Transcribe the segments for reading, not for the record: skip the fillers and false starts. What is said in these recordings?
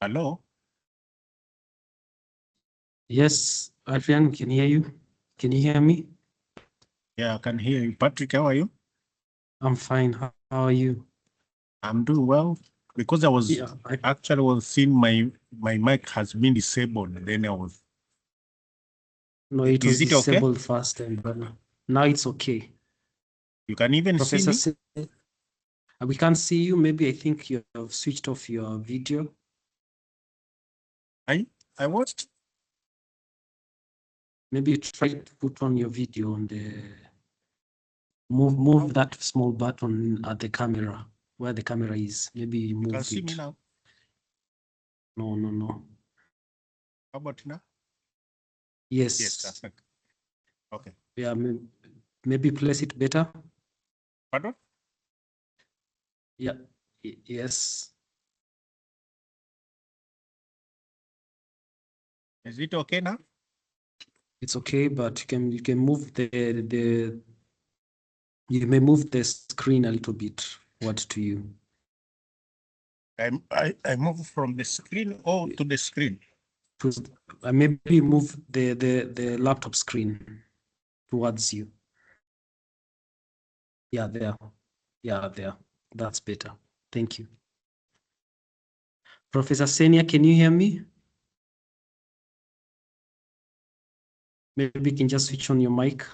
Hello? Yes, Adrian, can hear you. Can you hear me? Yeah, I can hear you. Patrick, how are you? I'm fine. How are you? I'm doing well. Because I was actually was seeing my mic has been disabled. Then I was. No, it was Is it okay? disabled first time, but now it's okay. You can even see Professor, me? we can't see you. Maybe I think you have switched off your video. I watched. Maybe you try to put on your video on the move that small button at the camera where the camera is. Maybe you move it. You can see me now. No. How about now? Yes. Yes, perfect. Okay. Yeah, maybe place it better. Pardon? Yeah. Yes. Is it okay now? It's okay, but you can move you may move the screen a little bit. What to you? I move from the screen or to the screen? Maybe move the laptop screen towards you. Yeah, there. Yeah, there. That's better. Thank you. Professor Senia, can you hear me? Maybe you can just switch on your mic.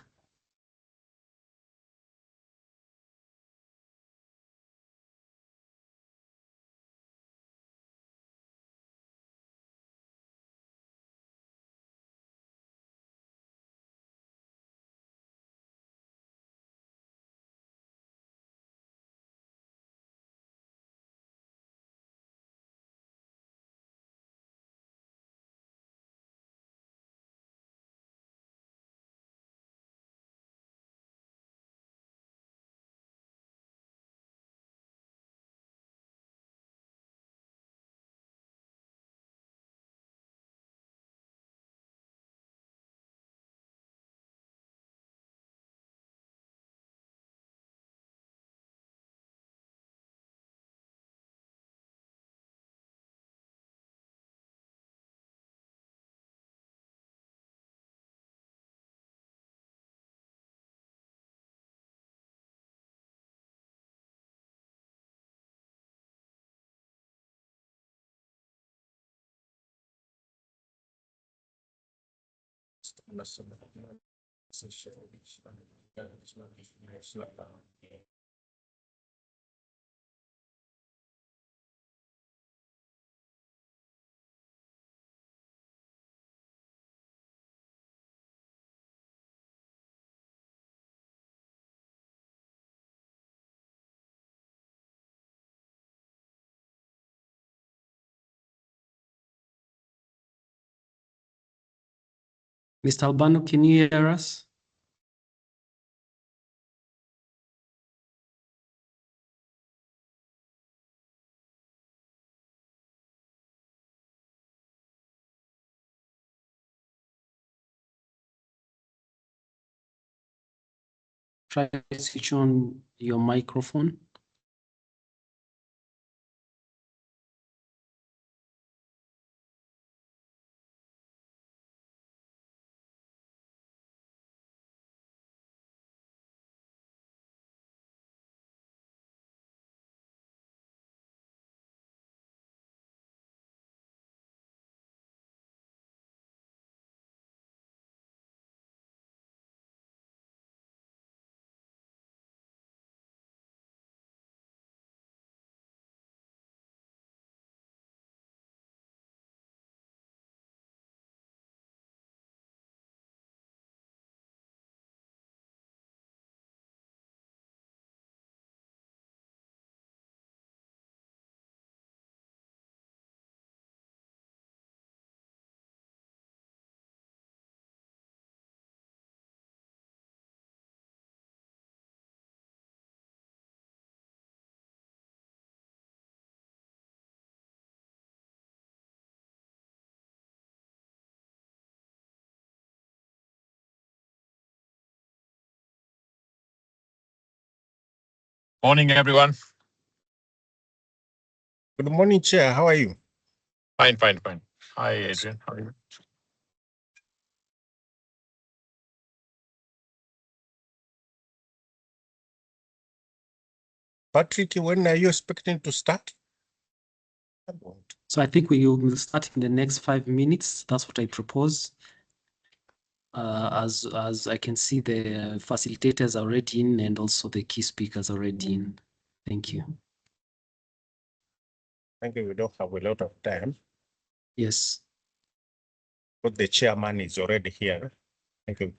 Mr. Albano, can you hear us? Try to switch on your microphone. Morning, everyone. Good morning, Chair. How are you? Fine, fine, fine. Hi, Adrian. How are you? Patrick, when are you expecting to start? So I think we will start in the next 5 minutes. That's what I propose. As I can see, the facilitators are already in and also the key speakers are already in. Thank you. Thank you. We don't have a lot of time, Yes. but the chairman is already here. Thank you.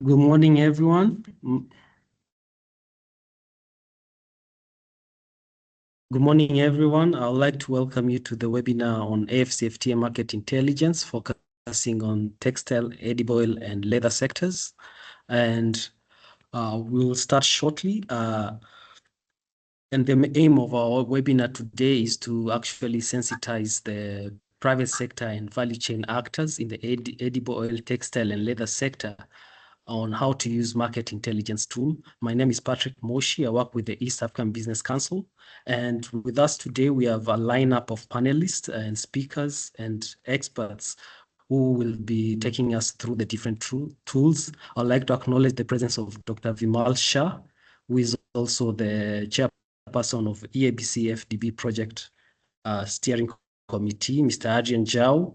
Good morning, everyone. Good morning, everyone. I would like to welcome you to the webinar on AfCFTA market intelligence, focusing on textile, edible oil, and leather sectors. And we'll start shortly. And the aim of our webinar today is to actually sensitize the private sector and value chain actors in the edible oil, textile, and leather sector on how to use market intelligence tool. My name is Patrick Moshi. I work with the East African Business Council. And with us today, we have a lineup of panelists and speakers and experts who will be taking us through the different tools. I'd like to acknowledge the presence of Dr. Vimal Shah, who is also the chairperson of EABC AfDB project steering committee, Mr. Adrian Jau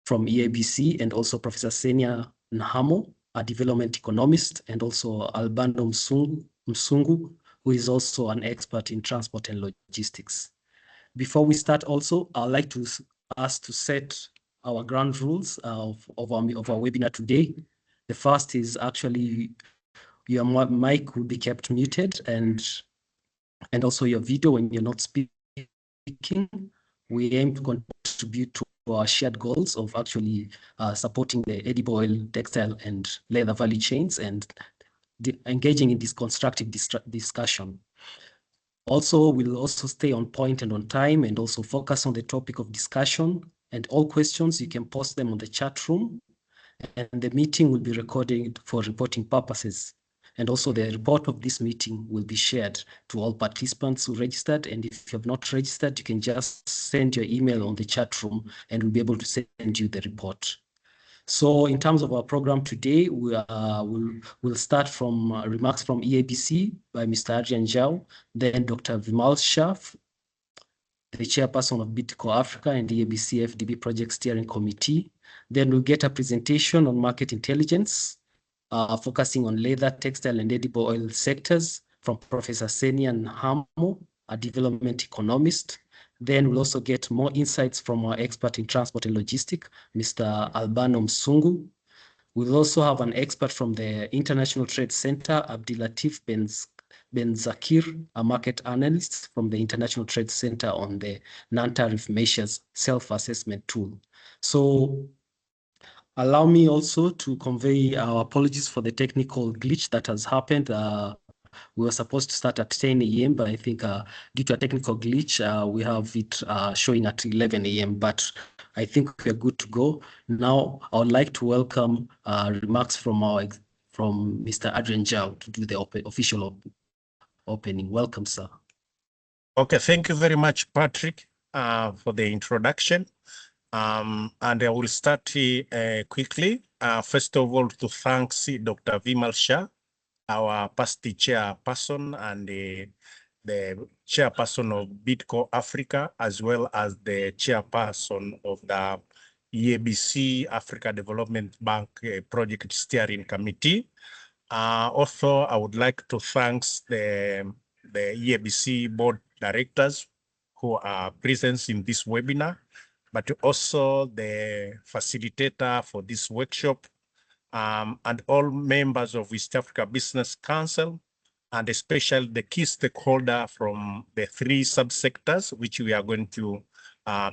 from EABC, and also Professor Senia Nhamo, a development economist, and also Albano Msungu, who is also an expert in transport and logistics. Before we start also, I'd like to us to set our ground rules of our webinar today. The first is actually your mic will be kept muted, and also your video when you're not speaking. We aim to contribute to our shared goals of actually supporting the edible oil, textile, and leather value chains, and engaging in this constructive discussion. Also, we'll also stay on point and on time, and also focus on the topic of discussion. And all questions, you can post them on the chat room, and the meeting will be recorded for reporting purposes. And also the report of this meeting will be shared to all participants who registered. And if you have not registered, you can just send your email on the chat room and we'll be able to send you the report. So in terms of our program today, we'll start from remarks from EABC by Mr. Adrian Jau, then Dr. Vimal Shah, the chairperson of BITCO Africa and the EABC AfDB project steering committee. Then we'll get a presentation on market intelligence, focusing on leather, textile, and edible oil sectors from Professor Senia Nhamo, a development economist. Then we'll also get more insights from our expert in transport and logistics, Mr. Albano Msungu. We'll also have an expert from the International Trade Center, Abdilatif Ben Zakir, a market analyst from the International Trade Center on the non-tariff measures self-assessment tool. So allow me also to convey our apologies for the technical glitch that has happened. We were supposed to start at 10 a.m., but I think due to a technical glitch, we have it showing at 11 a.m., but I think we're good to go. Now, I would like to welcome remarks from Mr. Adrian Jau to do the official opening. Welcome, sir. Okay, thank you very much, Patrick, for the introduction. And I will start quickly. First of all, to thank Dr. Vimal Shah, our past chairperson and the chairperson of BITCO Africa, as well as the chairperson of the EABC Africa Development Bank Project Steering Committee. Also, I would like to thank the EABC board directors who are present in this webinar, but also the facilitator for this workshop, and all members of East Africa Business Council, and especially the key stakeholder from the three subsectors, which we are going to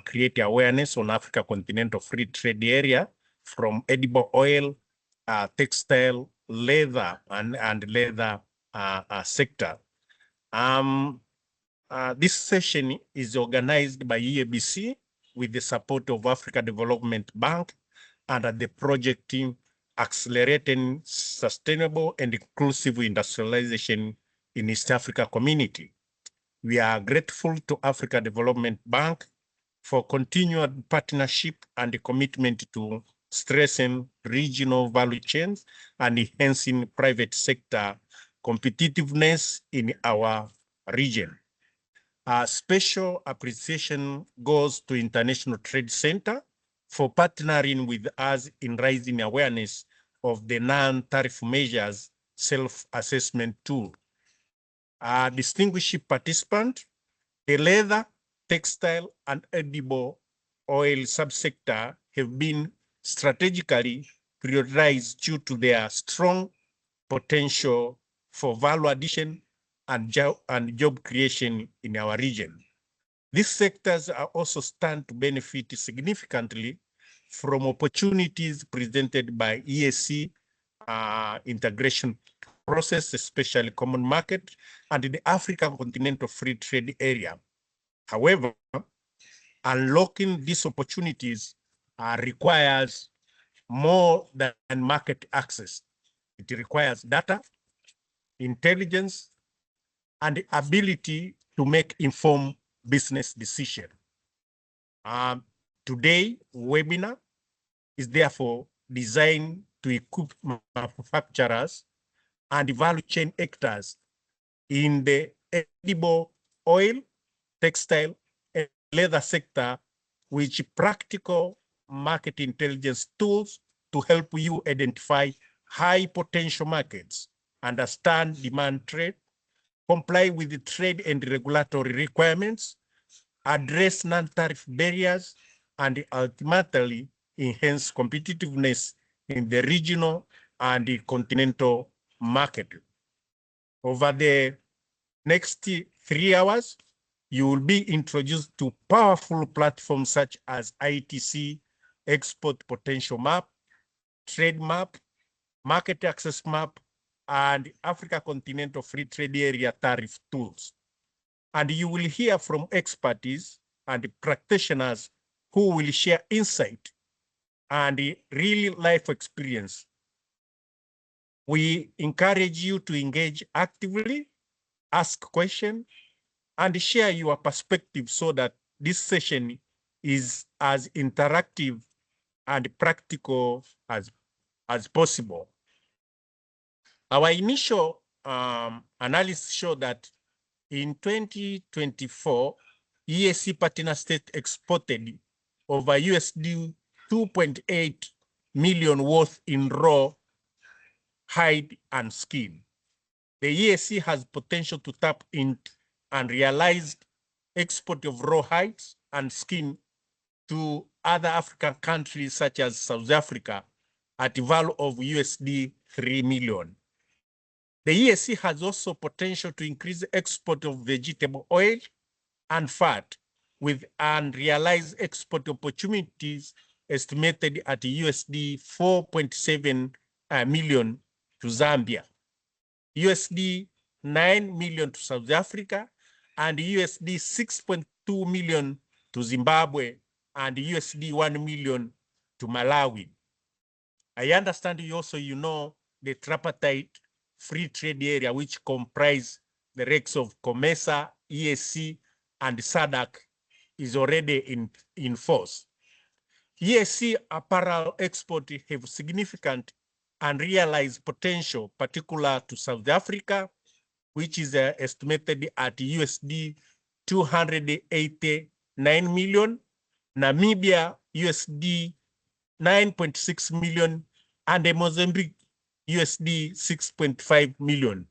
create awareness on Africa Continental Free Trade Area, from edible oil, textile, leather, and leather sector. This session is organized by EABC with the support of Africa Development Bank under the project team Accelerating Sustainable and Inclusive Industrialization in East Africa Community. We are grateful to Africa Development Bank for continued partnership and commitment to strengthen regional value chains and enhancing private sector competitiveness in our region. A special appreciation goes to International Trade Center for partnering with us in raising awareness of the non-tariff measures self-assessment tool. Distinguished participant, the leather, textile, and edible oil subsector have been strategically prioritized due to their strong potential for value addition and job creation in our region. These sectors are also stand to benefit significantly from opportunities presented by EAC integration process, especially common market and the African Continental Free Trade Area. However, unlocking these opportunities requires more than market access. It requires data, intelligence, and the ability to make informed business decisions. Today, webinar is therefore designed to equip manufacturers and value chain actors in the edible oil, textile, and leather sector, with practical market intelligence tools to help you identify high potential markets, understand demand trade, comply with the trade and regulatory requirements, address non-tariff barriers, and ultimately enhance competitiveness in the regional and the continental market. Over the next 3 hours, you will be introduced to powerful platforms such as ITC, Export Potential Map, Trade Map, Market Access Map, and Africa Continental Free Trade Area tariff tools. And you will hear from expertise and practitioners who will share insight and real life experience. We encourage you to engage actively, ask questions, and share your perspective so that this session is as interactive and practical as possible. Our initial analysis showed that in 2024, EAC partner state exported over USD 2.8 million worth in raw hide and skin. The EAC has potential to tap into and realize export of raw hides and skin to other African countries such as South Africa at a value of USD 3 million. The EAC has also potential to increase the export of vegetable oil and fat with unrealized export opportunities estimated at USD 4.7 million to Zambia, USD 9 million to South Africa, and USD 6.2 million to Zimbabwe, and USD 1 million to Malawi. I understand you also, the tripartite free trade area, which comprise the regs of COMESA, EAC, and SADC, is already in force. EAC apparel export have significant unrealized potential, particular to South Africa, which is estimated at USD 289 million, Namibia USD 9.6 million, and Mozambique USD 6.5 million.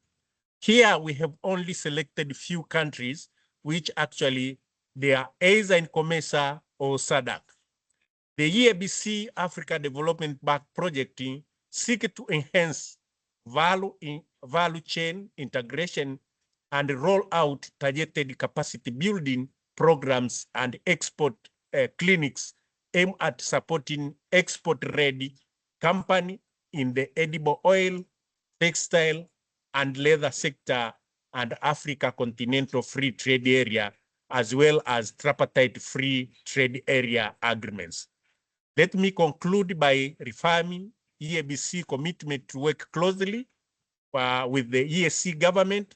Here we have only selected few countries which actually they are either in COMESA or SADC. The EABC Africa Development Bank project seek to enhance value chain integration and roll out targeted capacity building programs and export clinics aimed at supporting export-ready company in the edible oil, textile, and leather sector and Africa Continental Free Trade Area, as well as tripartite free trade area agreements. Let me conclude by reaffirming EABC commitment to work closely with the EAC government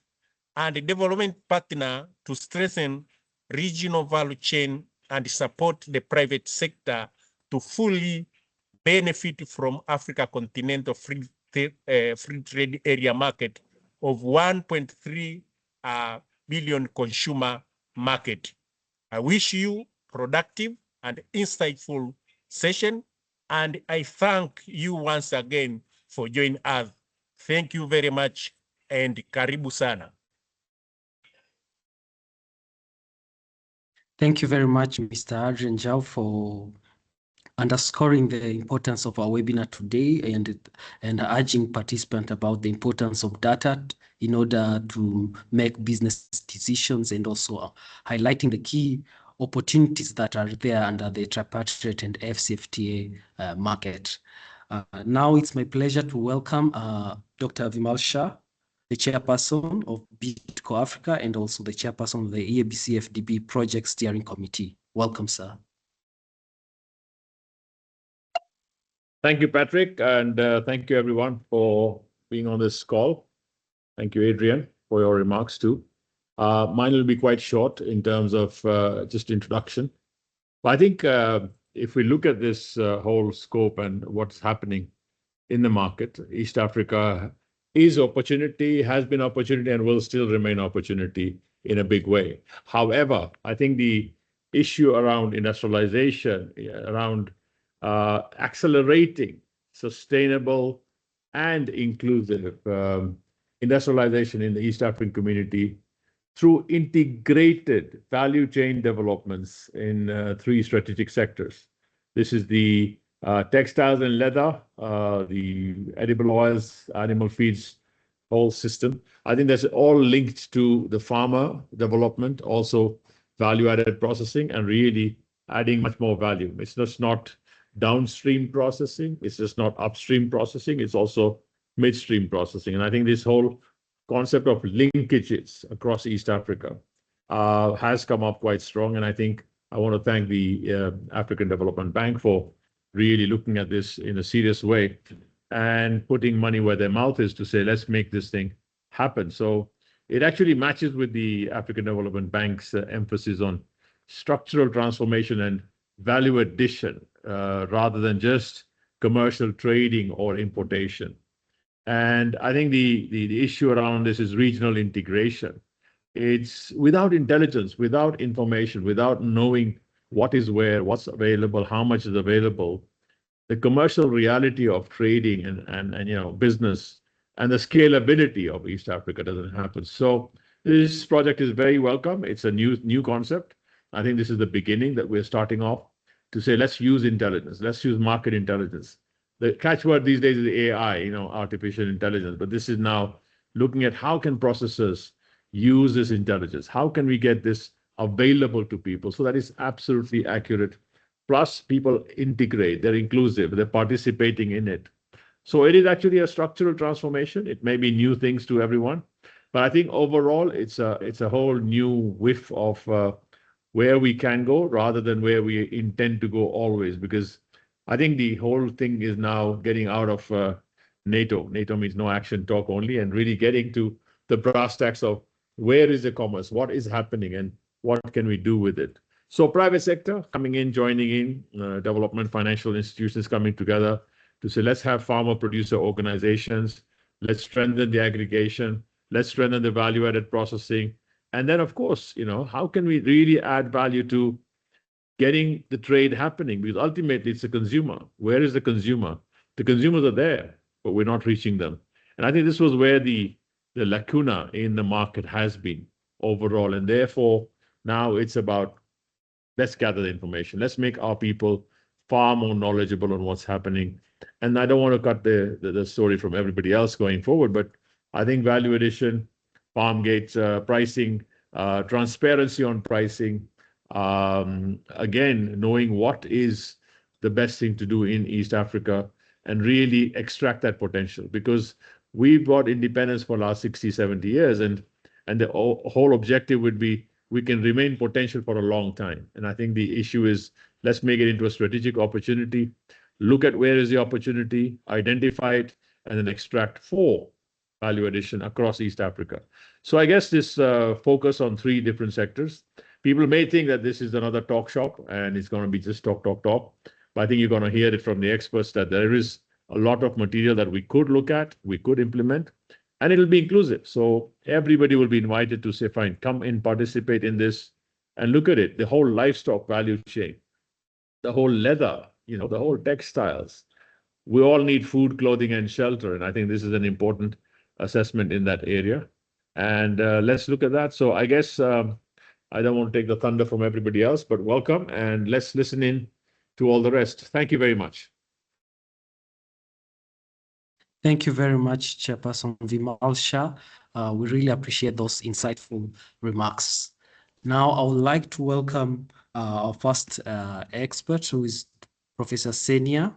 and the development partner to strengthen regional value chain and support the private sector to fully benefit from Africa Continental Free Trade Area market of 1.3 billion consumer market. I wish you productive and insightful session, and I thank you once again for joining us. Thank you very much, and karibu sana. Thank you very much, Mr. Adrian Jau, for underscoring the importance of our webinar today and urging participants about the importance of data in order to make business decisions, and also highlighting the key opportunities that are there under the tripartite and AfCFTA market. Now it's my pleasure to welcome Dr. Vimal Shah, the chairperson of BITCO Africa and also the chairperson of the EABC AfDB Project Steering Committee. Welcome, sir. Thank you, Patrick, and thank you everyone for being on this call. Thank you, Adrian, for your remarks too. Mine will be quite short in terms of just introduction. But I think if we look at this whole scope and what's happening in the market, East Africa is opportunity, has been opportunity, and will still remain opportunity in a big way. However, I think the issue around industrialization, around accelerating sustainable and inclusive industrialization in the East African community through integrated value chain developments in 3 strategic sectors. This is the textiles and leather, the edible oils, animal feeds, whole system. I think that's all linked to the farmer development, also value-added processing, and really adding much more value. It's just not downstream processing, it's just not upstream processing, it's also midstream processing. And I think this whole concept of linkages across East Africa has come up quite strong. And I think I want to thank the African Development Bank for really looking at this in a serious way and putting money where their mouth is to say, let's make this thing happen. So it actually matches with the African Development Bank's emphasis on structural transformation and value addition rather than just commercial trading or importation. And I think the issue around this is regional integration. It's without intelligence, without information, without knowing what is where, what's available, how much is available, the commercial reality of trading and business and the scalability of East Africa doesn't happen. So this project is very welcome. It's a new concept. I think this is the beginning that we're starting off to say, let's use intelligence, let's use market intelligence. The catchword these days is AI, artificial intelligence, but this is now looking at how can processors use this intelligence? How can we get this available to people so that it's absolutely accurate? Plus people integrate, they're inclusive, they're participating in it. So it is actually a structural transformation. It may be new things to everyone, but I think overall it's a whole new whiff of where we can go rather than where we intend to go always, because I think the whole thing is now getting out of NATO. NATO means no action, talk only, and really getting to the brass tacks of where is the commerce, what is happening, and what can we do with it. So private sector coming in, joining in, development, financial institutions coming together to say, let's have farmer producer organizations, let's strengthen the aggregation, let's strengthen the value-added processing. And then, of course, how can we really add value to getting the trade happening? Because ultimately it's the consumer. Where is the consumer? The consumers are there, but we're not reaching them. And I think this was where the lacuna in the market has been overall. And therefore, now it's about, let's gather the information. Let's make our people far more knowledgeable on what's happening. And I don't want to cut the story from everybody else going forward, but I think value addition, farm gates, pricing, transparency on pricing, again, knowing what is the best thing to do in East Africa and really extract that potential, because we've got independence for the last 60, 70 years, and the whole objective would be we can remain potential for a long time. And I think the issue is, let's make it into a strategic opportunity, look at where is the opportunity, identify it, and then extract for value addition across East Africa. So I guess this focus on 3 different sectors. People may think that this is another talk shop and it's going to be just talk. But I think you're going to hear it from the experts that there is a lot of material that we could look at, we could implement, and it'll be inclusive. So everybody will be invited to say, fine, come in, participate in this, and look at it, the whole livestock value chain, the whole leather, the whole textiles. We all need food, clothing, and shelter. And I think this is an important assessment in that area. And let's look at that. So I guess I don't want to take the thunder from everybody else, but welcome, and let's listen in to all the rest. Thank you very much. Thank you very much, Chairperson Vimal Shah. We really appreciate those insightful remarks. Now, I would like to welcome our first expert, who is Professor Senia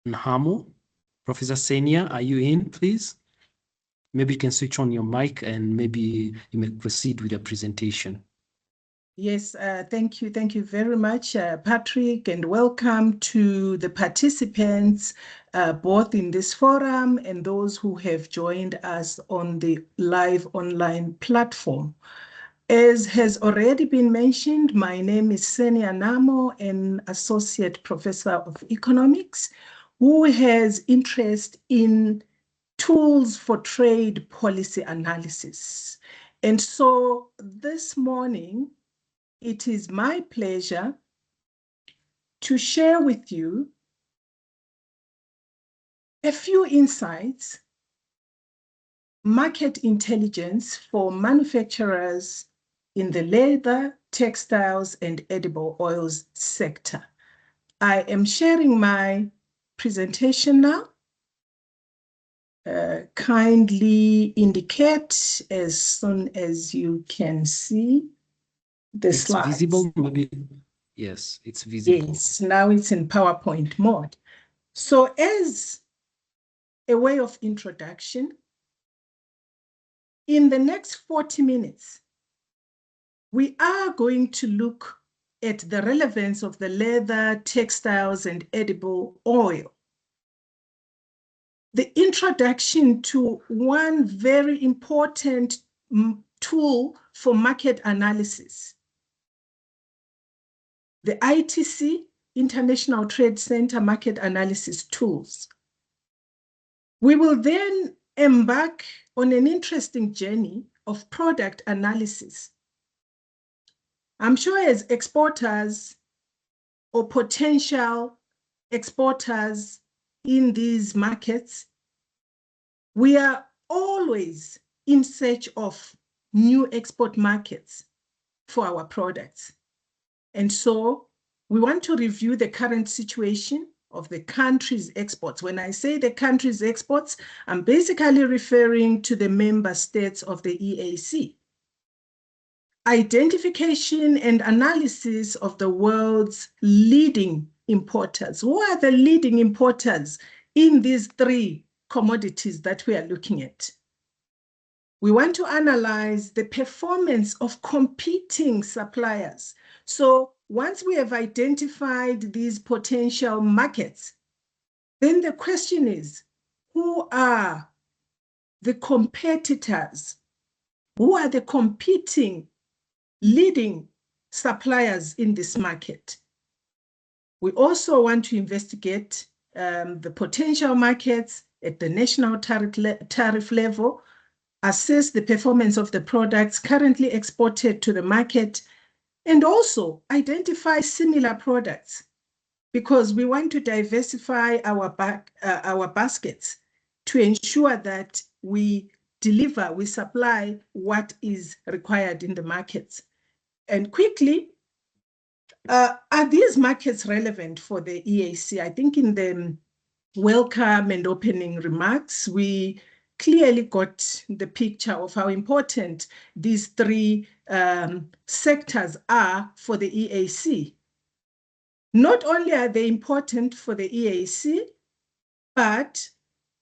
Nhamu. Professor Senia, are you in, please? Maybe you can switch on your mic and maybe you may proceed with your presentation. Yes, thank you. Thank you very much, Patrick, and welcome to the participants, both in this forum and those who have joined us on the live online platform. As has already been mentioned, my name is Senia Nhamu, an associate professor of economics who has interest in tools for trade policy analysis. And so this morning, it is my pleasure to share with you a few insights, market intelligence for manufacturers in the leather, textiles, and edible oils sector. I am sharing my presentation now. Kindly indicate as soon as you can see the slides. It's visible, maybe. Yes, it's visible. Yes, now it's in PowerPoint mode. So as a way of introduction, in the next 40 minutes, we are going to look at the relevance of the leather, textiles, and edible oil. The introduction to one very important tool for market analysis, the ITC, International Trade Center Market Analysis Tools. We will then embark on an interesting journey of product analysis. I'm sure as exporters or potential exporters in these markets, we are always in search of new export markets for our products. And so we want to review the current situation of the country's exports. When I say the country's exports, I'm basically referring to the member states of the EAC. Identification and analysis of the world's leading importers. Who are the leading importers in these three commodities that we are looking at? We want to analyze the performance of competing suppliers. So once we have identified these potential markets, then the question is, who are the competitors? Who are the competing leading suppliers in this market? We also want to investigate the potential markets at the national tariff level, assess the performance of the products currently exported to the market, and also identify similar products, because we want to diversify our baskets to ensure that we deliver, we supply what is required in the markets. And quickly, are these markets relevant for the EAC? I think in the welcome and opening remarks, we clearly got the picture of how important these three sectors are for the EAC. Not only are they important for the EAC, but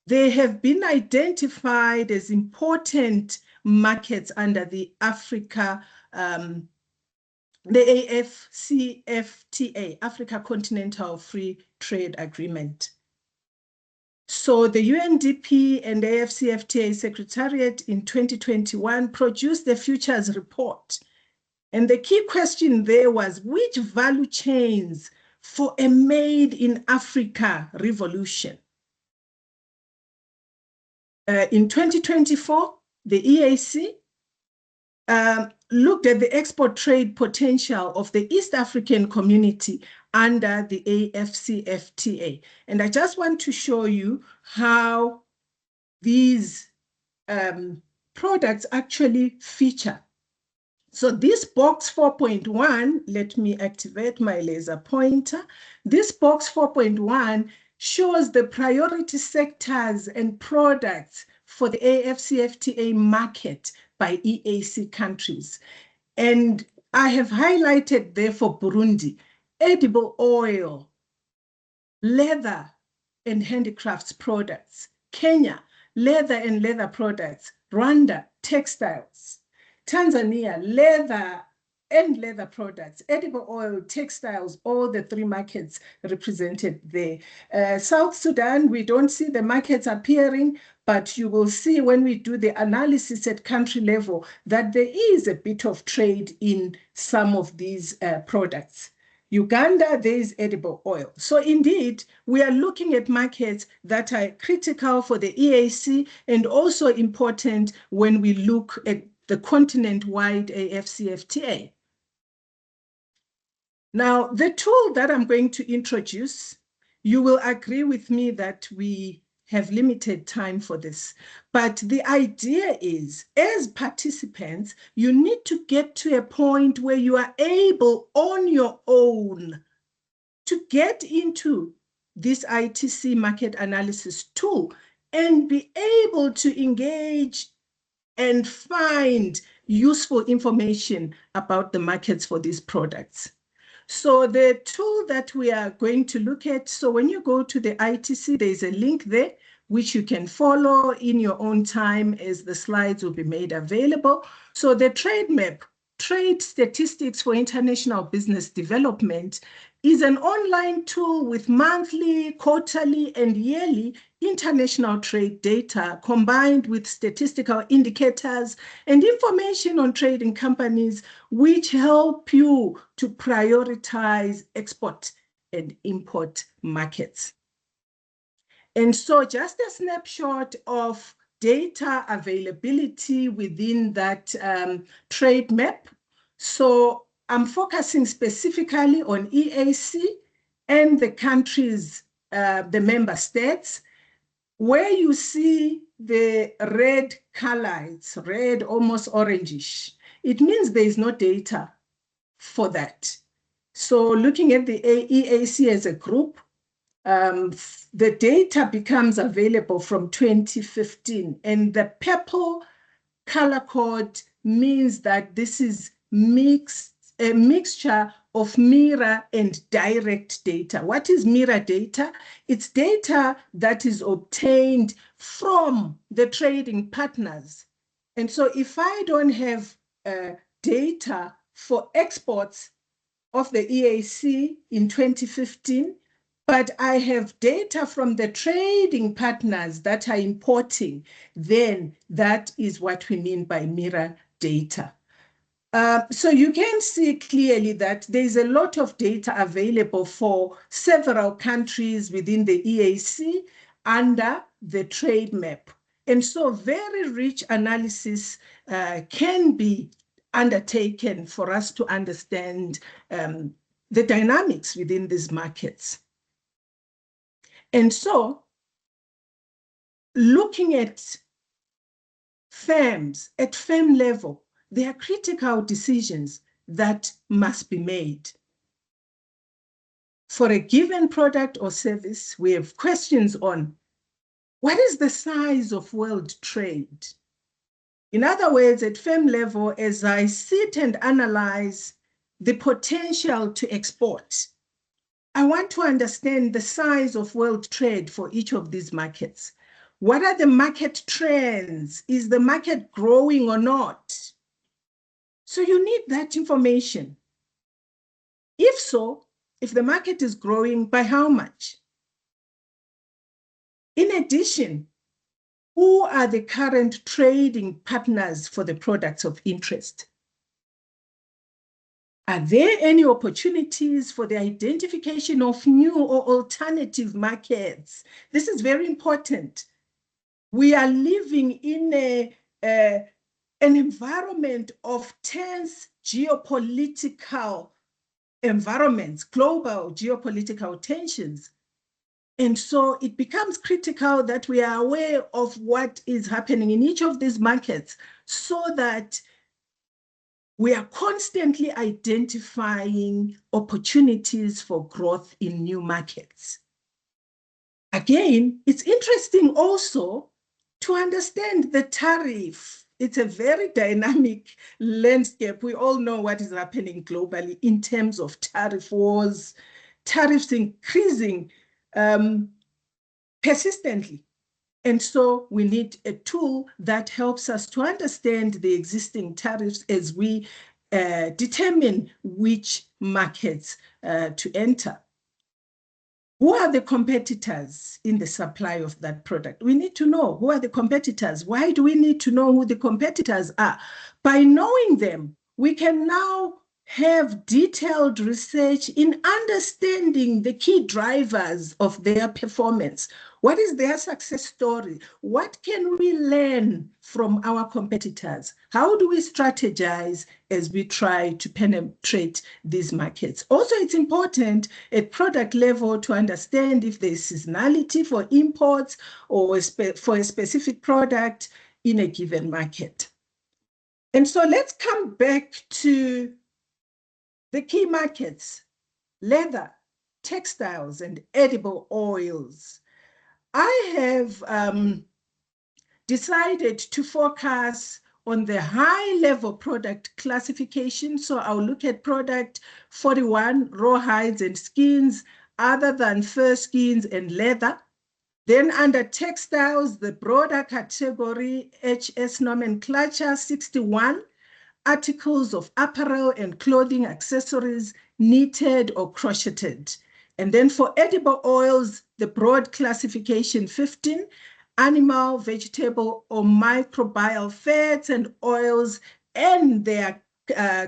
they have been identified as important markets under the AfCFTA, Africa Continental Free Trade Agreement. So the UNDP and AfCFTA Secretariat in 2021 produced the Futures Report. And the key question there was, which value chains for a Made in Africa revolution? In 2024, the EAC looked at the export trade potential of the East African community under the AfCFTA. And I just want to show you how these products actually feature. So this box 4.1, let me activate my laser pointer. This box 4.1 shows the priority sectors and products for the AfCFTA market by EAC countries. And I have highlighted there for Burundi, edible oil, leather and handicrafts products. Kenya, leather and leather products. Rwanda, textiles. Tanzania, leather and leather products, edible oil, textiles, all the three markets represented there. South Sudan, we don't see the markets appearing, but you will see when we do the analysis at country level that there is a bit of trade in some of these products. Uganda, there is edible oil. So indeed, we are looking at markets that are critical for the EAC and also important when we look at the continent-wide AfCFTA. Now, the tool that I'm going to introduce, you will agree with me that we have limited time for this. But the idea is, as participants, you need to get to a point where you are able on your own to get into this ITC market analysis tool and be able to engage and find useful information about the markets for these products. So the tool that we are going to look at, so when you go to the ITC, there's a link there which you can follow in your own time as the slides will be made available. So the trade map, Trade Statistics for International Business Development, is an online tool with monthly, quarterly, and yearly international trade data combined with statistical indicators and information on trading companies, which help you to prioritize export and import markets. And so just a snapshot of data availability within that trade map. So I'm focusing specifically on EAC and the countries, the member states, where you see the red color, it's red, almost orangish. It means there is no data for that. So looking at the EAC as a group, the data becomes available from 2015, and the purple color code means that this is a mixture of mirror and direct data. What is mirror data? It's data that is obtained from the trading partners. And so if I don't have data for exports of the EAC in 2015, but I have data from the trading partners that are importing, then that is what we mean by mirror data. So you can see clearly that there's a lot of data available for several countries within the EAC under the trade map. And so very rich analysis can be undertaken for us to understand the dynamics within these markets. And so looking at firms, at firm level, there are critical decisions that must be made. For a given product or service, we have questions on what is the size of world trade? In other words, at firm level, as I sit and analyze the potential to export, I want to understand the size of world trade for each of these markets. What are the market trends? Is the market growing or not? So you need that information. If so, if the market is growing, by how much? In addition, who are the current trading partners for the products of interest? Are there any opportunities for the identification of new or alternative markets? This is very important. We are living in an environment of tense geopolitical environments, global geopolitical tensions. And so it becomes critical that we are aware of what is happening in each of these markets so that We are constantly identifying opportunities for growth in new markets. Again, it's interesting also to understand the tariff. It's a very dynamic landscape. We all know what is happening globally in terms of tariff wars, tariffs increasing persistently. And so we need a tool that helps us to understand the existing tariffs as we determine which markets to enter. Who are the competitors in the supply of that product? We need to know who are the competitors. Why do we need to know who the competitors are? By knowing them, we can now have detailed research in understanding the key drivers of their performance. What is their success story? What can we learn from our competitors? How do we strategize as we try to penetrate these markets? Also, it's important at product level to understand if there's seasonality for imports or for a specific product in a given market. And so let's come back to the key markets: leather, textiles, and edible oils. I have decided to focus on the high-level product classification. So I'll look at product 41, raw hides and skins, other than fur, skins, and leather. Then under textiles, the broader category, HS nomenclature 61, articles of apparel and clothing, accessories, knitted or crocheted. And then for edible oils, the broad classification 15, animal, vegetable, or microbial fats and oils and their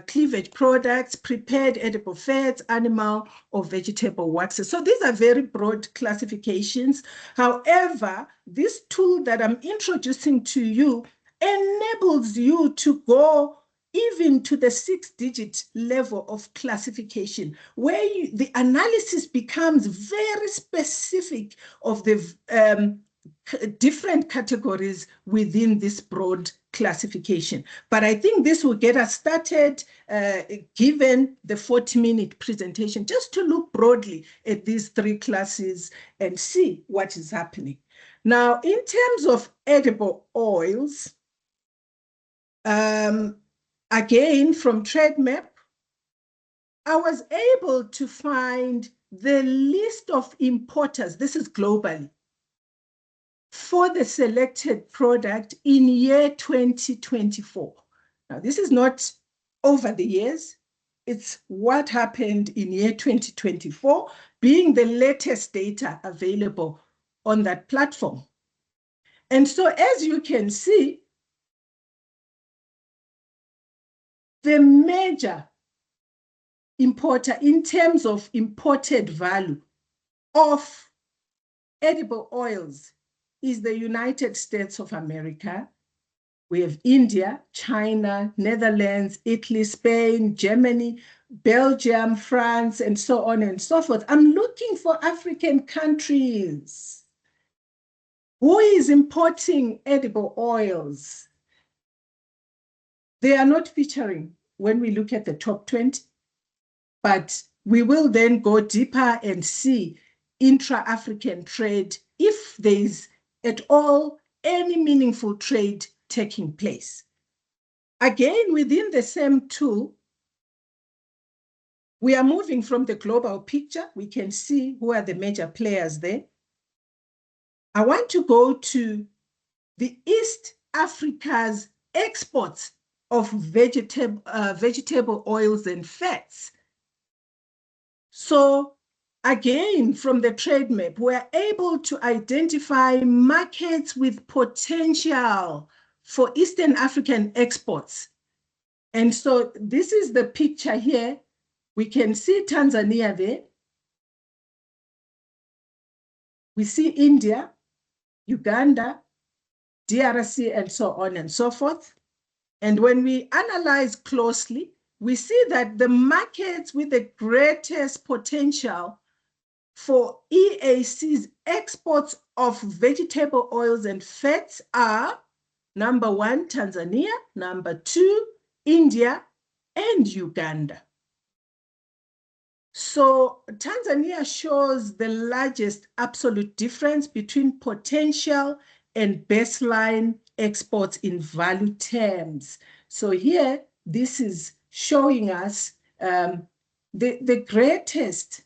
cleavage products, prepared edible fats, animal or vegetable waxes. So these are very broad classifications. However, this tool that I'm introducing to you enables you to go even to the 6-digit level of classification, where the analysis becomes very specific of the different categories within this broad classification. But I think this will get us started, given the 40-minute presentation, just to look broadly at these three classes and see what is happening. Now, in terms of edible oils, again, from TradeMap, I was able to find the list of importers, this is globally, for the selected product in year 2024. Now, this is not over the years, it's what happened in year 2024, being the latest data available on that platform. And so, as you can see, the major importer in terms of imported value of edible oils is the United States of America. We have India, China, Netherlands, Italy, Spain, Germany, Belgium, France, and so on and so forth. I'm looking for African countries. Who is importing edible oils? They are not featuring when we look at the top 20, but we will then go deeper and see intra-African trade, if there is at all any meaningful trade taking place. Again, within the same tool, we are moving from the global picture. We can see who are the major players there. I want to go to the East Africa's exports of vegetable oils and fats. So again, from the trade map, we're able to identify markets with potential for Eastern African exports. And so this is the picture here. We can see Tanzania there. We see India, Uganda, DRC, and so on and so forth. And when we analyze closely, we see that the markets with the greatest potential for EAC's exports of vegetable oils and fats are number 1, Tanzania, number 2, India, and Uganda. So Tanzania shows the largest absolute difference between potential and baseline exports in value terms. So here, this is showing us the greatest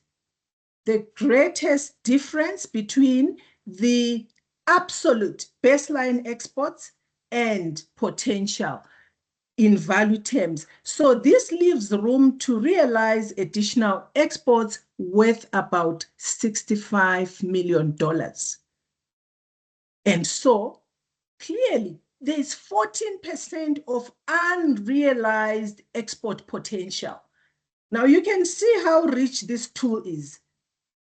difference between the absolute baseline exports and potential in value terms. So this leaves room to realize additional exports worth about $65 million. And so clearly there's 14% of unrealized export potential. Now you can see how rich this tool is.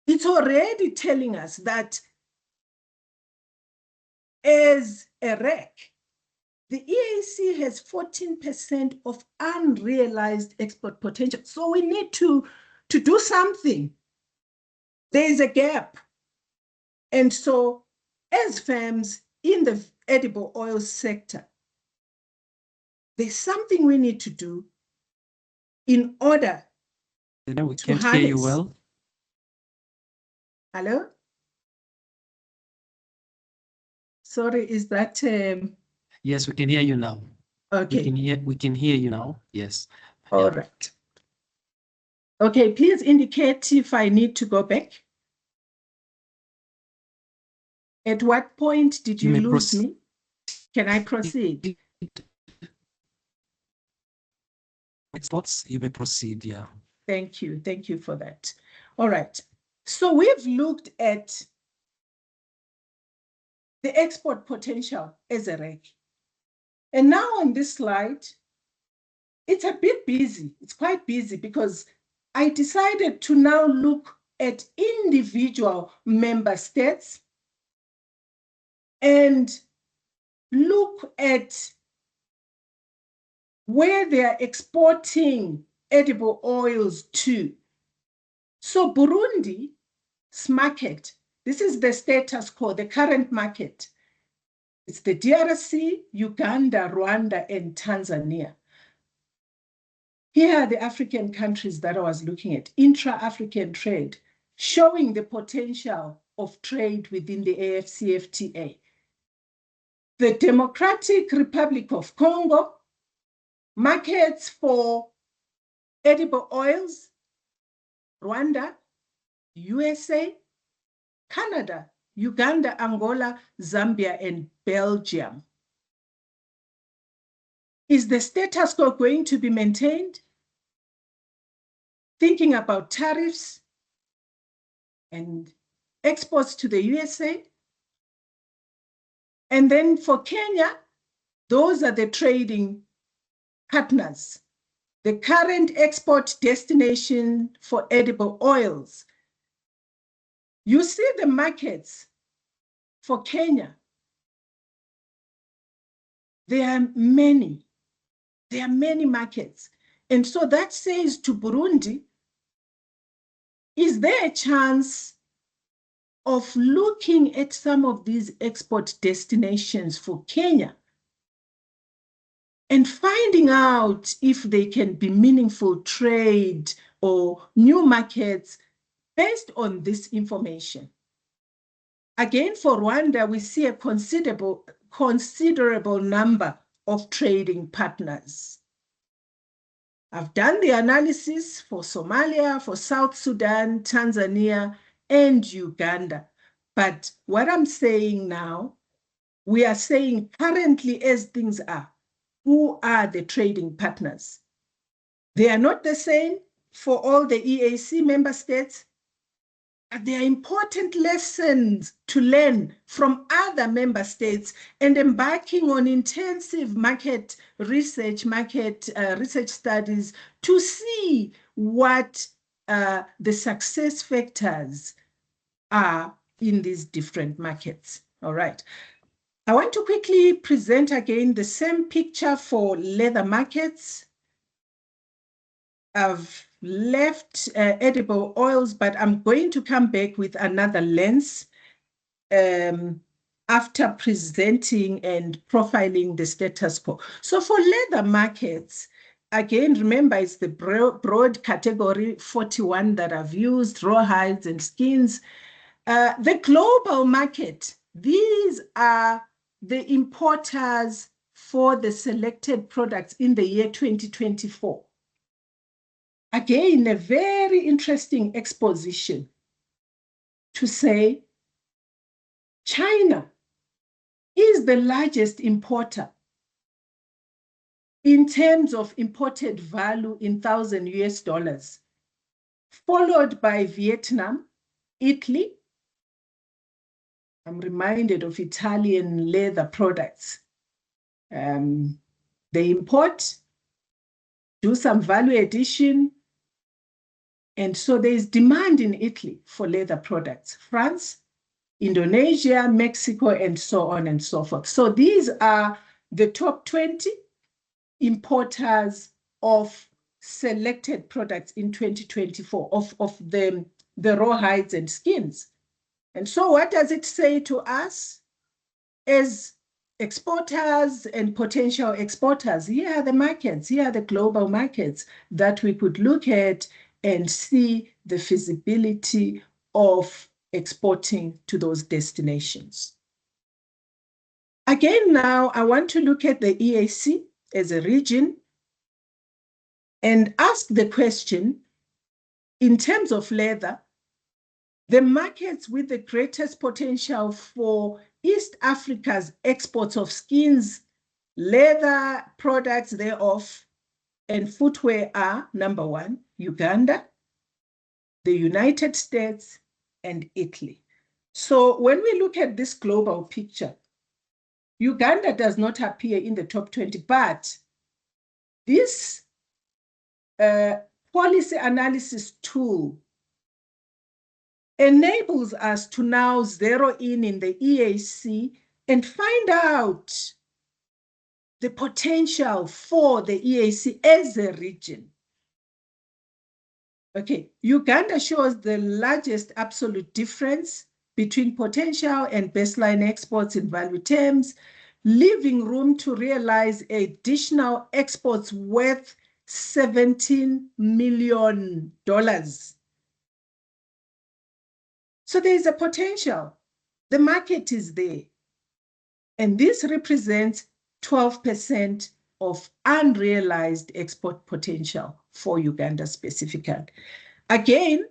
It's already telling us that as a REC, the EAC has 14% of unrealized export potential. So we need to do something. There is a gap. And so as firms in the edible oil sector, there's something we need to do in order we can't hear you well. Hello? Sorry, is that... Yes, we can hear you now. Okay. We can hear you now. Yes. All right. Okay, please indicate if I need to go back. At what point did you lose me? Can I proceed? Exports, you may proceed, yeah. Thank you. Thank you for that. All right. So we've looked at the export potential as a REC. And now on this slide, it's a bit busy. It's quite busy because I decided to now look at individual member states and look at where they are exporting edible oils to. So Burundi's market, this is the status quo, the current market. It's the DRC, Uganda, Rwanda, and Tanzania. Here are the African countries that I was looking at, intra-African trade, showing the potential of trade within the AfCFTA. The Democratic Republic of Congo, markets for edible oils, Rwanda, USA, Canada, Uganda, Angola, Zambia, and Belgium. Is the status quo going to be maintained? Thinking about tariffs and exports to the USA. And then for Kenya, those are the trading partners. The current export destination for edible oils. You see the markets for Kenya. There are many. There are many markets. And so that says to Burundi, is there a chance of looking at some of these export destinations for Kenya and finding out if they can be meaningful trade or new markets based on this information? Again, for Rwanda, we see a considerable number of trading partners. I've done the analysis for Somalia, for South Sudan, Tanzania, and Uganda. But what I'm saying now, we are saying currently as things are, who are the trading partners? They are not the same for all the EAC member states. There are important lessons to learn from other member states and embarking on intensive market research studies to see what the success factors are in these different markets. All right. I want to quickly present again the same picture for leather markets. I've left edible oils, but I'm going to come back with another lens after presenting and profiling the status quo. So for leather markets, Again, remember, it's the broad category 41 that I've used, raw hides and skins. The global market, these are the importers for the selected products in the year 2024. Again, a very interesting exposition to say China is the largest importer in terms of imported value in 1,000 US dollars, followed by Vietnam, Italy. I'm reminded of Italian leather products. They import, do some value addition, and so there is demand in Italy for leather products. France, Indonesia, Mexico, and so on and so forth. So these are the top 20 importers of selected products in 2024 of the raw hides and skins. And so what does it say to us as exporters and potential exporters? Here are the markets, here are the global markets that we could look at and see the feasibility of exporting to those destinations. Again, now I want to look at the EAC as a region and ask the question, in terms of leather, the markets with the greatest potential for East Africa's exports of skins, leather products thereof, and footwear are, number one, Uganda, the United States, and Italy. So when we look at this global picture, Uganda does not appear in the top 20, but this policy analysis tool enables us to now zero in the EAC and find out the potential for the EAC as a region. Okay, Uganda shows the largest absolute difference between potential and baseline exports in value terms, leaving room to realize additional exports worth $17 million. So there is a potential. The market is there. And this represents 12% of unrealized export potential for Uganda specifically. Again,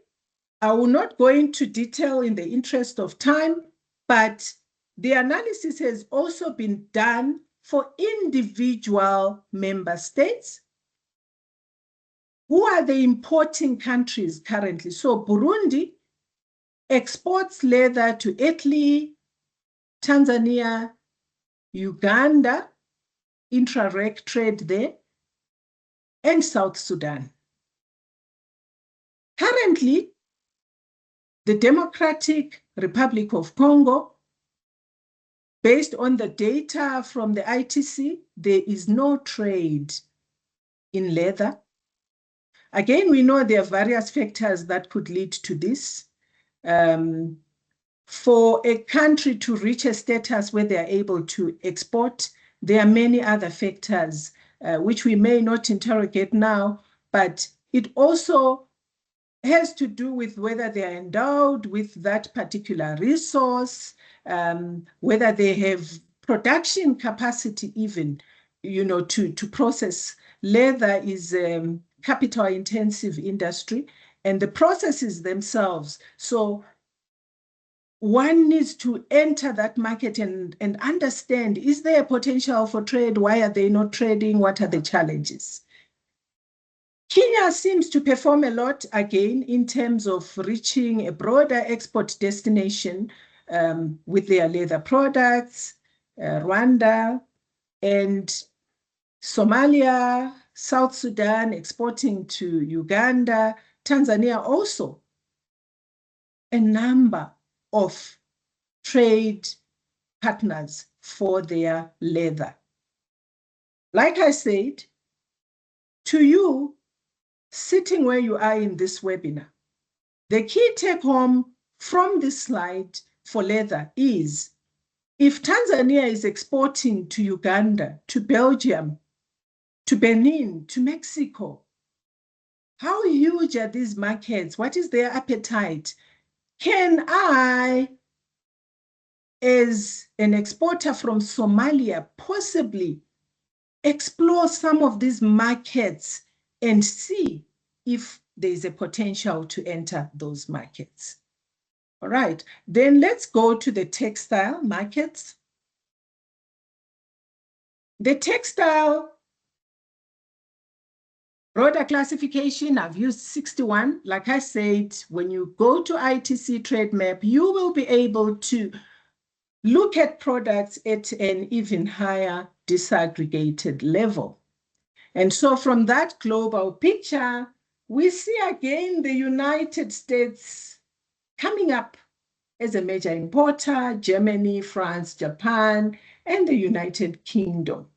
I will not go into detail in the interest of time, but the analysis has also been done for individual member states. Who are the importing countries currently? So Burundi exports leather to Italy, Tanzania, Uganda, intra-reg trade there, and South Sudan. Currently, the Democratic Republic of Congo, based on the data from the ITC, there is no trade in leather. Again, we know there are various factors that could lead to this. For a country to reach a status where they are able to export, there are many other factors which we may not interrogate now, but it also has to do with whether they are endowed with that particular resource, whether they have production capacity even, to process. Leather is a capital-intensive industry, and the processes themselves. So one needs to enter that market and understand, is there a potential for trade? Why are they not trading? What are the challenges? Kenya seems to perform a lot, again, in terms of reaching a broader export destination with their leather products, Rwanda, and Somalia, South Sudan exporting to Uganda, Tanzania also. A number of trade partners for their leather. Like I said, to you, sitting where you are in this webinar, the key take home from this slide for leather is, if Tanzania is exporting to Uganda, to Belgium, to Benin, to Mexico. How huge are these markets? What is their appetite? Can I, as an exporter from Somalia, possibly explore some of these markets and see if there's a potential to enter those markets? All right, then let's go to the textile markets. The textile broader classification, I've used 61. Like I said, when you go to ITC Trade Map, you will be able to look at products at an even higher disaggregated level. And so from that global picture, we see again the United States coming up as a major importer, Germany, France, Japan, and the United Kingdom.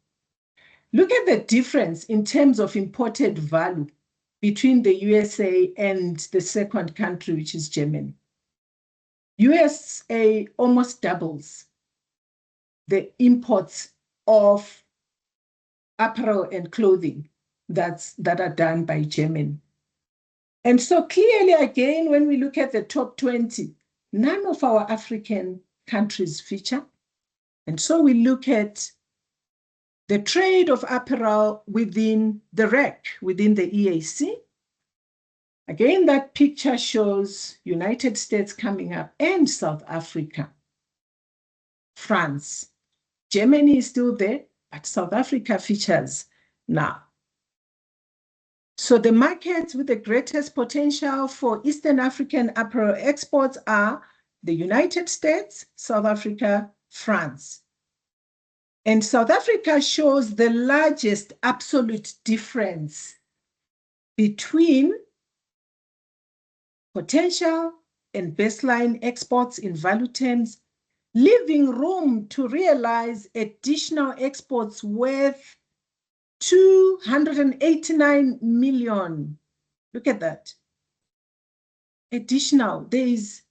Look at the difference in terms of imported value between the USA and the second country, which is Germany. USA almost doubles the imports of apparel and clothing that are done by Germany. And so clearly, again, when we look at the top 20, none of our African countries feature. And so we look at the trade of apparel within the REC, within the EAC. Again, that picture shows United States coming up and South Africa, France. Germany is still there, but South Africa features now. So the markets with the greatest potential for Eastern African apparel exports are the United States, South Africa, France. And South Africa shows the largest absolute difference between potential and baseline exports in value terms, leaving room to realize additional exports worth 289 million. Look at that. Additional, there is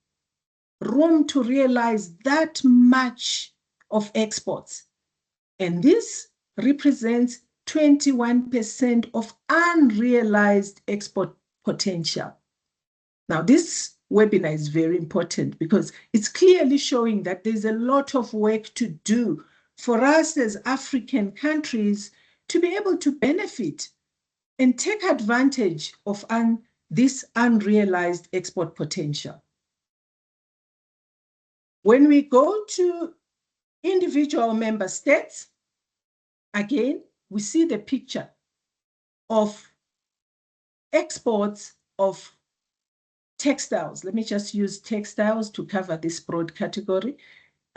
room to realize that much of exports. And this represents 21% of unrealized export potential. Now, this webinar is very important because it's clearly showing that there's a lot of work to do for us as African countries to be able to benefit and take advantage of this unrealized export potential. When we go to individual member states, again, we see the picture of exports of textiles. Let me just use textiles to cover this broad category.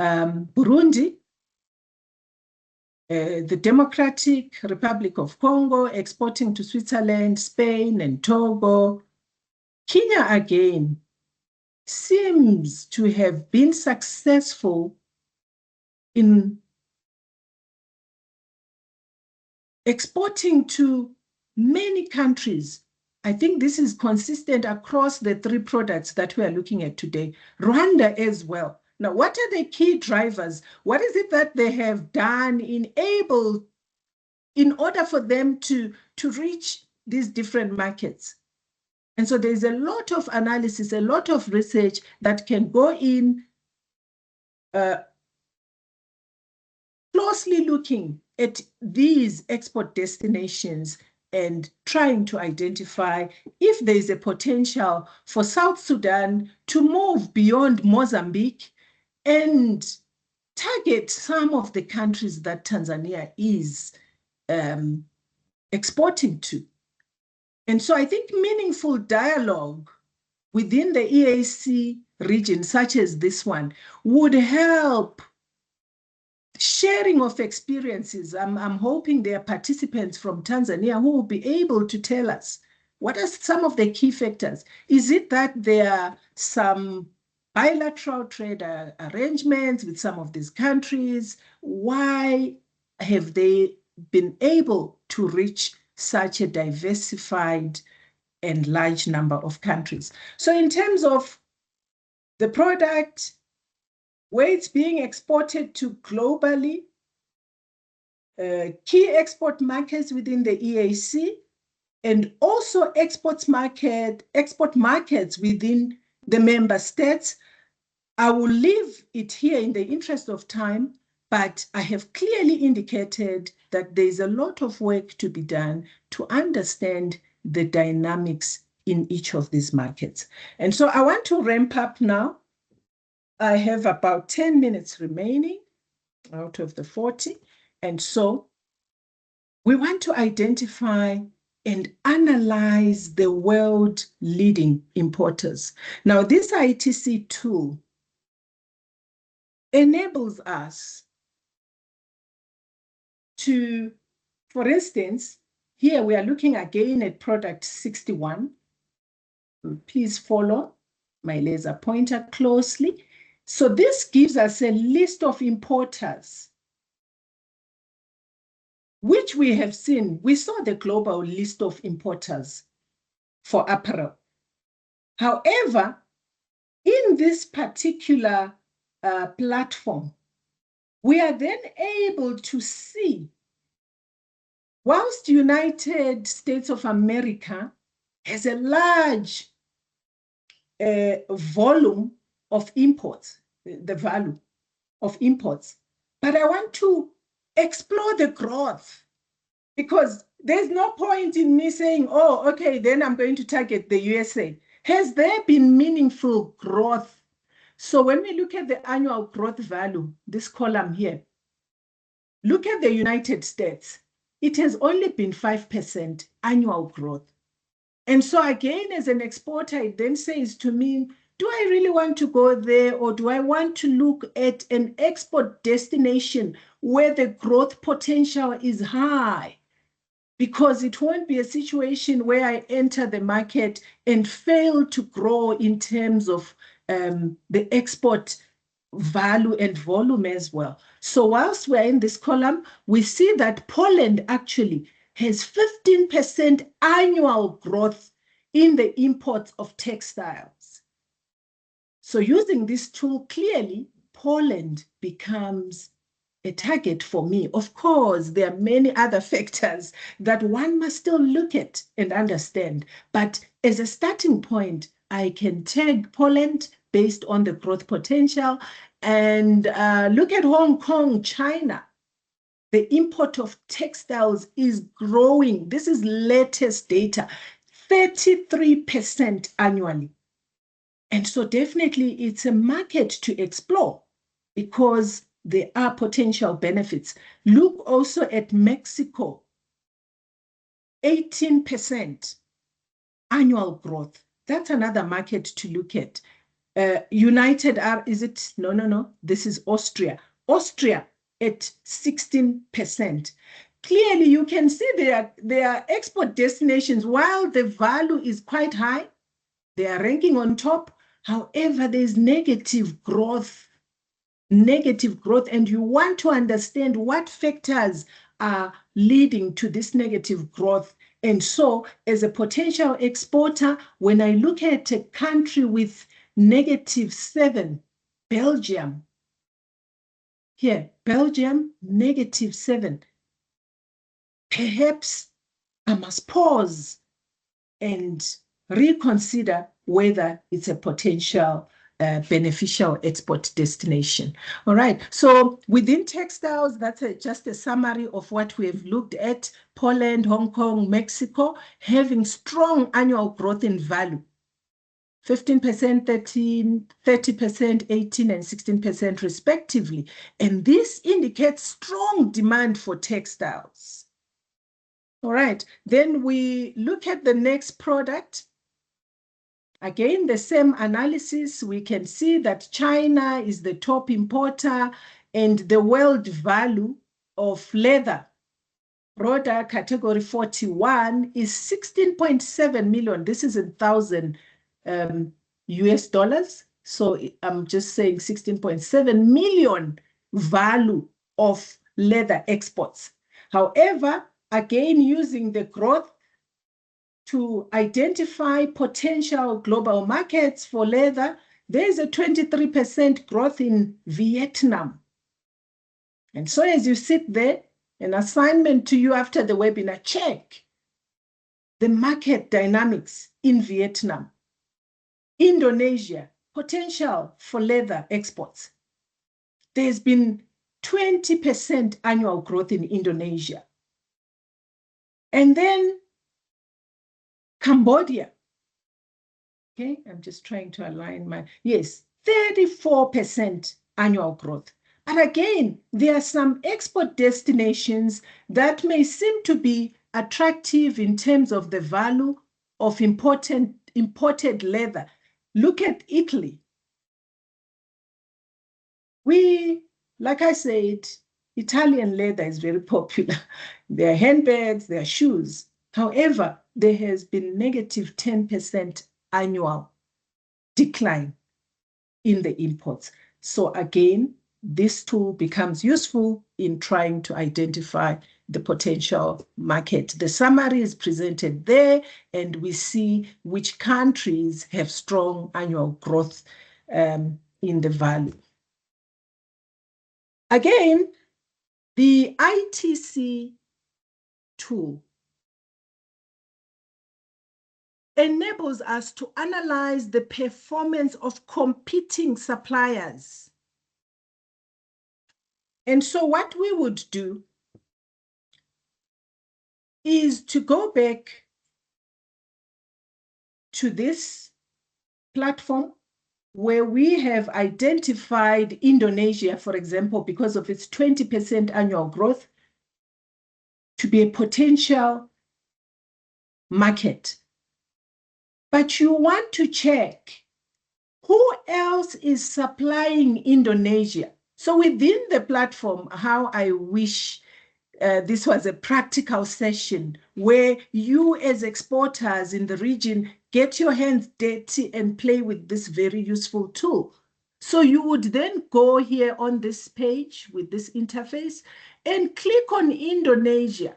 Burundi, the Democratic Republic of Congo, exporting to Switzerland, Spain, and Togo. Kenya, again, seems to have been successful in exporting to many countries. I think this is consistent across the three products that we are looking at today. Rwanda as well. Now, what are the key drivers? What is it that they have done in order for them to reach these different markets? And so there's a lot of analysis, a lot of research that can go in closely looking at these export destinations and trying to identify if there is a potential for South Sudan to move beyond Mozambique and target some of the countries that Tanzania is exporting to. And so I think meaningful dialogue within the EAC region, such as this one, would help sharing of experiences. I'm hoping there are participants from Tanzania who will be able to tell us what are some of the key factors. Is it that there are some bilateral trade arrangements with some of these countries? Why have they been able to reach such a diversified and large number of countries? So in terms of the product, where it's being exported to globally, key export markets within the EAC, and also export markets within the member states. I will leave it here in the interest of time, but I have clearly indicated that there's a lot of work to be done to understand the dynamics in each of these markets. And so I want to ramp up now. I have about 10 minutes remaining out of the 40. And so we want to identify and analyze the world leading importers. Now, this ITC tool enables us to, for instance, here we are looking again at product 61. Please follow my laser pointer closely. So this gives us a list of importers, which we have seen. We saw the global list of importers for apparel. However, in this particular platform, we are then able to see, whilst the United States of America has a large volume of imports, the value of imports, but I want to explore the growth, because there's no point in me saying, oh, okay, then I'm going to target the USA. Has there been meaningful growth? So when we look at the annual growth value, this column here, look at the United States. It has only been 5% annual growth. And so again, as an exporter, it then says to me, do I really want to go there, or do I want to look at an export destination where the growth potential is high? Because it won't be a situation where I enter the market and fail to grow in terms of the export value and volume as well. So whilst we're in this column, we see that Poland actually has 15% annual growth in the imports of textiles. So using this tool, clearly, Poland becomes a target for me. Of course, there are many other factors that one must still look at and understand. But as a starting point, I can tag Poland based on the growth potential, and look at Hong Kong, China. The import of textiles is growing. This is latest data, 33% annually. And so definitely it's a market to explore, because there are potential benefits. Look also at Mexico, 18% annual growth. That's another market to look at. United Arab, is it? No. This is Austria. Austria at 16%. Clearly, you can see their export destinations, while the value is quite high, they are ranking on top. However, there's negative growth, and you want to understand what factors are leading to this negative growth. And so, as a potential exporter, when I look at a country with -7, Belgium. Here, Belgium, -7. Perhaps I must pause and reconsider whether it's a potential beneficial export destination. All right, so within textiles, that's just a summary of what we have looked at. Poland, Hong Kong, Mexico, having strong annual growth in value. 15%, 30%, 18%, and 16% respectively. And this indicates strong demand for textiles. All right, then we look at the next product. Again, the same analysis. We can see that China is the top importer, and the world value of leather, broader category 41, is 16.7 million. This is in thousand US dollars. So I'm just saying 16.7 million value of leather exports. However, again, using the growth to identify potential global markets for leather, there's a 23% growth in Vietnam. And so as you sit there An assignment to you after the webinar, check the market dynamics in Vietnam, Indonesia, potential for leather exports. There's been 20% annual growth in Indonesia. And then Cambodia. Okay, I'm just trying to align my, yes, 34% annual growth. But again, there are some export destinations that may seem to be attractive in terms of the value of imported leather. Look at Italy. Like I said, Italian leather is very popular. There are handbags, there are shoes. However, there has been negative 10% annual decline in the imports. So again, this tool becomes useful in trying to identify the potential market. The summary is presented there, and we see which countries have strong annual growth in the value. Again, the ITC tool enables us to analyze the performance of competing suppliers. And so what we would do is to go back to this platform where we have identified Indonesia, for example, because of its 20% annual growth, to be a potential market. But you want to check who else is supplying Indonesia. So within the platform, how I wish this was a practical session where you as exporters in the region get your hands dirty and play with this very useful tool. So you would then go here on this page with this interface and click on Indonesia.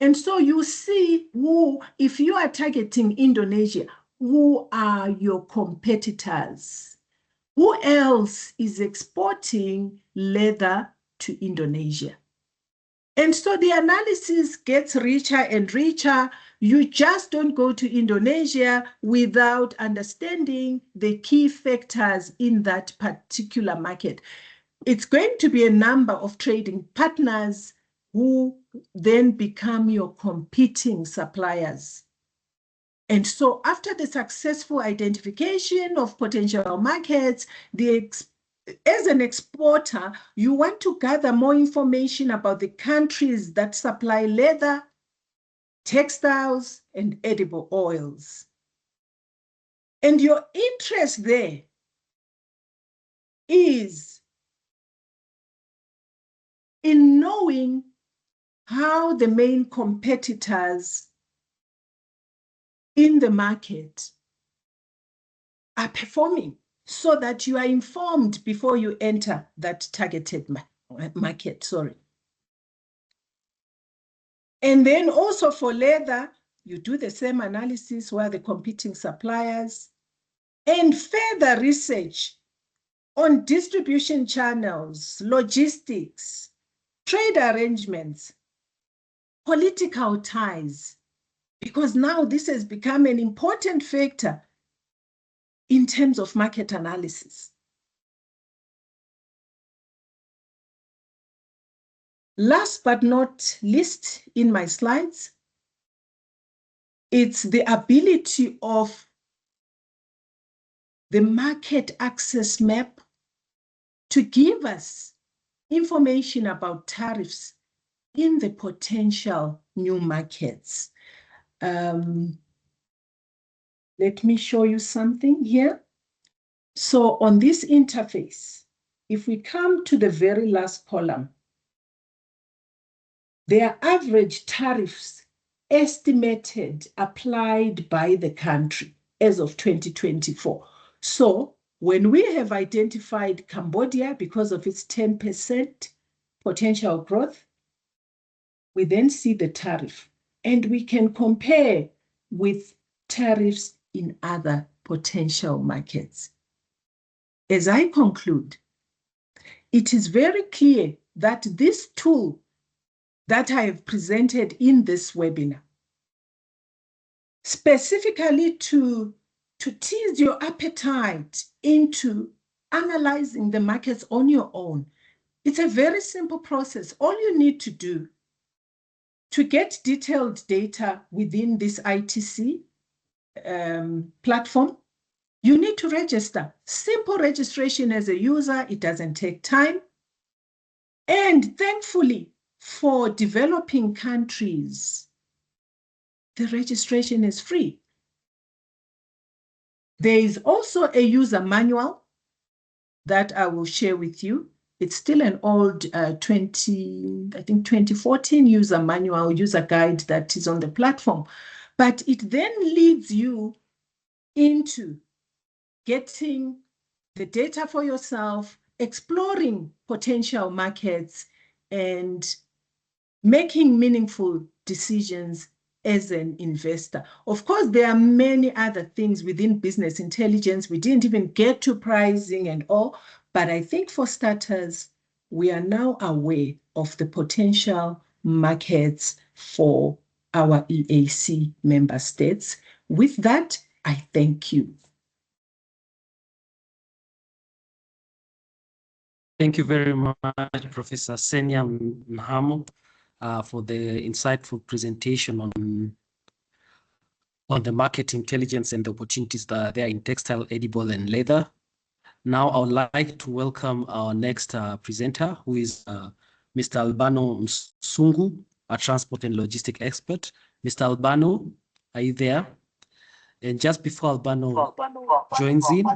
And so you see who, if you are targeting Indonesia, who are your competitors? Who else is exporting leather to Indonesia? And so the analysis gets richer and richer. You just don't go to Indonesia without understanding the key factors in that particular market. It's going to be a number of trading partners who then become your competing suppliers. And so after the successful identification of potential markets, as an exporter, you want to gather more information about the countries that supply leather, textiles, and edible oils. And your interest there is in knowing how the main competitors in the market are performing, so that you are informed before you enter that targeted market, And then also for leather, you do the same analysis where the competing suppliers and further research on distribution channels, logistics, trade arrangements, political ties, because now this has become an important factor in terms of market analysis. Last but not least in my slides, it's the ability of the market access map to give us information about tariffs in the potential new markets. Let me show you something here. So on this interface, if we come to the very last column, there are average tariffs estimated applied by the country as of 2024. So when we have identified Cambodia because of its 10% potential growth, we then see the tariff, and we can compare with tariffs in other potential markets. As I conclude, it is very clear that this tool that I have presented in this webinar, specifically to tease your appetite into analyzing the markets on your own. It's a very simple process. All you need to do to get detailed data within this ITC platform, you need to register. Simple registration as a user, it doesn't take time. And thankfully, for developing countries, the registration is free. There is also a user manual that I will share with you. It's still an old 2014 user manual, user guide that is on the platform. But it then leads you into getting the data for yourself, exploring potential markets, and making meaningful decisions as an investor. Of course, there are many other things within business intelligence. We didn't even get to pricing and all, but I think for starters, we are now aware of the potential markets for our EAC member states. With that, I thank you. Thank you very much, Professor Senia Mhamo, for the insightful presentation on the market intelligence and the opportunities that are there in textile, edible, and leather. Now, I would like to welcome our next presenter, who is Mr. Albano Msungu, a transport and logistic expert. Mr. Albano, are you there? And just before Albano joins in,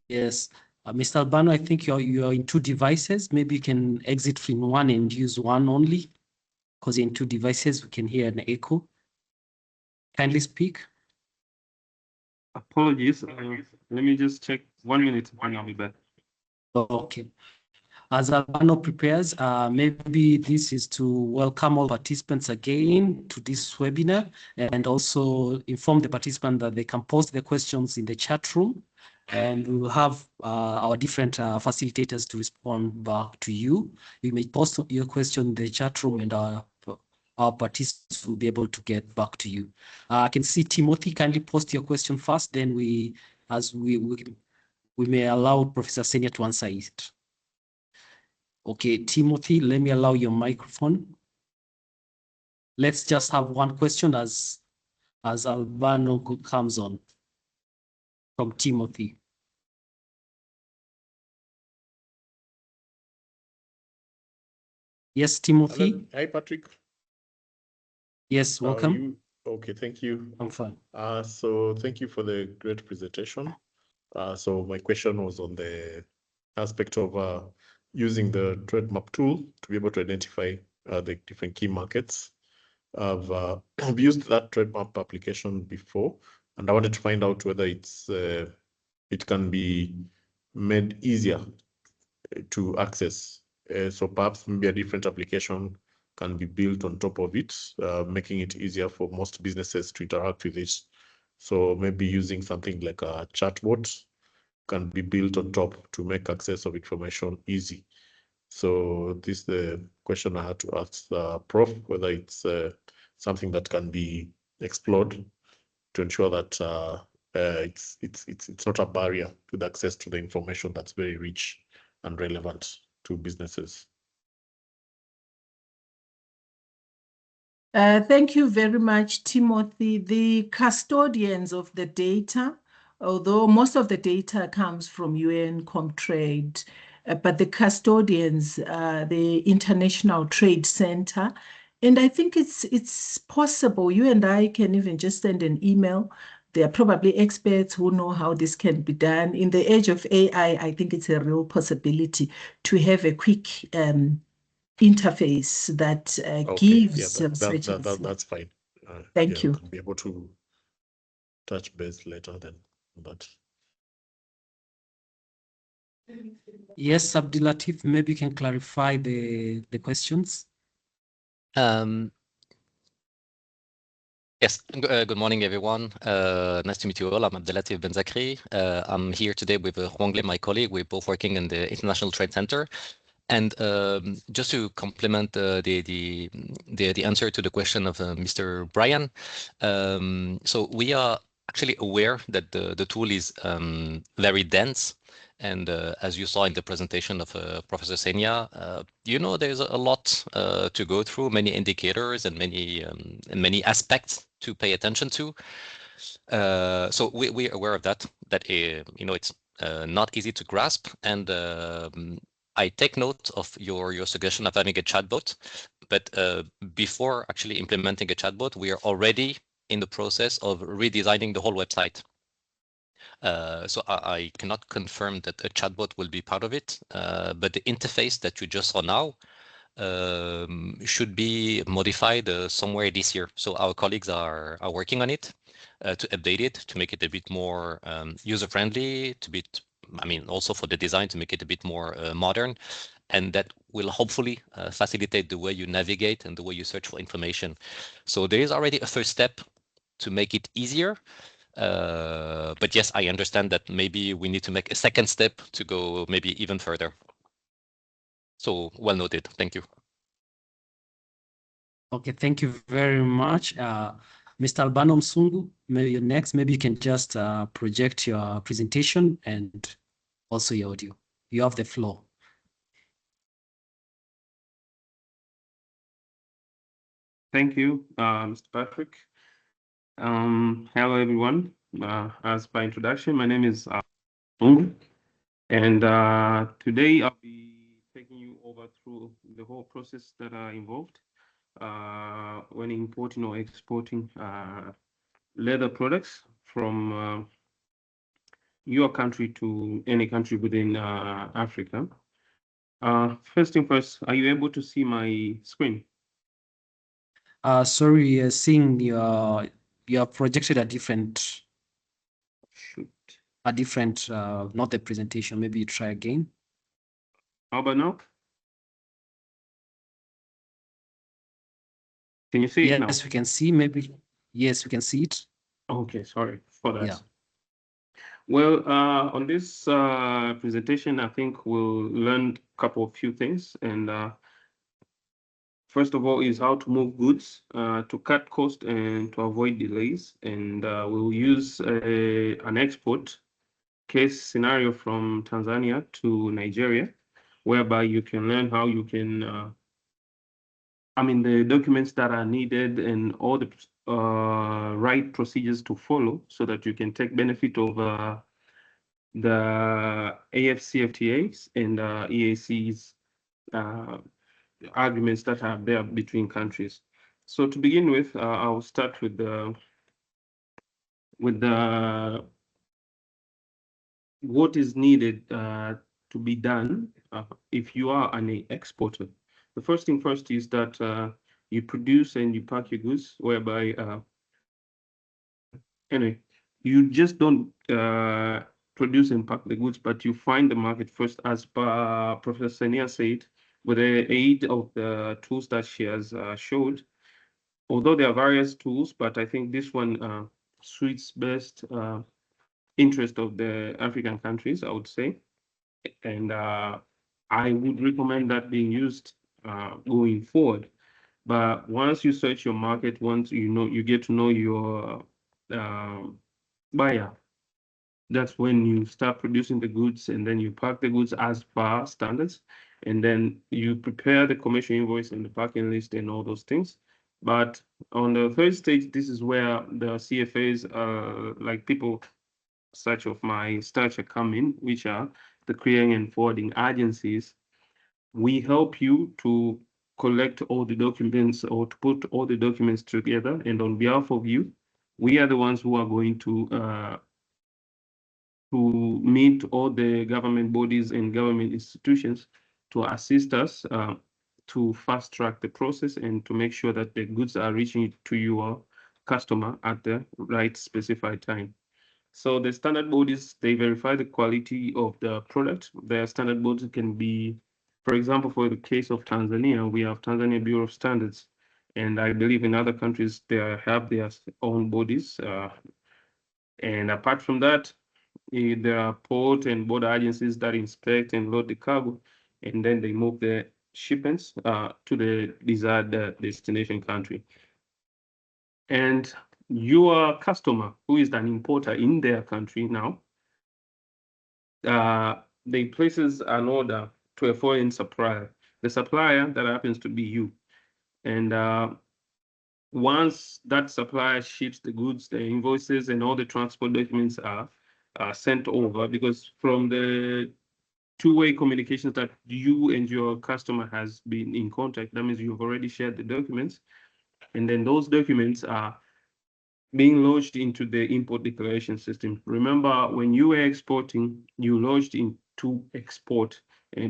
yes, Mr. Albano, I think you're in two devices. Maybe you can exit from one and use one only, because in two devices we can hear an echo. Kindly speak. Apologies. Let me just check 1 minute and I'll be back. Okay. As Albano prepares, maybe this is to welcome all participants again to this webinar, and also inform the participants that they can post their questions in the chat room, and we will have our different facilitators to respond back to you. You may post your question in the chat room, and our participants will be able to get back to you. I can see Timothy. Kindly post your question first, then we may allow Professor Senia to answer it. Okay, Timothy, let me allow your microphone. Let's just have one question as Albano comes on from Timothy. Yes, Timothy. Hello. Hi, Patrick. Yes, welcome. Okay, thank you. I'm fine. So thank you for the great presentation. So my question was on the aspect of using the trade map tool to be able to identify the different key markets. I've used that trade map application before, and I wanted to find out whether it can be made easier to access. So perhaps maybe a different application can be built on top of it, making it easier for most businesses to interact with it. So maybe using something like a chatbot can be built on top to make access of information easy. So this is the question I had to ask Prof, whether it's something that can be explored to ensure that it's not a barrier to the access to the information that's very rich and relevant to businesses. Thank you very much, Timothy. The custodians of the data, although most of the data comes from UN Comtrade, but the custodians, the International Trade Center, and I think it's possible. You and I can even just send an email. There are probably experts who know how this can be done. In the age of AI, I think it's a real possibility to have a quick interface that gives that's fine. Thank you. I'll be able to touch base later then on that. Yes, Abdulatif, maybe you can clarify the questions. Yes, good morning, everyone. Nice to meet you all. I'm Abdelatif Benzakri. I'm here today with Huangle, my colleague. We're both working in the International Trade Center. And just to complement the answer to the question of Mr. Brian, so we are actually aware that the tool is very dense. And as you saw in the presentation of Professor Senya, there's a lot to go through, many indicators and many aspects to pay attention to. So we're aware of that it's not easy to grasp. And I take note of your suggestion of having a chatbot, but before actually implementing a chatbot, we are already in the process of redesigning the whole website. So I cannot confirm that a chatbot will be part of it, but the interface that you just saw now should be modified somewhere this year. So our colleagues are working on it to update it, to make it a bit more user-friendly, also for the design, to make it a bit more modern. And that will hopefully facilitate the way you navigate and the way you search for information. So there is already a first step to make it easier. But yes, I understand that maybe we need to make a second step to go maybe even further. So well noted. Thank you. Okay, thank you very much. Mr. Albano Msungu, maybe you're next. Maybe you can just project your presentation and also your audio. You have the floor. Thank you, Mr. Patrick. Hello, everyone. As by introduction, my name is Ungu, and today I'll be taking you over through the whole process that are involved when importing or exporting leather products from your country to any country within Africa. First thing first, are you able to see my screen? Sorry, seeing your projected a different, not the presentation. Maybe you try again. How about now? Can you see it now? Yes, we can see. Maybe yes, we can see it. Okay, sorry for that. Yeah. Well, on this presentation, I think we'll learn a few things. And first of all is how to move goods to cut cost and to avoid delays. And we'll use an export case scenario from Tanzania to Nigeria, whereby you can learn how you can, the documents that are needed and all the right procedures to follow so that you can take benefit of the AfCFTAs and EACs arguments that are there between countries. So to begin with, I'll start with what is needed to be done if you are an exporter. The first thing first is that you produce and you pack your goods, whereby anyway, you just don't produce and pack the goods, but you find the market first, as Professor Senya said, with the aid of the tools that she has showed. Although there are various tools, but I think this one suits best interest of the African countries, I would say. And I would recommend that being used going forward. But once you search your market, once you get to know your buyer, that's when you start producing the goods, and then you pack the goods as per standards, and then you prepare the commercial invoice and the packing list and all those things. But on the third stage, this is where the CFAs, like people such of my stature, come in, which are the clearing and forwarding agencies. We help you to collect all the documents or to put all the documents together, and on behalf of you, we are the ones who are going to meet all the government bodies and government institutions to assist us to fast track the process and to make sure that the goods are reaching to your customer at the right specified time. So the standard bodies, they verify the quality of the product. The standard bodies can be, for example, for the case of Tanzania, we have Tanzania Bureau of Standards, and I believe in other countries they have their own bodies. And apart from that, there are port and border agencies that inspect and load the cargo. and then they move the shipments to the desired destination country. And your customer, who is an importer in their country now, they places an order to a foreign supplier. The supplier that happens to be you. And once that supplier ships the goods, the invoices, and all the transport documents are sent over, because from the two-way communications that you and your customer has been in contact, that means you've already shared the documents, and then those documents are being lodged into the import declaration system. Remember, when you were exporting, you lodged into export,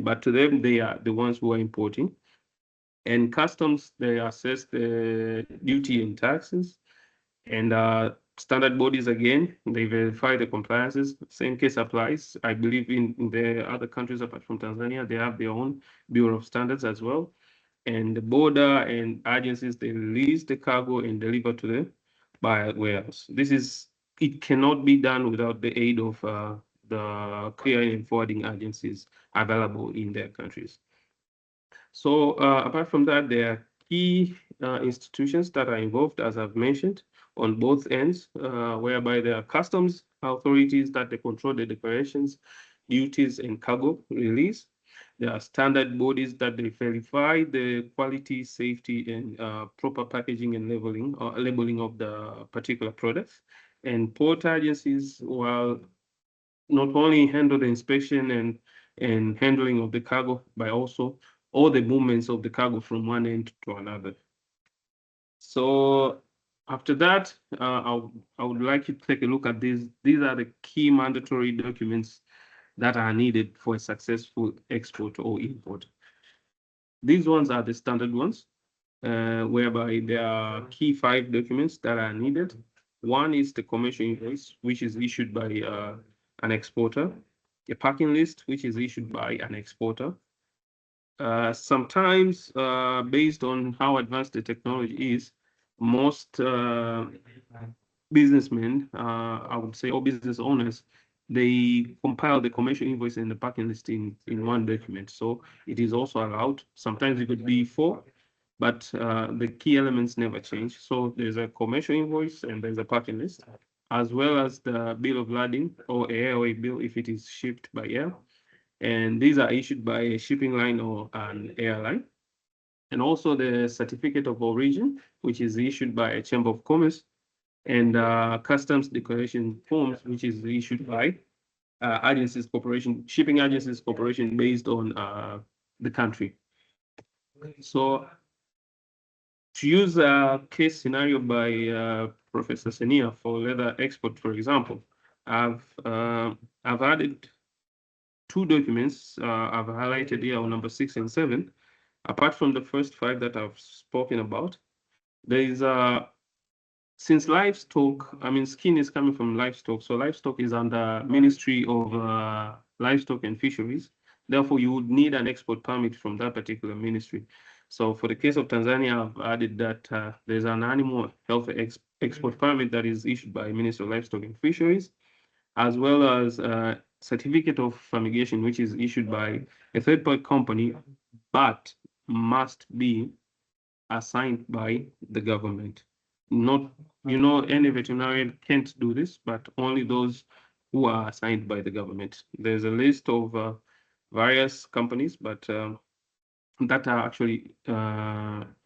but to them, they are the ones who are importing. And customs, they assess the duty and taxes, and standard bodies, again, they verify the compliances. Same case applies. I believe in the other countries apart from Tanzania, they have their own Bureau of Standards as well. And the border and agencies, they release the cargo and deliver to the buyer warehouse. It cannot be done without the aid of the clearing and forwarding agencies available in their countries. So apart from that, there are key institutions that are involved, as I've mentioned, on both ends, whereby there are customs authorities that they control the declarations, duties, and cargo release. There are standard bodies that they verify the quality, safety, and proper packaging and labeling of the particular products. And port agencies, while not only handle the inspection and handling of the cargo, but also all the movements of the cargo from one end to another. So after that, I would like you to take a look at these. These are the key mandatory documents that are needed for a successful export or import. These ones are the standard ones, whereby there are key 5 documents that are needed. One is the commercial invoice, which is issued by an exporter, a packing list, which is issued by an exporter. Sometimes, based on how advanced the technology is, most businessmen, I would say, or business owners, they compile the commercial invoice and the packing list in one document. So it is also allowed. Sometimes it could be 4, but the key elements never change. So there's a commercial invoice and there's a packing list, as well as the bill of lading or airway bill if it is shipped by air. And these are issued by a shipping line or an airline. And also the certificate of origin, which is issued by a Chamber of Commerce, and customs declaration forms, which is issued by agencies corporation, shipping agencies corporation based on the country. So to use a case scenario by Professor Senia for leather export, for example, I've added 2 documents I've highlighted here on number 6 and 7. Apart from the first 5 that I've spoken about, there is since livestock, I mean, skin is coming from livestock. So livestock is under Ministry of Livestock and Fisheries. Therefore, you would need an export permit from that particular ministry. So for the case of Tanzania, I've added that there's an animal health export permit that is issued by Ministry of Livestock and Fisheries, as well as certificate of fumigation, which is issued by a third-party company, but must be assigned by the government. Not, any veterinarian can't do this, but only those who are assigned by the government. There's a list of various companies, but that are actually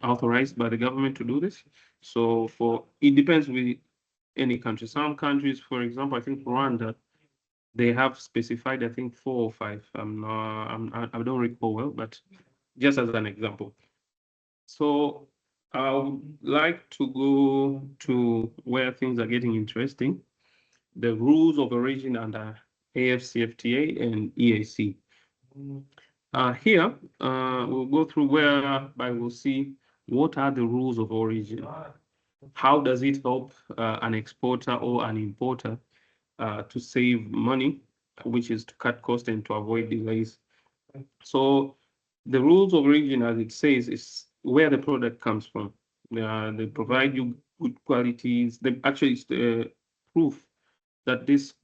authorized by the government to do this. So it depends with any country. Some countries, for example, I think Rwanda, they have specified, I think 4 or 5. I don't recall well, but just as an example. So I would like to go to where things are getting interesting, the rules of origin under AfCFTA and EAC. Here, we'll go through whereby we'll see what are the rules of origin. How does it help an exporter or an importer to save money, which is to cut costs and to avoid delays? So the rules of origin, as it says, is where the product comes from. They provide you good qualities. Actually, it's the proof that this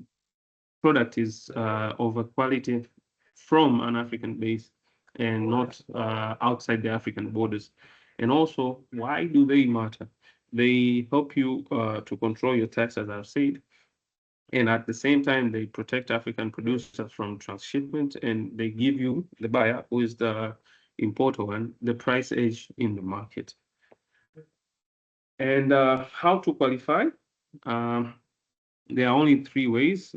product is of a quality from an African base. and not outside the African borders. And also, why do they matter? They help you to control your tax, as I've said. And at the same time, they protect African producers from transshipment, and they give you, the buyer, who is the importer one, the price edge in the market. And how to qualify? There are only three ways,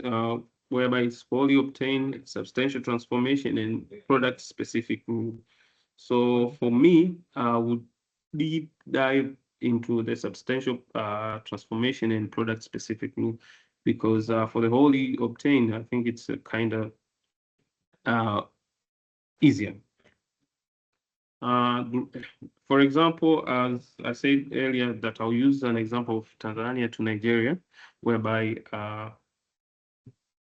whereby it's wholly obtained, substantial transformation, and product-specific rule. So for me, I would deep dive into the substantial transformation and product-specific rule, because for the wholly obtained, I think it's kind of easier. For example, as I said earlier, that I'll use an example of Tanzania to Nigeria, whereby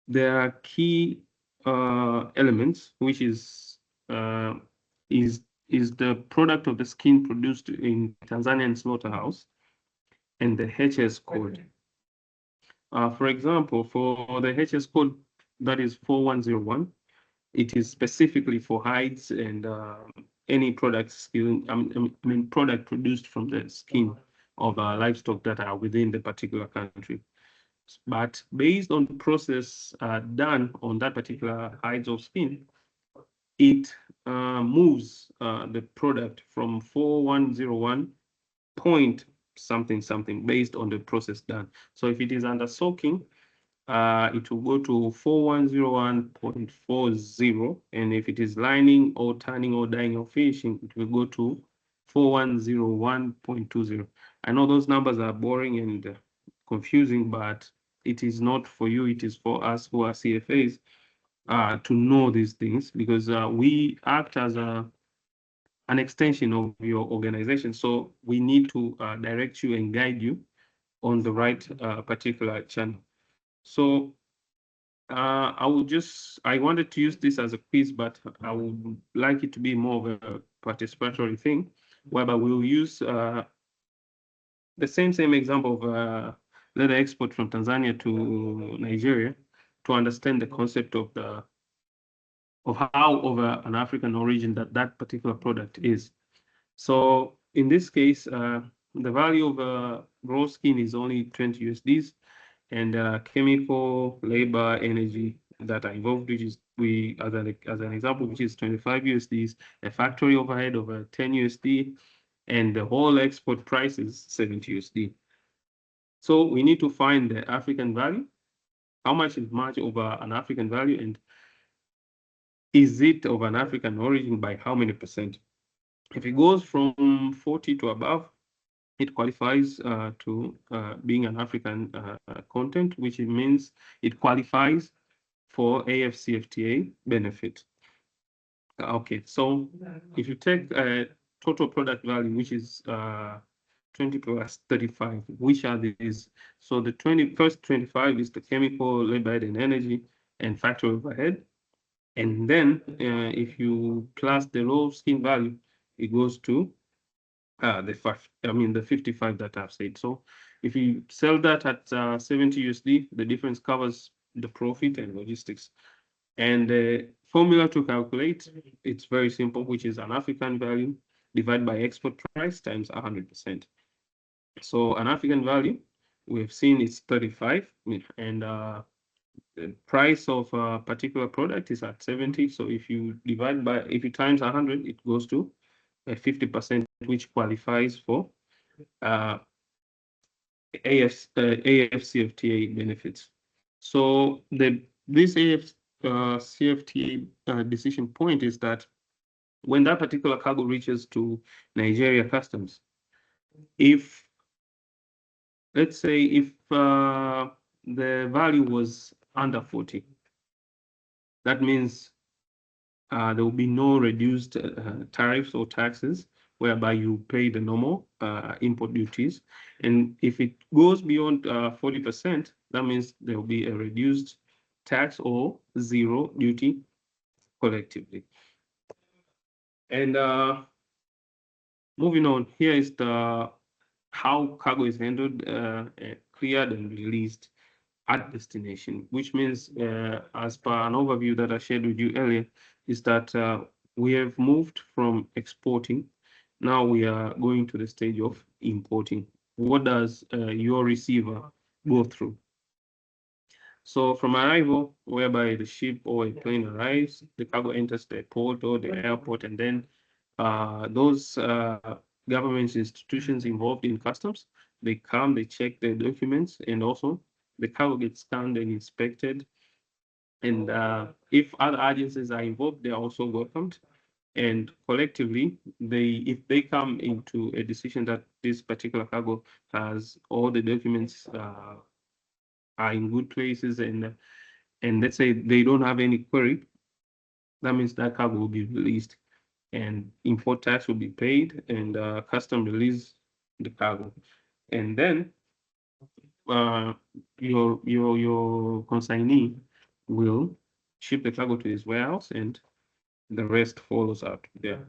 there are key elements, which is the product of the skin produced in Tanzanian slaughterhouse and the HS code. For example, for the HS code, that is 4101, it is specifically for hides and any product product produced from the skin of livestock that are within the particular country. But based on the process done on that particular hides of skin, it moves the product from 4101 point something based on the process done. So if it is under soaking, it will go to 4101.40, and if it is lining or turning or dyeing or finishing, it will go to 4101.20. I know those numbers are boring and confusing, but it is not for you, it is for us who are CFAs to know these things, because we act as an extension of your organization. So we need to direct you and guide you on the right particular channel. So I wanted to use this as a quiz, but I would like it to be more of a participatory thing, whereby we'll use the same example of leather export from Tanzania to Nigeria to understand the concept of how of an African origin that particular product is. So in this case, the value of raw skin is only 20 USDs. And chemical, labor, energy that are involved, which is as an example, which is 25 USDs, a factory overhead of 10 USD, and the whole export price is 70 USD. So we need to find the African value. How much is much over an African value, and is it of an African origin by how many percent? If it goes from 40 to above, it qualifies to being an African content, which means it qualifies for AfCFTA benefit. Okay, so if you take total product value, which is 20 plus 35, which are these? So the first 25 is the chemical, labor, and energy, and factory overhead. And then if you plus the raw skin value, it goes to the 55 that I've said. So if you sell that at 70 USD, the difference covers the profit and logistics. And the formula to calculate, it's very simple, which is an African value divided by export price times 100%. So an African value, we've seen it's 35, and the price of a particular product is at 70. So if you times 100, it goes to 50%, which qualifies for AfCFTA benefits. So this AfCFTA decision point is that when that particular cargo reaches to Nigeria customs, let's say if the value was under 40, that means there will be no reduced tariffs or taxes, whereby you pay the normal import duties. And if it goes beyond 40%, that means there will be a reduced tax or zero duty collectively. And moving on, here is how cargo is handled, cleared, and released at destination, which means, as per an overview that I shared with you earlier, is that we have moved from exporting. Now we are going to the stage of importing. What does your receiver go through? So from arrival, whereby the ship or a plane arrives, the cargo enters the port or the airport, and then those government institutions involved in customs, they come, they check the documents, and also the cargo gets scanned and inspected. And if other agencies are involved, they are also welcomed. And collectively, if they come into a decision that this particular cargo has all the documents are in good places, and let's say they don't have any query, that means that cargo will be released, and import tax will be paid, and custom release the cargo, and then your consignee will ship the cargo to his warehouse, and the rest follows out there.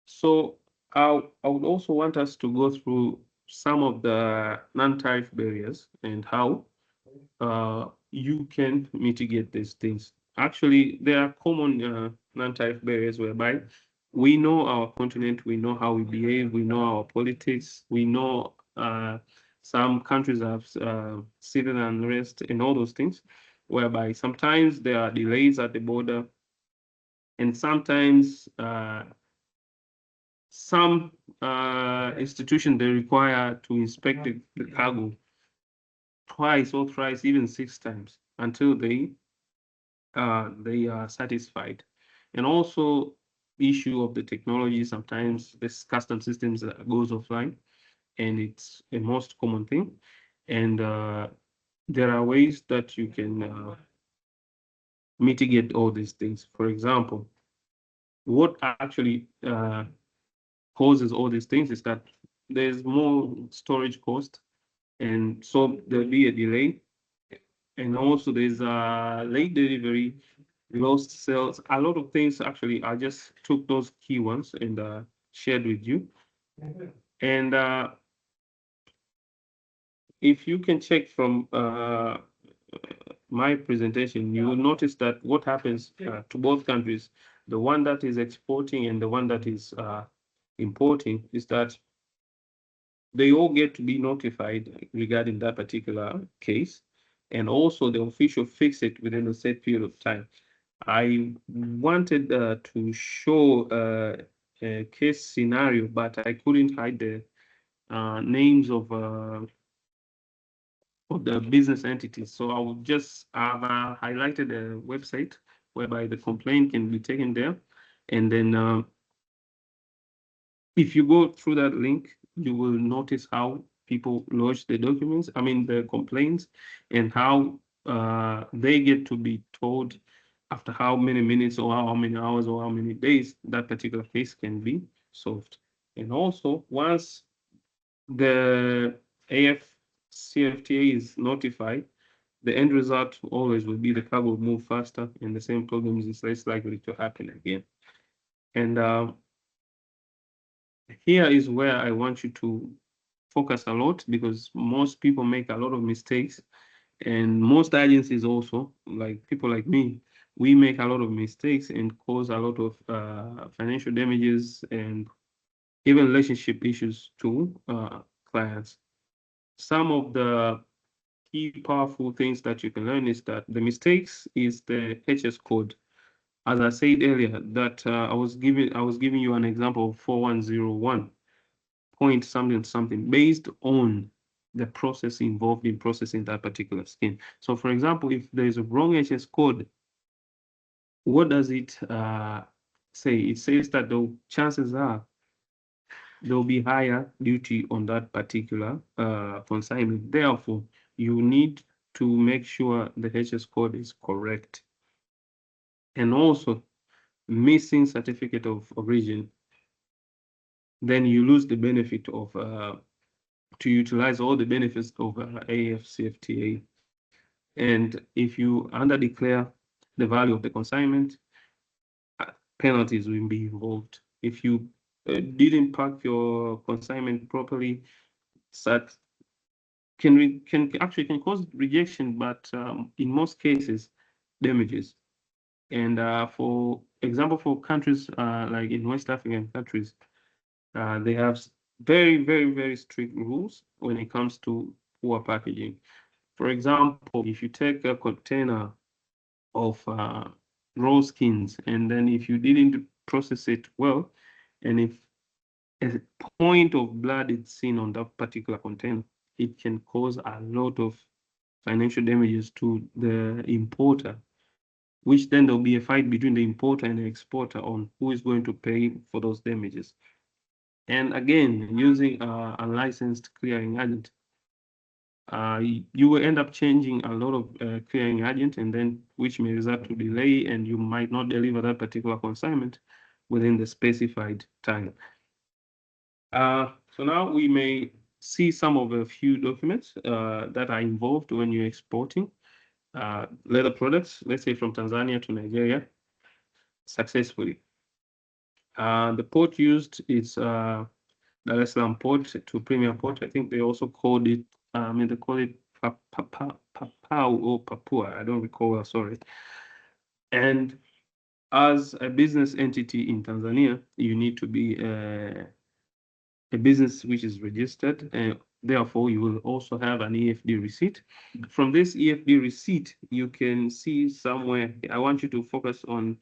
So I would also want us to go through some of the non-tariff barriers and how you can mitigate these things. Actually, there are common non-tariff barriers whereby we know our continent, we know how we behave, we know our politics, we know some countries have civil unrest and all those things, whereby sometimes there are delays at the border, and sometimes some institutions, they require to inspect the cargo twice or thrice, even 6 times, until they are satisfied. And also issue of the technology, sometimes this custom systems goes offline, and it's a most common thing. And there are ways that you can mitigate all these things. For example, what actually causes all these things is that there's more storage cost, and so there'll be a delay. And also there's a late delivery, lost sales, a lot of things. Actually, I just took those key ones and shared with you. And if you can check from my presentation, you will notice that what happens to both countries, the one that is exporting and the one that is importing, is that they all get to be notified regarding that particular case, and also the official fix it within a set period of time. I wanted to show a case scenario, but I couldn't hide the names of the business entities. So I will just have highlighted a website whereby the complaint can be taken there. And then if you go through that link, you will notice how people lodge the documents, I mean the complaints, and how they get to be told after how many minutes or how many hours or how many days that particular case can be solved. And also, once the AfCFTA is notified, the end result always will be the cargo will move faster, and the same problems is less likely to happen again. And here is where I want you to focus a lot, because most people make a lot of mistakes, and most agencies also, like people like me, we make a lot of mistakes and cause a lot of financial damages and even relationship issues to clients. Some of the key powerful things that you can learn is that the mistakes is the HS code. As I said earlier, that I was giving you an example of 4101 point something based on the process involved in processing that particular skin. So for example, if there is a wrong HS code, what does it say? It says that the chances are there will be higher duty on that particular consignment. Therefore, you need to make sure the HS code is correct. And also, missing certificate of origin, then you lose the benefit of to utilize all the benefits of AfCFTA. And if you underdeclare the value of the consignment, penalties will be involved. If you didn't pack your consignment properly, that can cause rejection, but in most cases, damages. And for example for countries like in West African countries, they have very, very, very strict rules when it comes to poor packaging. For example, if you take a container of raw skins, and then if you didn't process it well, and if a point of blood is seen on that particular container, it can cause a lot of financial damages to the importer, which then there'll be a fight between the importer and the exporter on who is going to pay for those damages. And again, using a unlicensed clearing agent, you will end up changing a lot of clearing agent, and then which may result to delay, and you might not deliver that particular consignment within the specified time. So now we may see some of a few documents that are involved when you're exporting leather products, let's say from Tanzania to Nigeria, successfully. The port used is Dar es Salaam port to Premier Port. I think they also called it, they call it Papau or Papua. I don't recall well, sorry. And as a business entity in Tanzania, you need to be a business which is registered, and therefore you will also have an EFD receipt. From this EFD receipt, you can see somewhere, I want you to focus on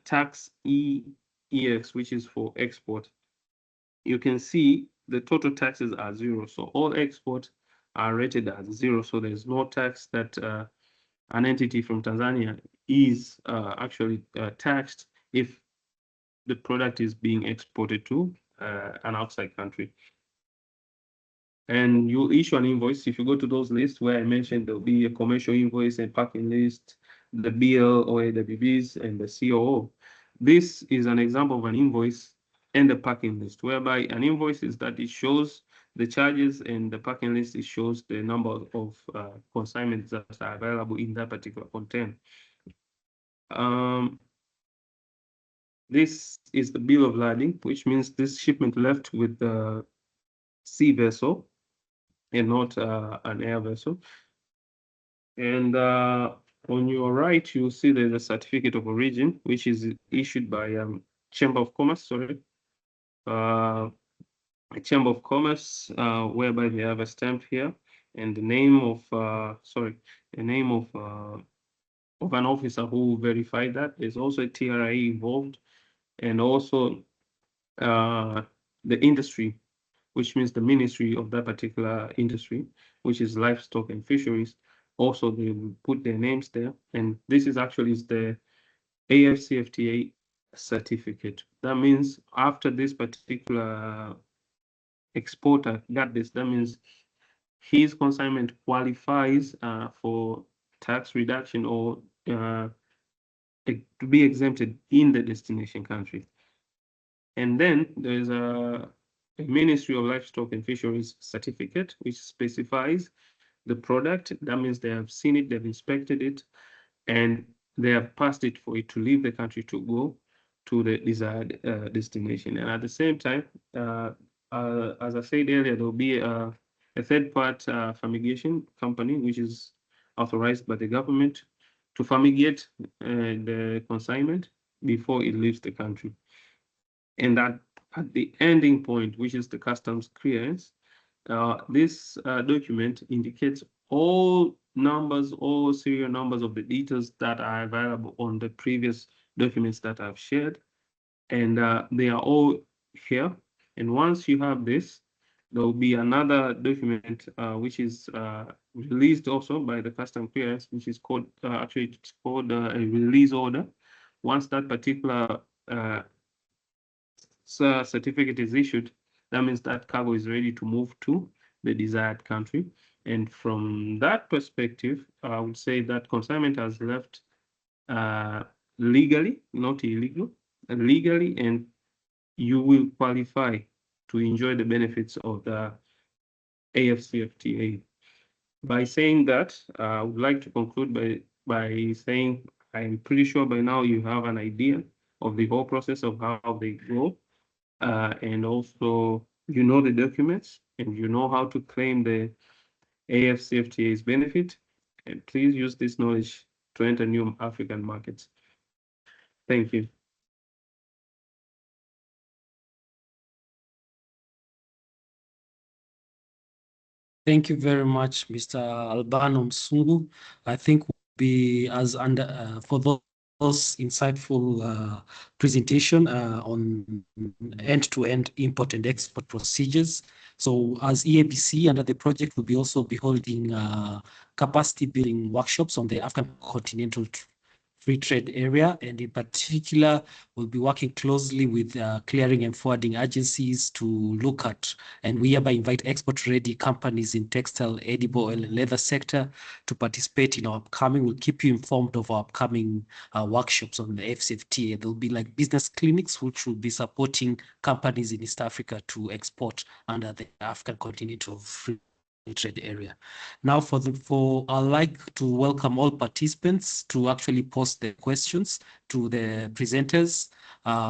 tax EX, which is for export. You can see the total taxes are 0. So all exports are rated as 0. So there's no tax that an entity from Tanzania is actually taxed if the product is being exported to an outside country. And you issue an invoice. If you go to those lists where I mentioned, there'll be a commercial invoice and packing list, the BL or AWBs, and the COO. This is an example of an invoice and the packing list, whereby an invoice is that it shows the charges, and the packing list, it shows the number of consignments that are available in that particular container. This is the bill of lading, which means this shipment left with the sea vessel and not an air vessel. And on your right, you'll see there's a certificate of origin, which is issued by Chamber of Commerce, sorry. Chamber of Commerce, whereby they have a stamp here and the name of, the name of an officer who verified that. There's also a TRA involved, and also the industry, which means the ministry of that particular industry, which is livestock and fisheries. Also, they will put their names there. And this is actually the AfCFTA certificate. That means after this particular exporter got this, that means his consignment qualifies for tax reduction or to be exempted in the destination country. And then there's a Ministry of Livestock and Fisheries certificate, which specifies the product. That means they have seen it, they've inspected it, and they have passed it for it to leave the country to go to the desired destination. And at the same time, as I said earlier, there'll be a third-party fumigation company, which is authorized by the government to fumigate the consignment before it leaves the country. And that at the ending point, which is the customs clearance, this document indicates all numbers, all serial numbers of the details that are available on the previous documents that I've shared. And they are all here. And once you have this, there will be another document which is released also by the custom clearance, which is called, actually it's called a release order. Once that particular certificate is issued, that means that cargo is ready to move to the desired country. And from that perspective, I would say that consignment has left legally, not illegal, legally, and you will qualify to enjoy the benefits of the AfCFTA. By saying that, I would like to conclude by saying I'm pretty sure by now you have an idea of the whole process of how they go. And also, you know the documents and you know how to claim the AfCFTA's benefit. And please use this knowledge to enter new African markets. Thank you. Thank you very much, Mr. Albano Msungu. I think we'll be as under for those insightful presentation on end-to-end import and export procedures. So as EABC under the project, we'll also be holding capacity building workshops on the African Continental Free Trade Area, and in particular, we'll be working closely with clearing and forwarding agencies to look at, and we hereby invite export-ready companies in textile, edible oil, and leather sector to participate in our upcoming. We'll keep you informed of our upcoming workshops on the AfCFTA. There'll be like business clinics, which will be supporting companies in East Africa to export under the African Continental Free Trade Area. Now I'd like to welcome all participants to actually post their questions to the presenters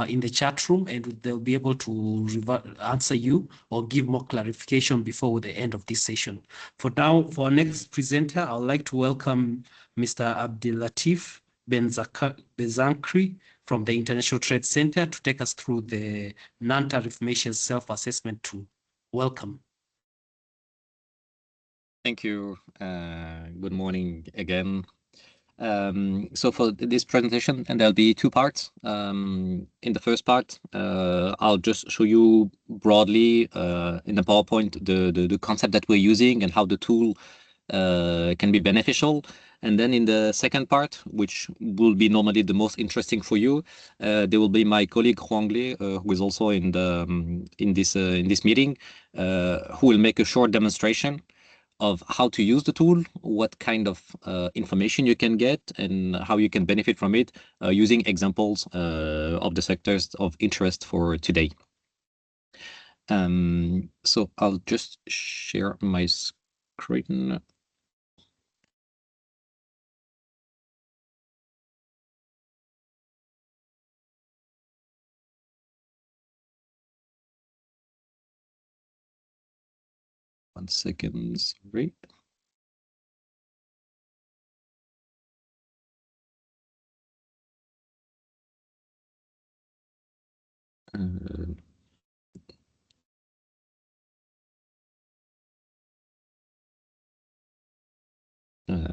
in the chat room, and they'll be able to answer you or give more clarification before the end of this session. For now, for our next presenter, I'd like to welcome Mr. Abdelatif Bezankri from the International Trade Center to take us through the non-tariff measures self-assessment tool. Welcome. Thank you. Good morning again. So for this presentation, and there'll be two parts. In the first part, I'll just show you broadly in the PowerPoint the concept that we're using and how the tool can be beneficial. And then in the second part, which will be normally the most interesting for you, there will be my colleague Huang Li, who is also in this meeting, who will make a short demonstration of how to use the tool, what kind of information you can get, and how you can benefit from it using examples of the sectors of interest for today. So I'll just share my screen. One second, sorry.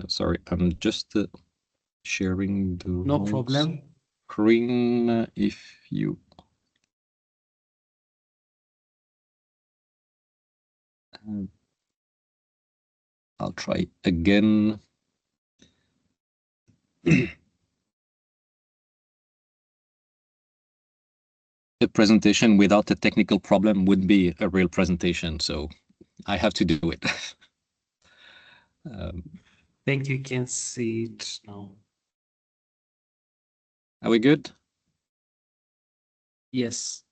Sorry, I'm just sharing the No problem. screen. If you I'll try again. A presentation without a technical problem would be a real presentation, so I have to do it. Thank you. You can see it now. Are we good? Yes.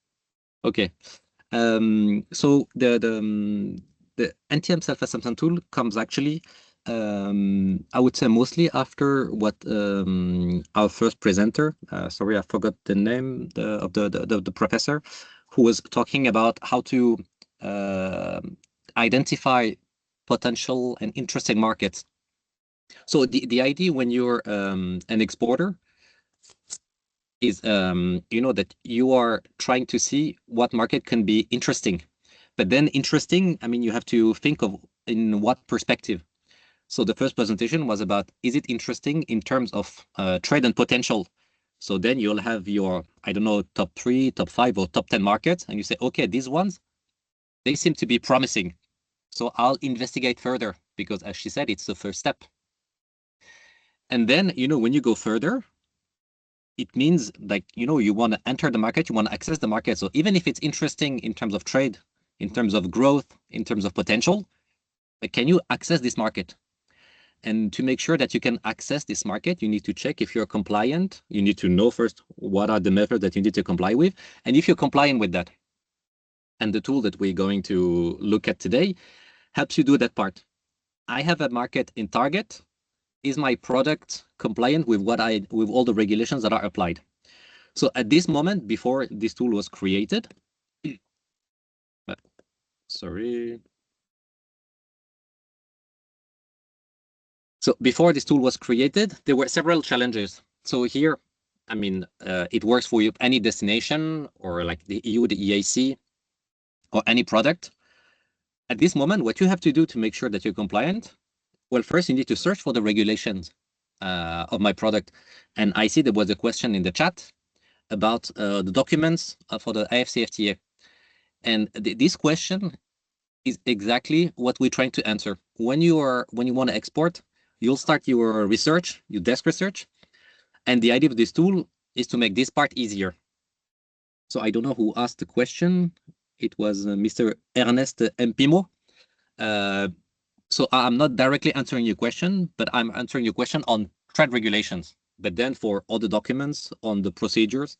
Okay. So the NTM self-assessment tool comes actually, I would say mostly after what our first presenter, sorry, I forgot the name of the professor, who was talking about how to identify potential and interesting markets. So the idea when you're an exporter is that you are trying to see what market can be interesting. But then interesting, I mean, you have to think of in what perspective. So the first presentation was about, is it interesting in terms of trade and potential? So then you'll have your, I don't know, top 3, top 5, or top 10 markets. And you say, okay, these ones, they seem to be promising. So I'll investigate further because, as she said, it's the first step. And then, when you go further, it means like, you want to enter the market, you want to access the market. So even if it's interesting in terms of trade, in terms of growth, in terms of potential, can you access this market? And to make sure that you can access this market, you need to check if you're compliant. You need to know first what are the methods that you need to comply with, and if you're compliant with that. And the tool that we're going to look at today helps you do that part. I have a market in target. Is my product compliant with with all the regulations that are applied? So at this moment, before this tool was created, sorry. So before this tool was created, there were several challenges. So here, I mean, it works for you any destination or like the EU, the EAC, or any product. At this moment, what you have to do to make sure that you're compliant, well, first you need to search for the regulations of my product. And I see there was a question in the chat about the documents for the AfCFTA. And this question is exactly what we're trying to answer. When you want to export, you'll start your research, your desk research. And the idea of this tool is to make this part easier. So I don't know who asked the question. It was Mr. Ernest Mpimo. So I'm not directly answering your question, but I'm answering your question on trade regulations. But then for all the documents on the procedures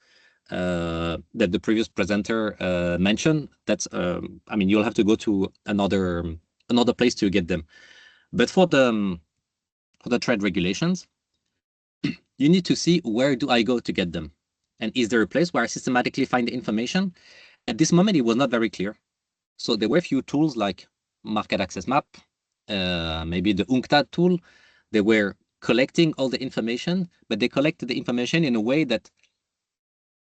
that the previous presenter mentioned, that's I mean, you'll have to go to another place to get them. But for the trade regulations, you need to see where do I go to get them, and is there a place where I systematically find the information? At this moment, it was not very clear. So there were a few tools like Market Access Map, maybe the UNCTAD tool. They were collecting all the information, but they collected the information in a way that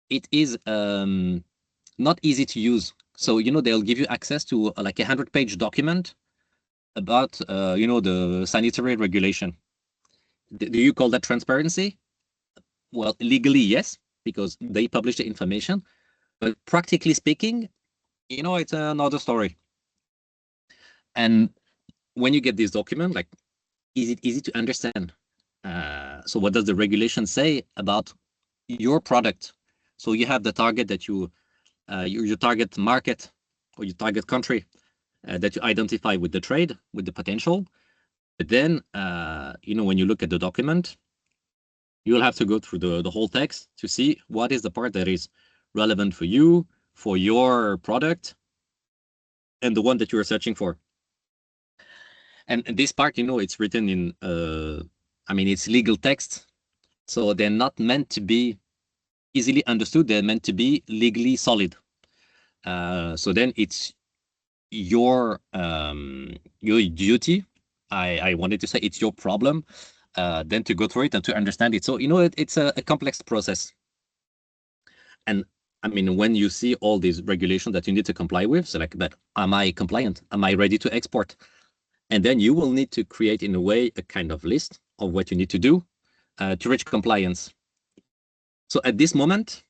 it is not easy to use. So, you know, they'll give you access to like a 100-page document about, you know, the sanitary regulation. Do you call that transparency? Well, legally, yes, because they publish the information. But practically speaking, you know, it's another story. And when you get this document, like, is it easy to understand? So what does the regulation say about your product? So you have the target that you, your target market or your target country that you identify with the trade, with the potential. But then, you know, when you look at the document, you'll have to go through the whole text to see what is the part that is relevant for you, for your product, and the one that you are searching for. And this part, you know, it's written in, I mean, it's legal text. So they're not meant to be easily understood. They're meant to be legally solid. So then it's your duty. I wanted to say it's your problem, then to go through it and to understand it. So, you know, it's a complex process. And I mean, when you see all these regulations that you need to comply with, so like that, am I compliant? Am I ready to export? And then you will need to create, in a way, a kind of list of what you need to do to reach compliance. So at this moment,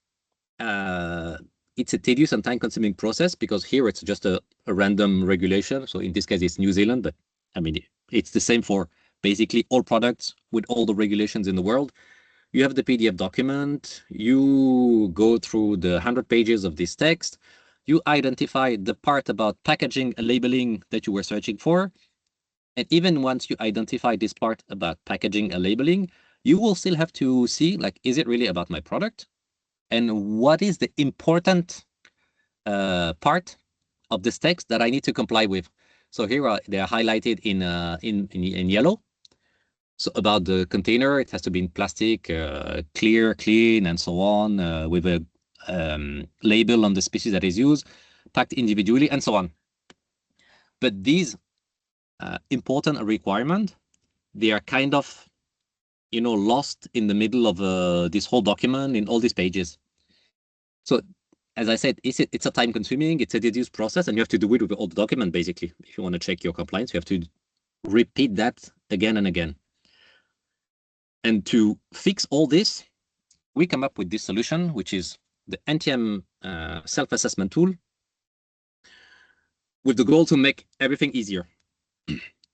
it's a tedious and time-consuming process, because here it's just a random regulation. So in this case, it's New Zealand, but I mean, it's the same for basically all products with all the regulations in the world. You have the PDF document, you go through the 100 pages of this text, you identify the part about packaging and labeling that you were searching for. And even once you identify this part about packaging and labeling, you will still have to see, like, is it really about my product? And what is the important part of this text that I need to comply with? So here they are highlighted in yellow. So about the container, it has to be in plastic, clear, clean, and so on, with a label on the species that is used, packed individually, and so on. But these important requirements, they are kind of, you know, lost in the middle of this whole document in all these pages. So, as I said, it's a time-consuming, it's a tedious process, and you have to do it with all the document, basically. If you want to check your compliance, you have to repeat that again and again. And to fix all this, we come up with this solution, which is the NTM self-assessment tool, with the goal to make everything easier.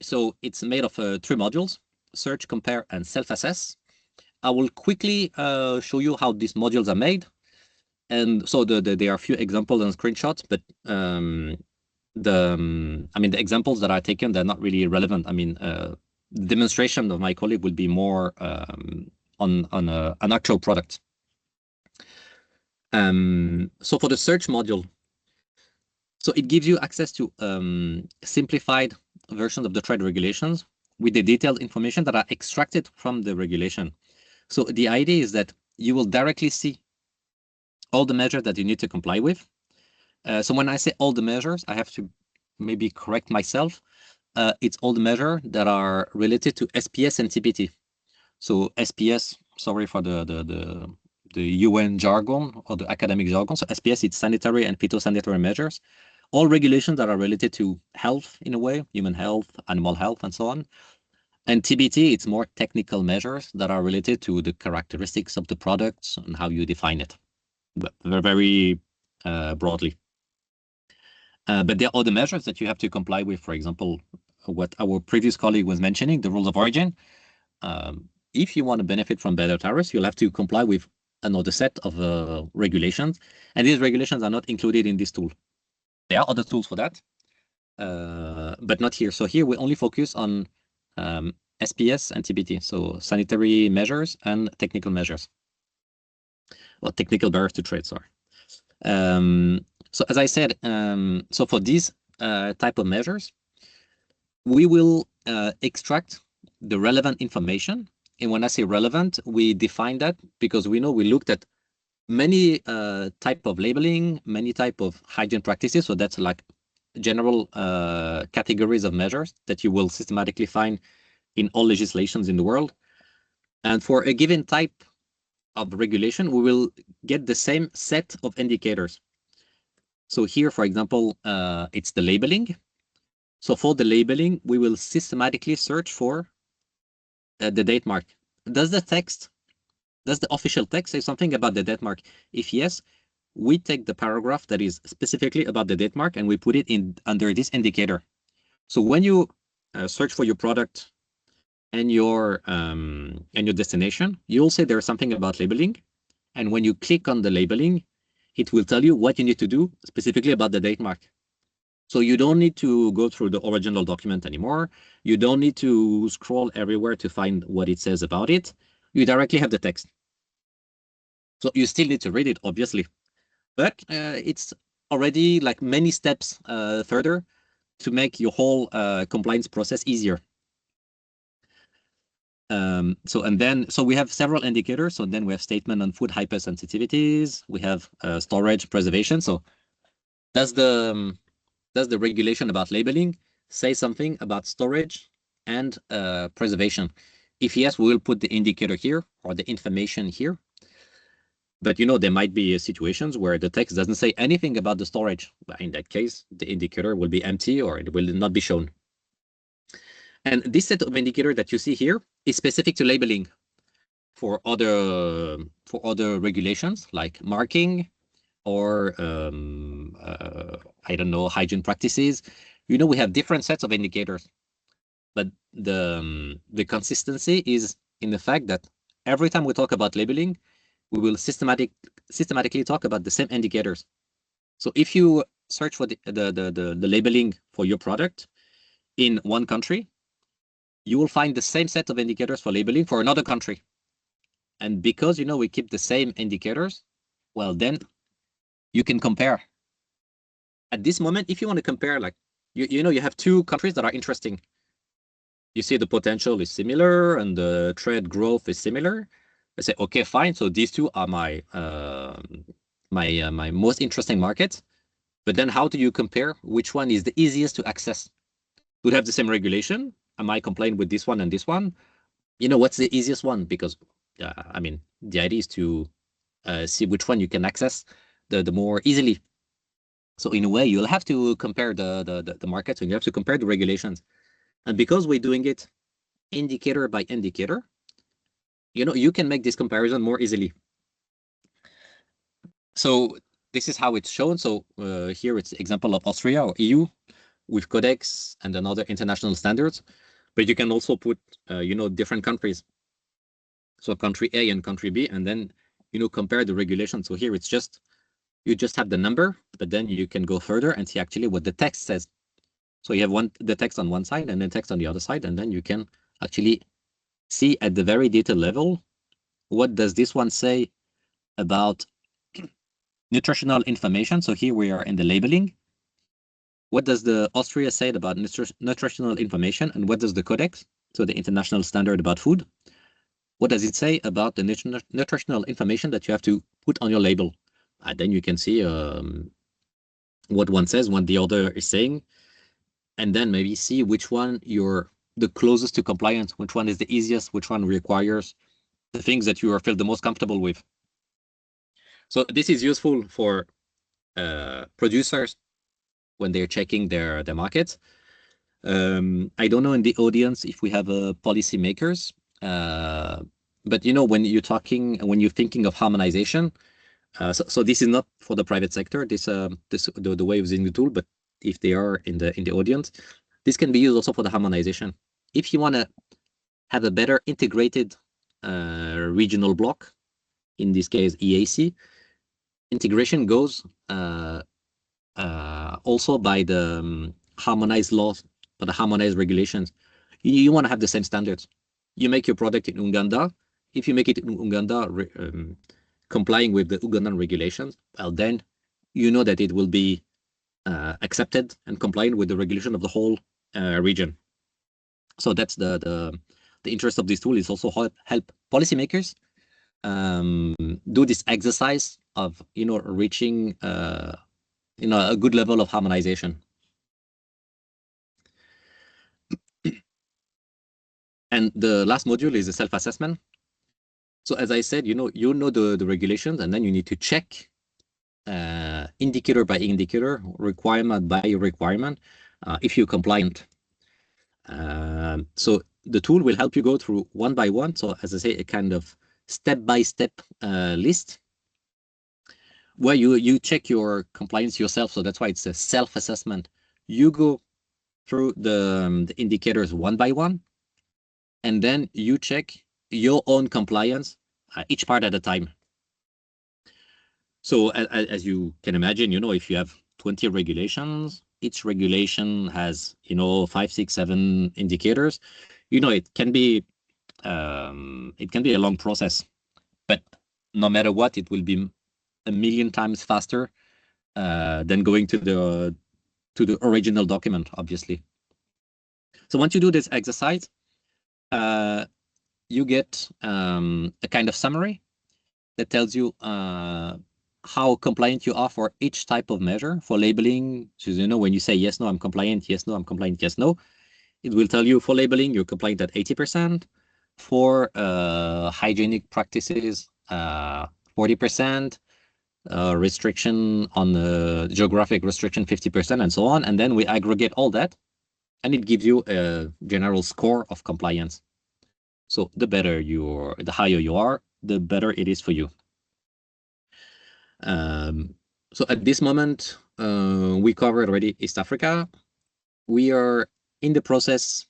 So it's made of 3 modules: search, compare, and self-assess. I will quickly show you how these modules are made. And so there are a few examples and screenshots, but I mean, the examples that are taken, they're not really relevant. I mean, the demonstration of my colleague will be more on an actual product. So for the search module, so it gives you access to simplified versions of the trade regulations with the detailed information that are extracted from the regulation. So the idea is that you will directly see all the measures that you need to comply with. So when I say all the measures, I have to maybe correct myself. It's all the measures that are related to SPS and TPT. So SPS, sorry for the UN jargon or the academic jargon. So SPS, it's sanitary and phytosanitary measures. All regulations that are related to health in a way, human health, animal health, and so on. And TBT, it's more technical measures that are related to the characteristics of the products and how you define it, but very broadly. But there are other measures that you have to comply with. For example, what our previous colleague was mentioning, the rules of origin. If you want to benefit from better tariffs, you'll have to comply with another set of regulations. And these regulations are not included in this tool. There are other tools for that, but not here. So here we only focus on SPS and TBT, so sanitary measures and technical measures, or technical barriers to trade, sorry. So as I said, so for these type of measures, we will extract the relevant information. And when I say relevant, we define that because we know we looked at many type of labeling, many type of hygiene practices. So that's like general categories of measures that you will systematically find in all legislations in the world. And for a given type of regulation, we will get the same set of indicators. So here, for example, it's the labeling. So for the labeling, we will systematically search for the date mark. Does the official text say something about the date mark? If yes, we take the paragraph that is specifically about the date mark and we put it in under this indicator. So when you search for your product and your destination, you'll say there's something about labeling. And when you click on the labeling, it will tell you what you need to do specifically about the date mark. So you don't need to go through the original document anymore. You don't need to scroll everywhere to find what it says about it. You directly have the text. So you still need to read it, obviously, but it's already like many steps further to make your whole compliance process easier. So we have several indicators. So then we have statement on food hypersensitivities. We have storage preservation. So does the regulation about labeling say something about storage and preservation? If yes, we will put the indicator here or the information here. But there might be situations where the text doesn't say anything about the storage. In that case, the indicator will be empty or it will not be shown. And this set of indicator that you see here is specific to labeling. For other regulations like marking or I don't know, hygiene practices, we have different sets of indicators. But the consistency is in the fact that every time we talk about labeling, we will systematically talk about the same indicators. So if you search for the labeling for your product in one country, you will find the same set of indicators for labeling for another country. And because, we keep the same indicators, well, then you can compare. At this moment, if you want to compare, like, you have two countries that are interesting. You see the potential is similar and the trade growth is similar. I say, okay, fine. So these two are my my most interesting markets. But then how do you compare which one is the easiest to access? Would have the same regulation. Am I complying with this one and this one? What's the easiest one? Because I mean, the idea is to see which one you can access the more easily. So in a way, you'll have to compare the markets and you have to compare the regulations. And because we're doing it indicator by indicator, you can make this comparison more easily. So this is how it's shown. So here it's example of Austria or EU with Codex and another international standards. But you can also put, different countries. So country A and country B, and then, compare the regulation. So here it's just, you just have the number, but then you can go further and see actually what the text says. So you have the text on one side and then text on the other side, and then you can actually see at the very detailed level, what does this one say about nutritional information? So here we are in the labeling. What does the Austria say about nutritional information, and what does the Codex, so the international standard about food, what does it say about the nutritional information that you have to put on your label? And then you can see what one says, what the other is saying, and then maybe see which one you're the closest to compliance, which one is the easiest, which one requires the things that you feel the most comfortable with. So this is useful for producers when they're checking their markets. I don't know in the audience if we have policymakers, but when you're thinking of harmonization, so this is not for the private sector. The way of using the tool, but if they are in the audience, this can be used also for the harmonization. If you want to have a better integrated regional block, in this case EAC, integration goes also by the harmonized laws, or the harmonized regulations. You want to have the same standards. You make your product in Uganda. If you make it in Uganda, complying with the Ugandan regulations, well, then you know that it will be accepted and compliant with the regulation of the whole region. So that's the interest of this tool, is also help policymakers do this exercise of reaching a good level of harmonization. And the last module is the self-assessment. So as I said, you know the regulations, and then you need to check indicator by indicator, requirement by requirement, if you're compliant. So the tool will help you go through one by one. So as I say, a kind of step-by-step list where you check your compliance yourself. So that's why it's a self-assessment. You go through the indicators one by one, and then you check your own compliance, each part at a time. So as you can imagine, if you have 20 regulations, each regulation has 5, 6, 7 indicators. It can be a long process, but no matter what, it will be a million times faster than going to the original document, obviously. So once you do this exercise, you get a kind of summary that tells you how compliant you are for each type of measure. For labeling, so when you say yes, no, I'm compliant, yes, no, I'm compliant, yes, no, it will tell you for labeling you're compliant at 80%. For hygienic practices, 40%. Restriction on the geographic restriction 50%, and so on. And then we aggregate all that, and it gives you a general score of compliance. So the higher you are, the better it is for you. So at this moment, we covered already East Africa. We are in the process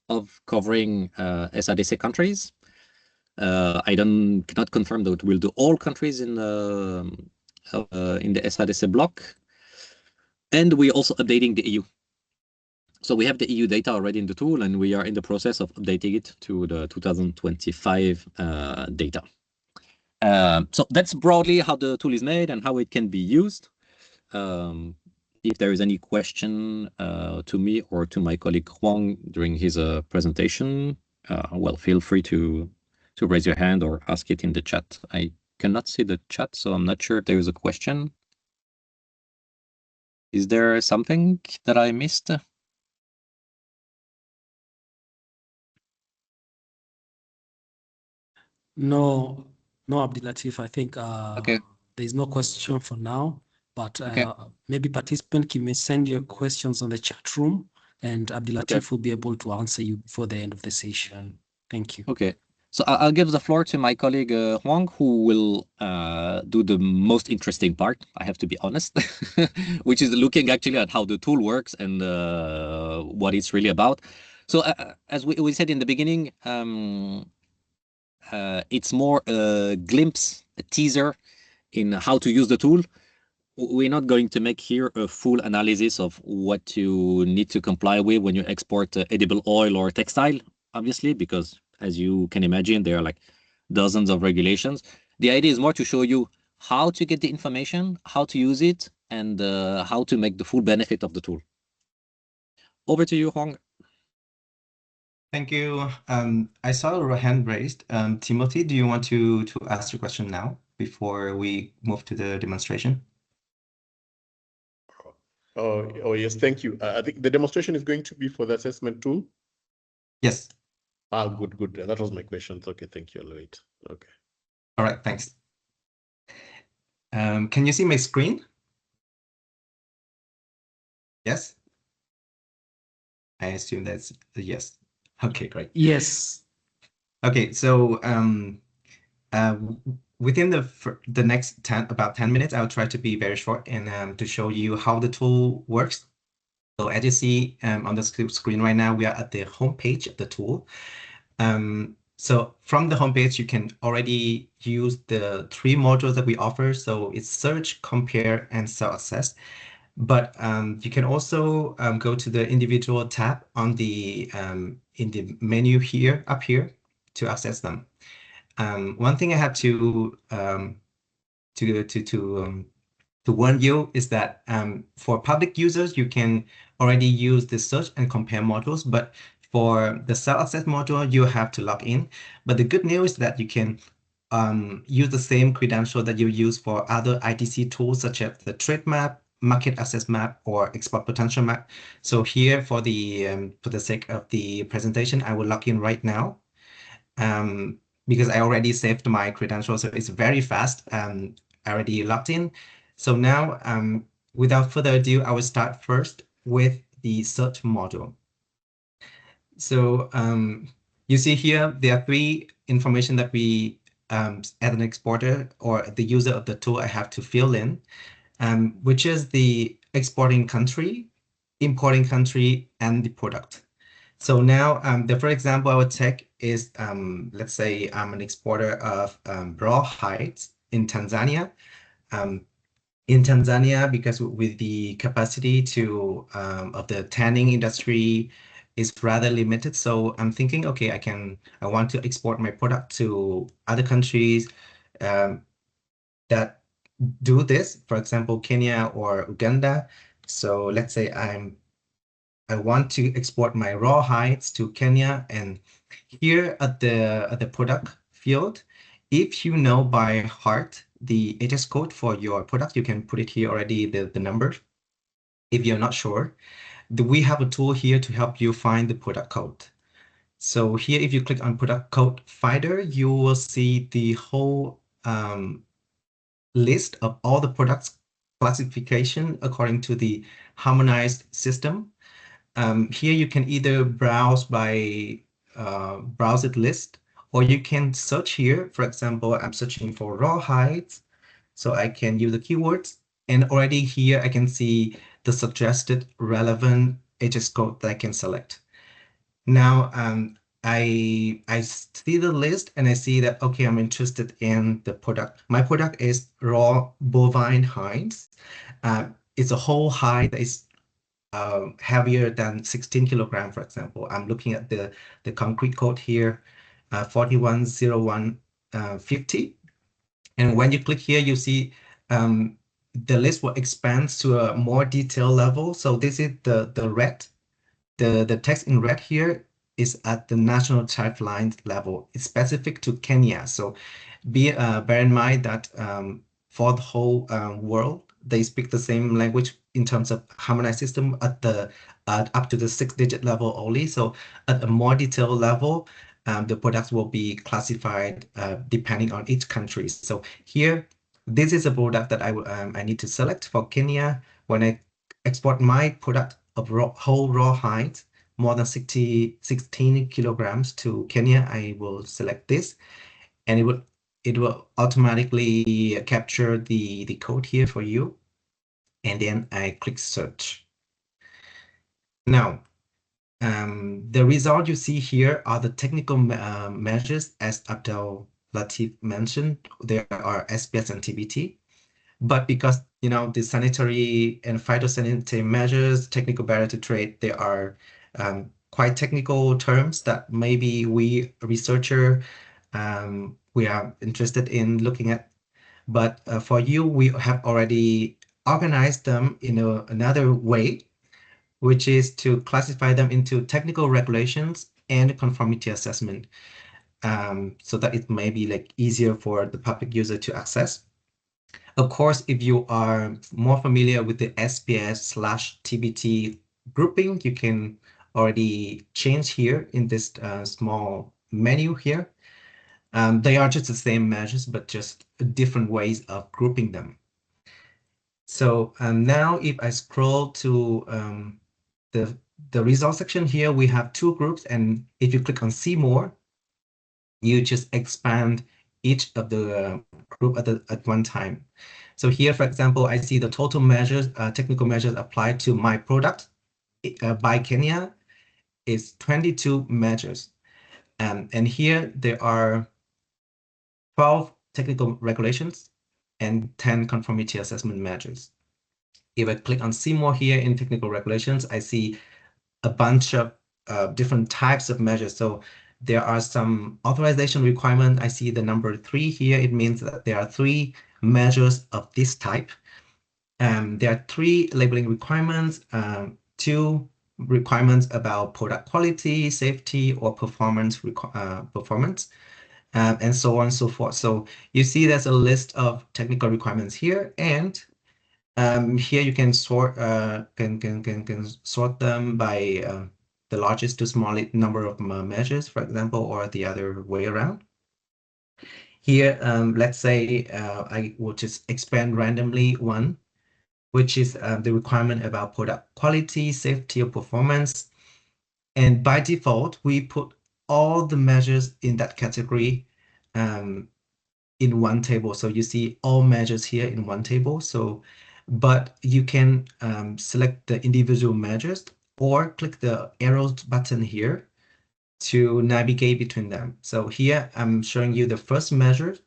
of covering SADC countries. I cannot confirm that we'll do all countries in the SADC block. And we're also updating the EU. So we have the EU data already in the tool, and we are in the process of updating it to the 2025 data. So that's broadly how the tool is made and how it can be used. If there is any question to me or to my colleague Huang during his presentation, well, feel free to raise your hand or ask it in the chat. I cannot see the chat, so I'm not sure if there is a question. Is there something that I missed? No, Abdulatif. I think Okay. there's no question for now, but maybe participant may send your questions on the chat room, and Abdulatif will be able to answer you before the end of the session. Thank you. Okay. So I'll give the floor to my colleague Huang, who will do the most interesting part, I have to be honest, which is looking actually at how the tool works and what it's really about. So as we said in the beginning, it's more a glimpse, a teaser in how to use the tool. We're not going to make here a full analysis of what you need to comply with when you export edible oil or textile, obviously, because as you can imagine, there are like dozens of regulations. The idea is more to show you how to get the information, how to use it, and how to make the full benefit of the tool. Over to you, Huang. Thank you. I saw a hand raised. Timothy, do you want to ask your question now before we move to the demonstration? Oh yes, thank you. I think the demonstration is going to be for the assessment tool. Yes. Good. That was my question. Okay, thank you, Lloyd. Okay. All right, thanks. Can you see my screen? Yes? I assume that's a yes. Okay, great. Yes. Okay, so within the next about 10 minutes, I'll try to be very short and to show you how the tool works. So as you see on the screen right now, we are at the home page of the tool. So from the homepage, you can already use the 3 modules that we offer. So it's search, compare, and self-assess. But you can also go to the individual tab on the in the menu here up here to access them. One thing I have to warn you is that for public users, you can already use the search and compare modules, but for the self-assess module, you have to log in. But the good news is that you can use the same credential that you use for other ITC tools, such as the trade map, market access map, or export potential map. So here, for the sake of the presentation, I will log in right now because I already saved my credentials, so it's very fast. I already logged in. So now, without further ado, I will start first with the search module. So you see here, there are 3 information that we, as an exporter or the user of the tool, I have to fill in, which is the exporting country, importing country, and the product. So now, for example, I would take is, let's say I'm an exporter of raw hides in Tanzania. Because with the capacity to of the tanning industry is rather limited, so I'm thinking, okay, I want to export my product to other countries that do this, for example, Kenya or Uganda. So let's say I want to export my raw hides to Kenya, and here at the product field, if you know by heart the HS code for your product, you can put it here already, the number. If you're not sure, we have a tool here to help you find the product code. So here, if you click on product code finder, you will see the whole list of all the products classification according to the harmonized system. Here you can either browse by browse it list, or you can search here. For example, I'm searching for raw hides, so I can use the keywords, and already here I can see the suggested relevant HS code that I can select. Now I see the list and I see that, okay, I'm interested in the product. My product is raw bovine hides. It's a whole hide that is heavier than 16 kilograms, for example. I'm looking at the concrete code here, 410150. And when you click here, you see the list will expand to a more detailed level. So this is the red. The text in red here is at the national tariff line level. It's specific to Kenya. So bear in mind that for the whole world, they speak the same language in terms of harmonized system at up to the 6-digit level only. So at a more detailed level, the products will be classified depending on each country. So here, this is a product that I need to select for Kenya. When I export my product of whole raw hides, more than 16 kilograms to Kenya, I will select this, and it will automatically capture the code here for you. And then I click search. Now, the result you see here are the technical measures, as Abdel Latif mentioned. There are SPS and TBT. But because, the sanitary and phytosanitary measures, technical barrier to trade, they are quite technical terms that maybe we researcher, we are interested in looking at. But for you, we have already organized them in another way, which is to classify them into technical regulations and conformity assessment, so that it may be easier for the public user to access. Of course, if you are more familiar with the SPS/TBT grouping, you can already change here in this small menu here. They are just the same measures, but just different ways of grouping them. So now if I scroll to the result section here, we have two groups. And if you click on see more, you just expand each of the group at one time. So here, for example, I see the total measures, technical measures applied to my product by Kenya is 22 measures. And here there are 12 technical regulations and 10 conformity assessment measures. If I click on see more here in technical regulations, I see a bunch of different types of measures. So there are some authorization requirements. I see the number 3 here. It means that there are 3 measures of this type. There are 3 labeling requirements, 2 requirements about product quality, safety, or performance, and so on and so forth. So you see there's a list of technical requirements here, and here you can sort sort them by the largest to smallest number of measures, for example, or the other way around. Here, let's say I will just expand randomly one, which is the requirement about product quality, safety, or performance. And by default, we put all the measures in that category in one table. So you see all measures here in one table. So, but you can select the individual measures or click the arrow button here to navigate between them. So here I'm showing you the first measure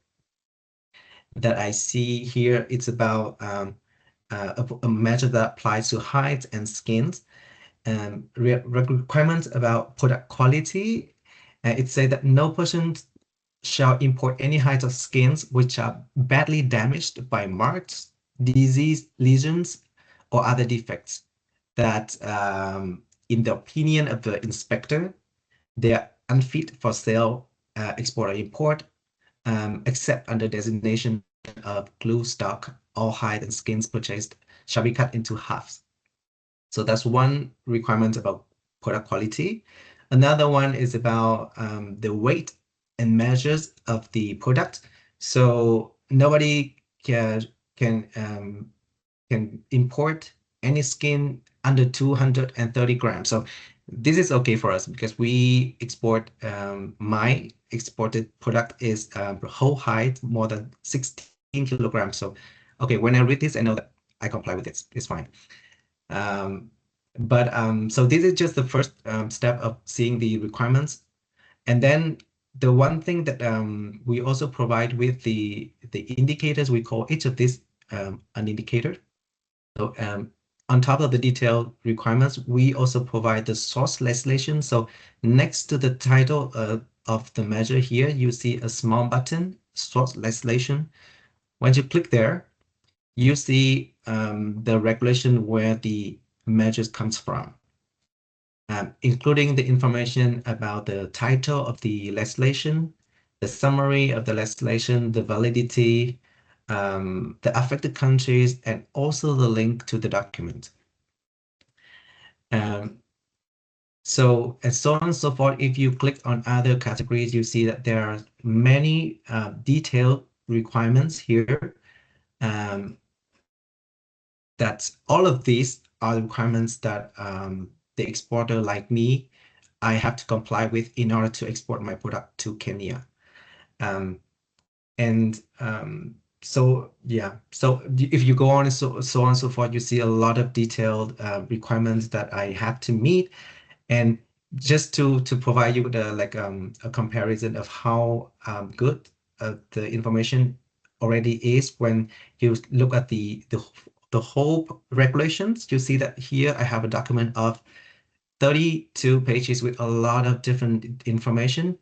that I see here. It's about a measure that applies to height and skins. Requirements about product quality. It says that no person shall import any height of skins which are badly damaged by marks, disease, lesions, or other defects that, in the opinion of the inspector, they are unfit for sale, export, or import, except under designation of glue stock. All hide and skins purchased shall be cut into halves. So that's one requirement about product quality. Another one is about the weight and measures of the product. So nobody can import any skin under 230 grams. So this is okay for us because we export, my exported product is whole height more than 16 kilograms. So, okay, when I read this, I know that I comply with it. It's fine. So this is just the first step of seeing the requirements. And then the one thing that we also provide with the indicators, we call each of these an indicator. So on top of the detailed requirements, we also provide the source legislation. So next to the title of the measure here, you see a small button, source legislation. Once you click there, you see the regulation where the measures comes from, including the information about the title of the legislation, the summary of the legislation, the validity, the affected countries, and also the link to the document. So and so on and so forth. If you click on other categories, you see that there are many detailed requirements here. That all of these are the requirements that the exporter like me, I have to comply with in order to export my product to Kenya. So yeah, so if you go on and so on and so forth, you see a lot of detailed requirements that I have to meet. And just to provide you with a comparison of how good the information already is, when you look at the whole regulations, you see that here I have a document of 32 pages with a lot of different information.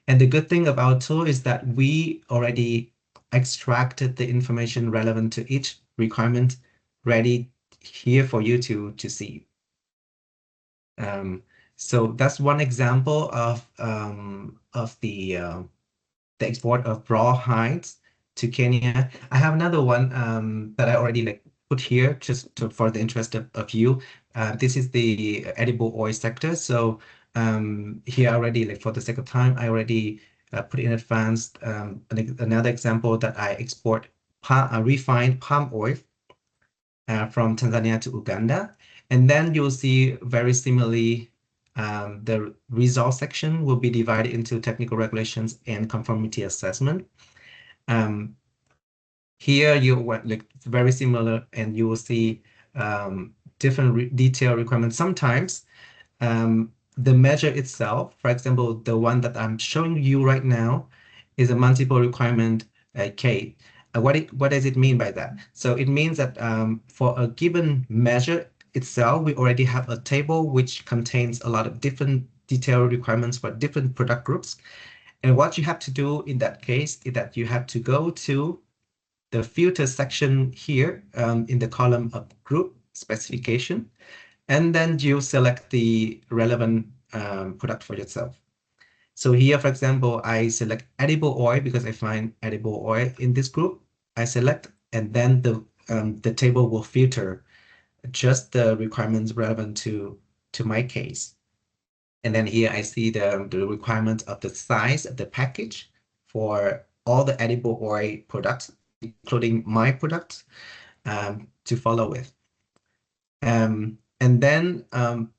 And the good thing about tool is that we already extracted the information relevant to each requirement ready here for you to see. So that's one example of the export of raw hides to Kenya. I have another one that I already put here just for the interest of you. This is the edible oil sector. So here already, for the sake of time, I already put in advance another example that I export refined palm oil from Tanzania to Uganda. And then you'll see very similarly, the result section will be divided into technical regulations and conformity assessment. Here you want like very similar, and you will see different detail requirements. Sometimes the measure itself, for example, the one that I'm showing you right now, is a multiple requirement case. What does it mean by that? So it means that for a given measure itself, we already have a table which contains a lot of different detail requirements for different product groups. And what you have to do in that case is that you have to go to the filter section here in the column of group specification, and then you select the relevant product for yourself. So here, for example, I select edible oil because I find edible oil in this group. I select, and then the table will filter just the requirements relevant to my case. And then here I see the requirement of the size of the package for all the edible oil products, including my products, to follow with. And then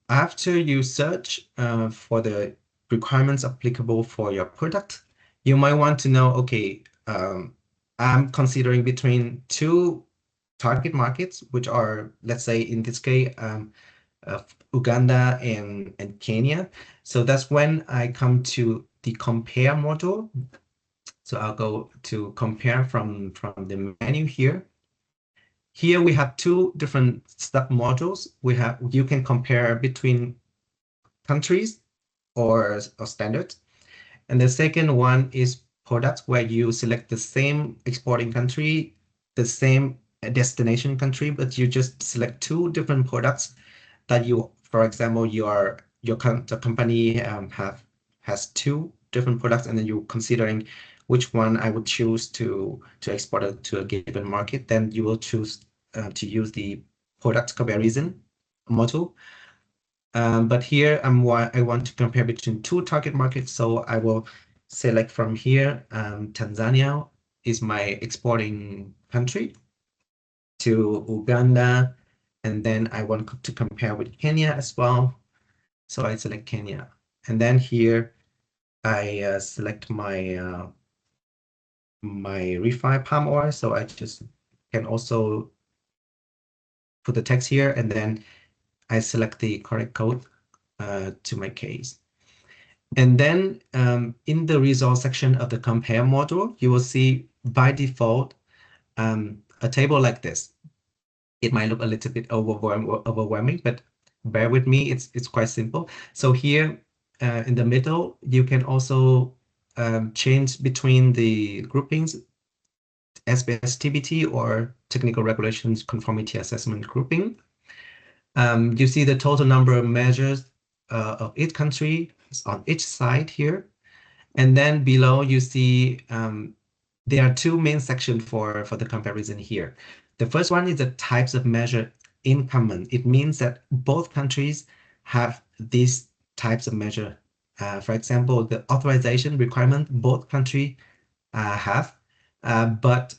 after you search for the requirements applicable for your product, you might want to know, okay, I'm considering between two target markets, which are, let's say in this case, Uganda and Kenya. So that's when I come to the compare module. So I'll go to compare from the menu here. Here we have two different sub modules. You can compare between countries or standards. And the second one is products, where you select the same exporting country, the same destination country, but you just select two different products that you, for example, the company has two different products, and then you're considering which one I would choose to export it to a given market. Then you will choose to use the product comparison module. But here I want to compare between two target markets, so I will select from here, Tanzania is my exporting country, to Uganda, and then I want to compare with Kenya as well. So I select Kenya, and then here I select my my refined palm oil. So I just can also put the text here, and then I select the correct code to my case. And then in the result section of the compare module, you will see by default a table like this. It might look a little bit overwhelming, but bear with me, it's quite simple. So here in the middle, you can also change between the groupings, SBS TBT or technical regulations conformity assessment grouping. You see the total number of measures of each country on each side here. And then below you see there are two main sections for the comparison here. The first one is the types of measure in common. It means that both countries have these types of measure. For example, the authorization requirement both countries have, but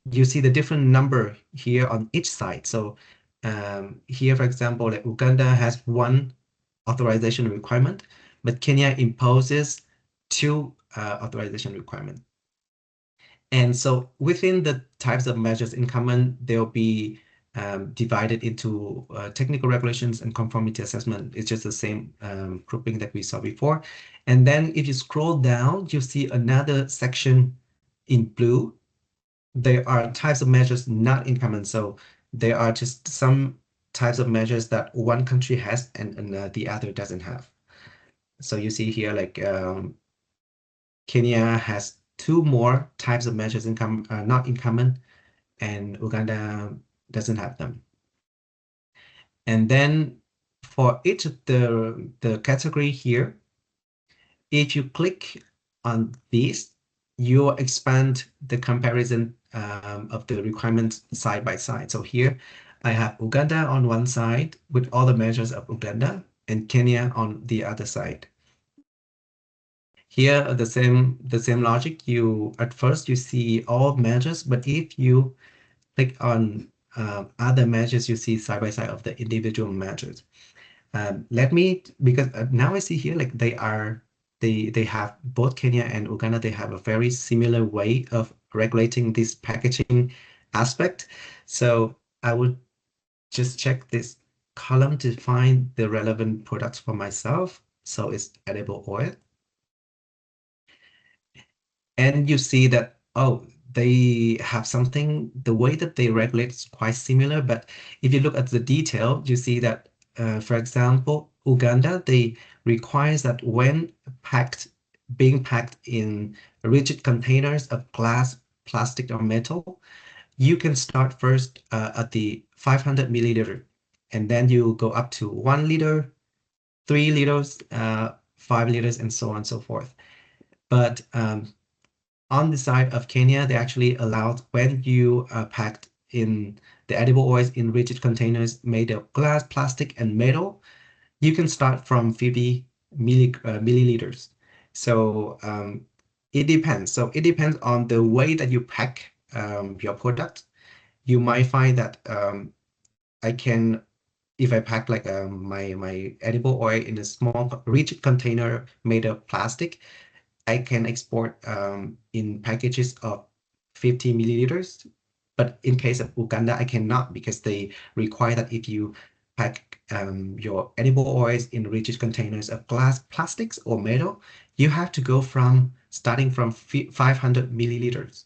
you see the different number here on each side. So here, for example, like Uganda has one authorization requirement, but Kenya imposes two authorization requirements. And so within the types of measures in common, they'll be divided into technical regulations and conformity assessment. It's just the same grouping that we saw before. And then if you scroll down, you see another section in blue. There are types of measures not in common. So there are just some types of measures that one country has and the other doesn't have. So you see here, like Kenya has two more types of measures not in common, and Uganda doesn't have them. And then for each of the category here, if you click on this, you will expand the comparison of the requirements side by side. So here I have Uganda on one side with all the measures of Uganda, and Kenya on the other side. Here, the same logic. At first you see all measures, but if you click on other measures you see side by side of the individual measures. Because now I see here like they have both Kenya and Uganda, they have a very similar way of regulating this packaging aspect. So I would just check this column to find the relevant products for myself. So it's edible oil. And you see that, oh, they have something, the way that they regulate is quite similar. But if you look at the detail, you see that, for example, Uganda, they requires that when being packed in rigid containers of glass, plastic, or metal, you can start first at the 500 milliliter, and then you go up to 1 liter, 3 liters, 5 liters, and so on and so forth. But on the side of Kenya, they actually allowed when you packed in the edible oils in rigid containers made of glass, plastic, and metal, you can start from 50 milliliters. So it depends. So it depends on the way that you pack your product. You might find that if I pack like my edible oil in a small rigid container made of plastic, I can export in packages of 50 milliliters. But in case of Uganda, I cannot, because they require that if you pack your edible oils in rigid containers of glass, plastics, or metal, you have to go starting from 500 milliliters.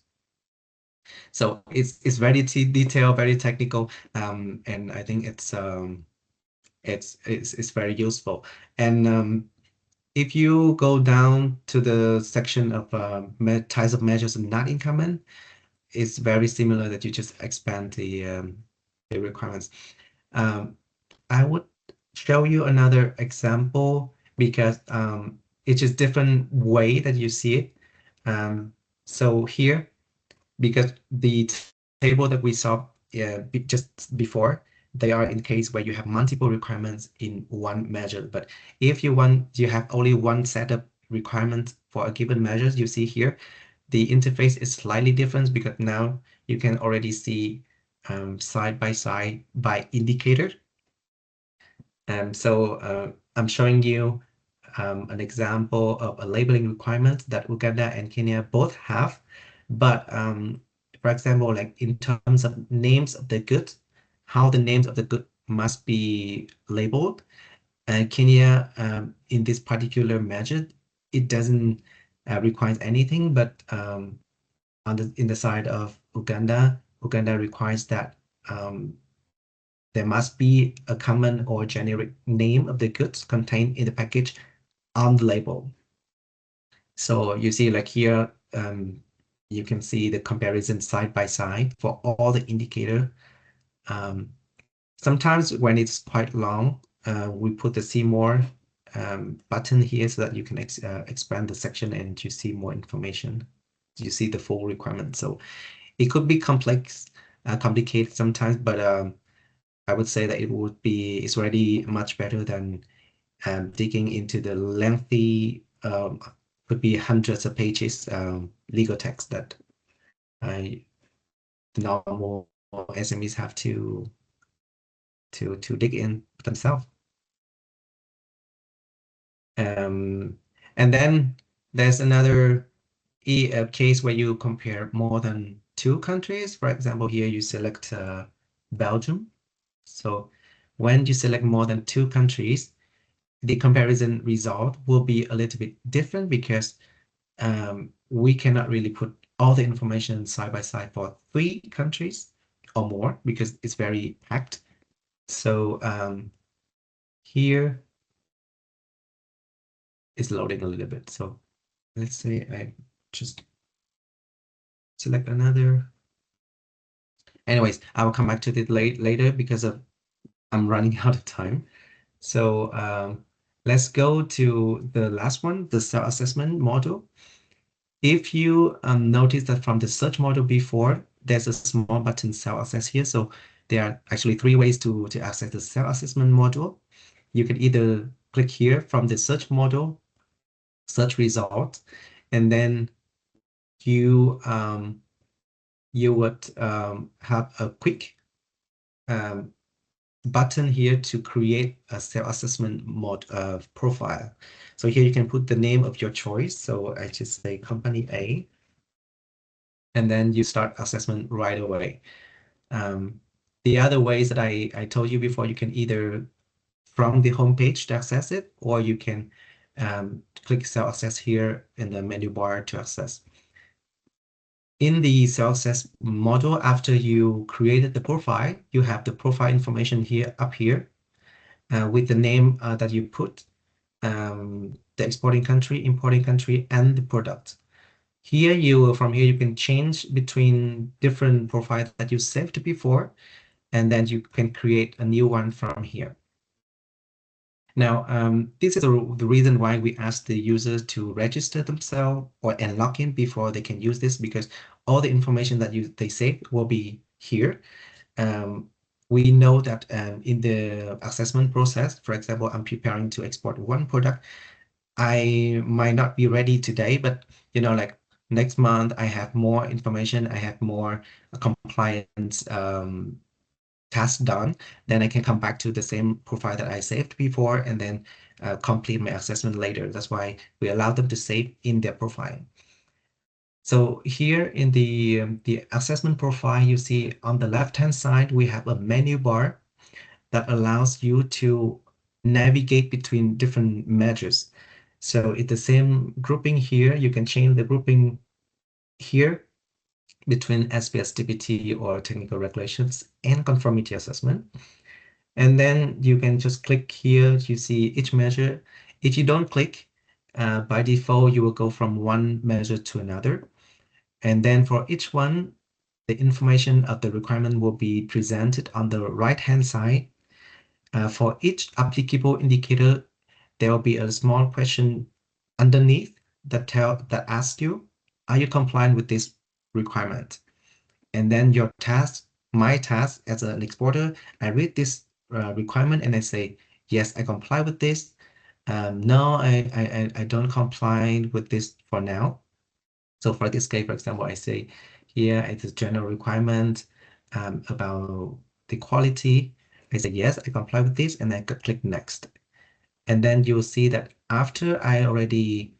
So it's very detailed, very technical, and I think it's very useful. And if you go down to the section of types of measures not in common, it's very similar that you just expand the requirements. I would show you another example because it's just different way that you see it. So here, because the table that we saw just before, they are in case where you have multiple requirements in one measure. But if you have only one set of requirements for a given measure, you see here, the interface is slightly different because now you can already see side by side by indicator. So I'm showing you an example of a labeling requirement that Uganda and Kenya both have. But for example, like in terms of names of the goods, how the names of the good must be labeled. Kenya, in this particular measure, it doesn't require anything, but in the side of Uganda requires that there must be a common or generic name of the goods contained in the package on the label. So you see like here, you can see the comparison side by side for all the indicator. Sometimes when it's quite long, we put the see more button here so that you can expand the section and you see more information. You see the full requirement. So it could be complicated sometimes, but I would say that it's already much better than digging into the lengthy, could be hundreds of pages legal text that the normal SMEs have to dig in themselves. And then there's another case where you compare more than 2 countries. For example, here you select Belgium. So when you select more than 2 countries, the comparison result will be a little bit different because we cannot really put all the information side by side for 3 countries or more because it's very packed. So here it's loading a little bit. So let's say I just select another. Anyways, I will come back to it later because I'm running out of time. So let's go to the last one, the self-assessment model. If you notice that from the search model before, there's a small button self-assess here. So there are actually 3 ways to access the self-assessment module. You can either click here from the search model, search results, and then you would have a quick button here to create a self-assessment mode profile. So here you can put the name of your choice. So I just say company A, and then you start assessment right away. The other ways that I told you before, you can either from the homepage to access it, or you can click self-assess here in the menu bar to access. In the self-assess module, after you created the profile, you have the profile information here up here with the name that you put, the exporting country, importing country, and the product. Here from here you can change between different profiles that you saved before, and then you can create a new one from here. Now, this is the reason why we ask the users to register themselves and log in before they can use this, because all the information that they save will be here. We know that in the assessment process, for example, I'm preparing to export one product. I might not be ready today, but like next month, I have more information, I have more compliance task done, then I can come back to the same profile that I saved before and then complete my assessment later. That's why we allow them to save in their profile. So here in the assessment profile, you see on the left-hand side, we have a menu bar that allows you to navigate between different measures. So it's the same grouping here. You can change the grouping here between SPSTPT or technical regulations and conformity assessment. And then you can just click here. You see each measure. If you don't click, by default, you will go from one measure to another. And then for each one, the information of the requirement will be presented on the right-hand side. For each applicable indicator, there will be a small question underneath that asks you, are you compliant with this requirement? And then your task, my task as an exporter, I read this requirement and I say, yes, I comply with this. No, I don't comply with this for now. So for this case, for example, I say here it's a general requirement about the quality. I say, yes, I comply with this, and I click next. And then you'll see that after I already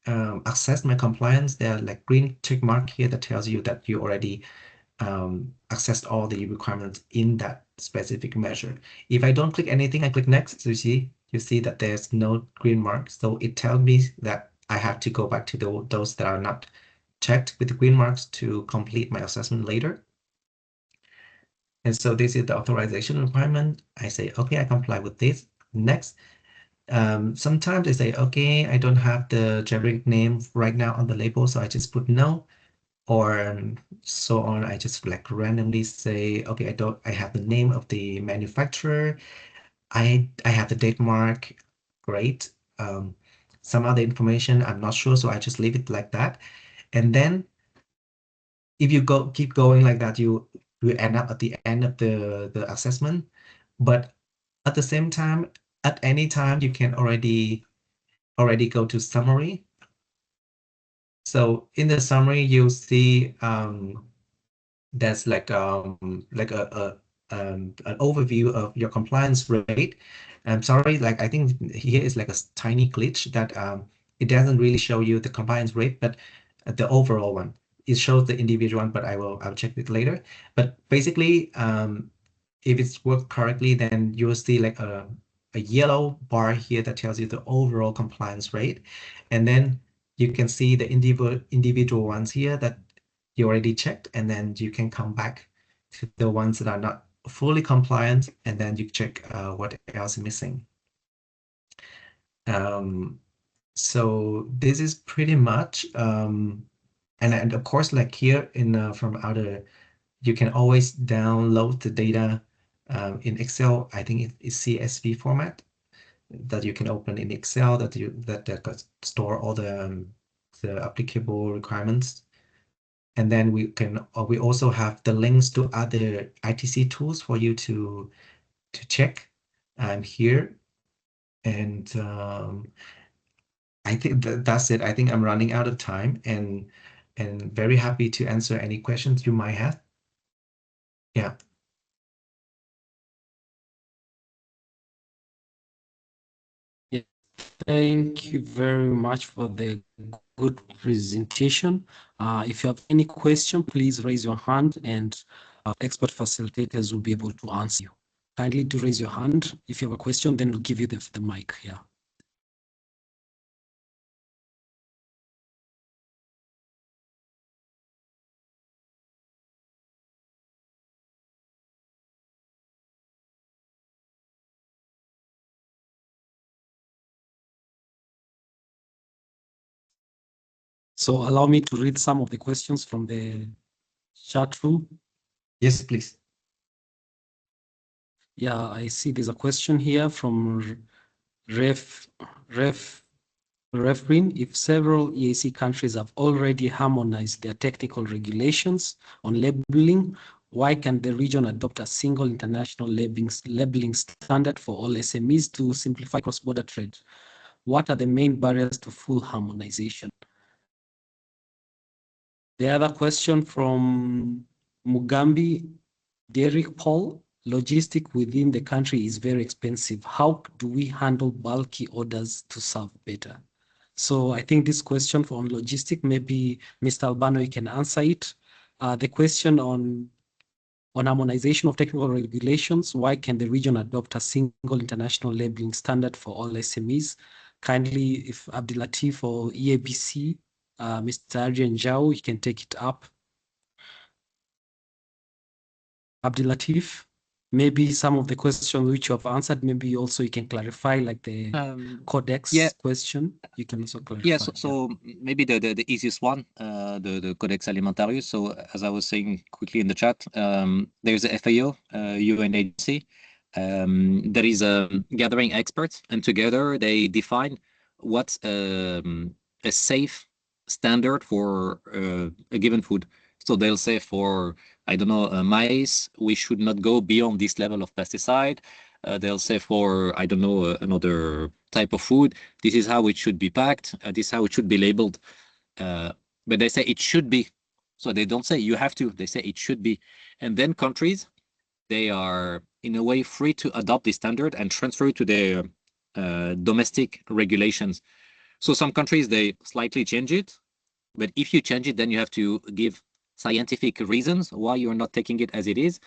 assess my compliance, there are like green tick mark here that tells you that you already accessed all the requirements in that specific measure. If I don't click anything, I click next. So you see that there's no green mark. So it tells me that I have to go back to those that are not checked with the green marks to complete my assessment later. And so this is the authorization requirement. I say, okay, I comply with this. Next. Sometimes I say, okay, I don't have the generic name right now on the label, so I just put no, or so on. I just like randomly say, okay, I have the name of the manufacturer. I have the date mark. Great. Some other information I'm not sure, so I just leave it like that. And then if you keep going like that, you end up at the end of the assessment. But at the same time, at any time, you can already go to summary. So in the summary, you'll see there's like an overview of your compliance rate. I'm sorry, like I think here is like a tiny glitch that it doesn't really show you the compliance rate, but the overall one. It shows the individual one, but I'll check it later. But basically, if it's worked correctly, then you'll see like a yellow bar here that tells you the overall compliance rate. And then you can see the individual ones here that you already checked, and then you can come back to the ones that are not fully compliant, and then you check what else is missing. So this is pretty much, and of course, like here in from outer, you can always download the data in Excel. I think it's CSV format that you can open in Excel that store all the applicable requirements. And then we also have the links to other ITC tools for you to check here. And I think that's it. I think I'm running out of time, and very happy to answer any questions you might have. Yeah. Thank you very much for the good presentation. If you have any question, please raise your hand and our expert facilitators will be able to answer you. Kindly do raise your hand. If you have a question, then we'll give you the mic here. So allow me to read some of the questions from the chat room. Yes, please. Yeah, I see there's a question here from Refrin. If several EAC countries have already harmonized their technical regulations on labeling, why can the region adopt a single international labeling standard for all SMEs to simplify cross-border trade? What are the main barriers to full harmonization? The other question from Mugambi, Derek Paul, logistic within the country is very expensive. How do we handle bulky orders to serve better? So I think this question on logistic, maybe Mr. Albano, you can answer it. The question on harmonization of technical regulations, why can the region adopt a single international labeling standard for all SMEs? Kindly, if Abdulatif or EABC, Mr. Adrian Zhao, you can take it up. Abdulatif, maybe some of the questions which you have answered, maybe also you can clarify, like the codex question. You can also clarify. Yeah, so maybe the easiest one, the Codex Alimentarius. So as I was saying quickly in the chat, there's a FAO, UN agency, that is gathering experts, and together they define what's a safe standard for a given food. So they'll say for, I don't know, maize, we should not go beyond this level of pesticide. They'll say for, I don't know, another type of food, this is how it should be packed, this is how it should be labeled. But they say it should be. So they don't say you have to, they say it should be. And then countries, they are in a way free to adopt this standard and transfer it to their domestic regulations. So some countries, they slightly change it. But if you change it, then you have to give scientific reasons why you're not taking it as it is.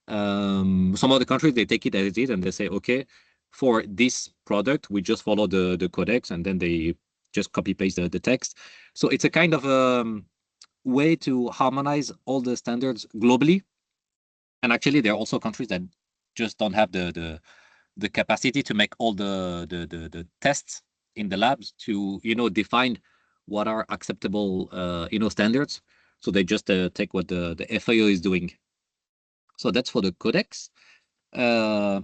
Some other countries, they take it as it is and they say, okay, for this product, we just follow the codex, and then they just copy paste the text. So it's a kind of way to harmonize all the standards globally. And actually, there are also countries that just don't have the capacity to make all the tests in the labs to, define what are acceptable, standards. So they just take what the FAO is doing. So that's for the codex. The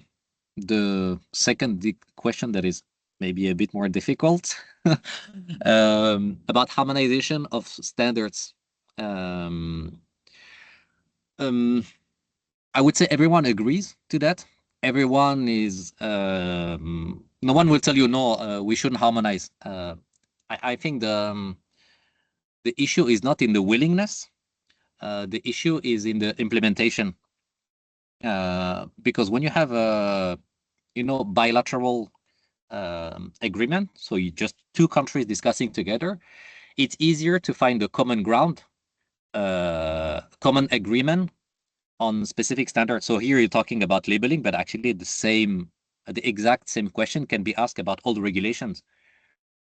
second question that is maybe a bit more difficult about harmonization of standards. I would say everyone agrees to that. Everyone is, no one will tell you, no, we shouldn't harmonize. I think the issue is not in the willingness. The issue is in the implementation. Because when you have a, bilateral agreement, so you just two countries discussing together, it's easier to find a common ground, common agreement on specific standards. So here you're talking about labeling, but actually the exact same question can be asked about all the regulations.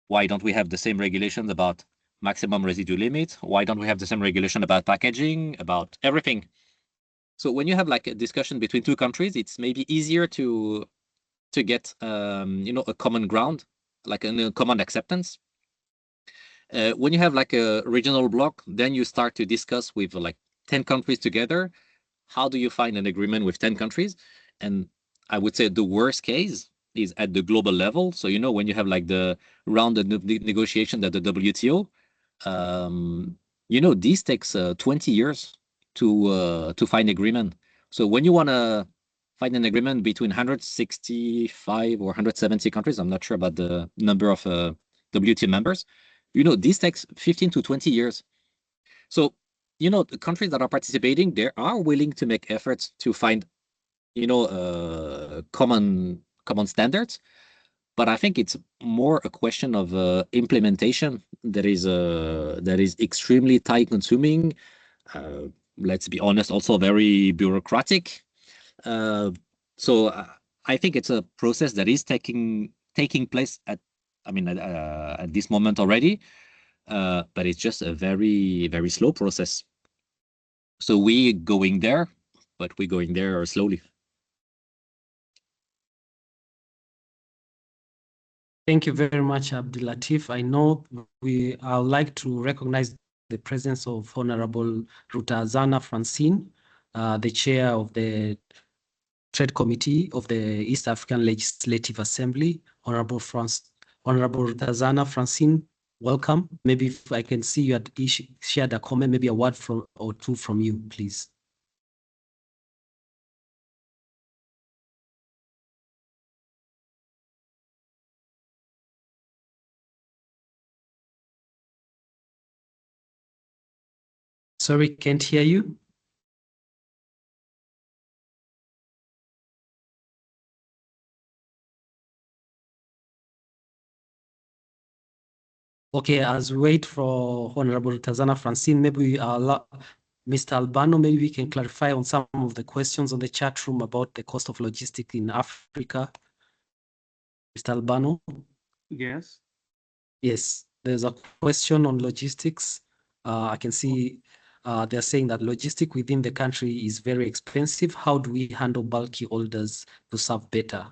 Why don't we have the same regulations about maximum residue limit? Why don't we have the same regulation about packaging, about everything? So when you have like a discussion between two countries, it's maybe easier to get a common ground, like a common acceptance. When you have like a regional bloc, then you start to discuss with like 10 countries together. How do you find an agreement with 10 countries? And I would say the worst case is at the global level. So, when you have like the round of negotiation at the WTO, this takes 20 years to find agreement. So when you want to find an agreement between 165 or 170 countries, I'm not sure about the number of WTO members, this takes 15 to 20 years. So, the countries that are participating, they are willing to make efforts to find, common standards. but I think it's more a question of implementation that is extremely time consuming. Let's be honest, also very bureaucratic. So I think it's a process that is taking place at this moment already, but it's just a very, very slow process. So we're going there, but we're going there slowly. Thank you very much, Abdulatif. I know I would like to recognize the presence of Honorable Rutazana Francine, the chair of the Trade Committee of the East African Legislative Assembly. Honorable Rutazana Francine, welcome. Maybe if I can see you had shared a comment, maybe a word or two from you, please. Sorry, can't hear you. Okay, as we wait for Honorable Tazana Francine, maybe Mr. Albano, maybe we can clarify on some of the questions on the chat room about the cost of logistics in Africa. Mr. Albano? Yes. Yes, there's a question on logistics. I can see they're saying that logistics within the country is very expensive. How do we handle bulky orders to serve better?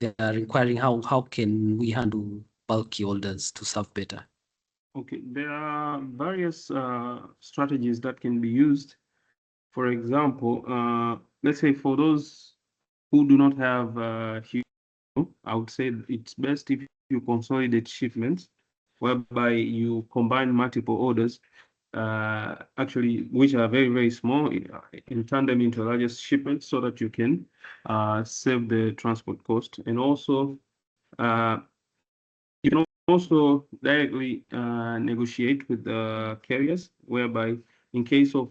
They are inquiring how can we handle bulky orders to serve better? Okay, there are various strategies that can be used. For example, let's say for those who do not have huge, I would say it's best if you consolidate shipments, whereby you combine multiple orders, actually, which are very, very small, and turn them into largest shipments so that you can save the transport cost. And also, you can also directly negotiate with the carriers, whereby in case of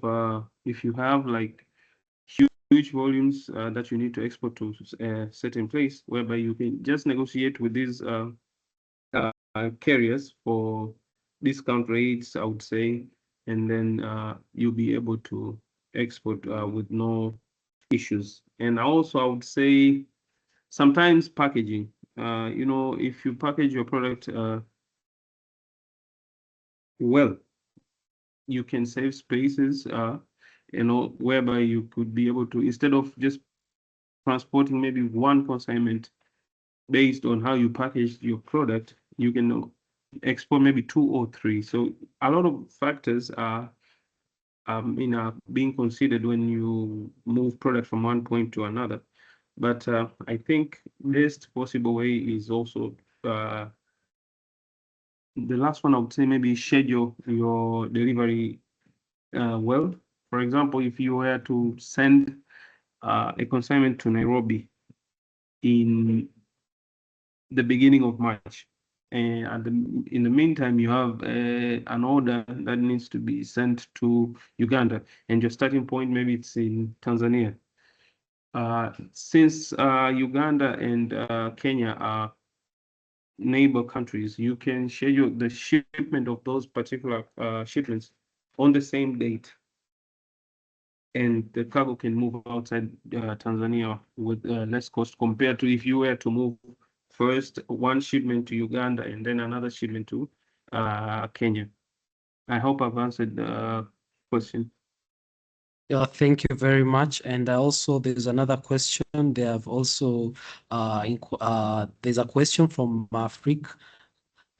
if you have like huge volumes that you need to export to a certain place, whereby you can just negotiate with these carriers for discount rates, I would say, and then you'll be able to export with no issues. And also, I would say sometimes packaging. If you package your product well, you can save spaces, whereby you could be able to, instead of just transporting maybe one consignment based on how you package your product, you can export maybe 2 or 3. So a lot of factors are being considered when you move product from one point to another. But I think best possible way is also the last one. I would say maybe schedule your delivery well. For example, if you were to send a consignment to Nairobi in the beginning of March, and in the meantime, you have an order that needs to be sent to Uganda, and your starting point, maybe it's in Tanzania. Since Uganda and Kenya are neighbor countries, you can schedule the shipment of those particular shipments on the same date, and the cargo can move outside Tanzania with less cost compared to if you were to move first one shipment to Uganda and then another shipment to Kenya. I hope I've answered the question. Yeah, thank you very much. And also, there's another question. They have also, there's a question from Afrik.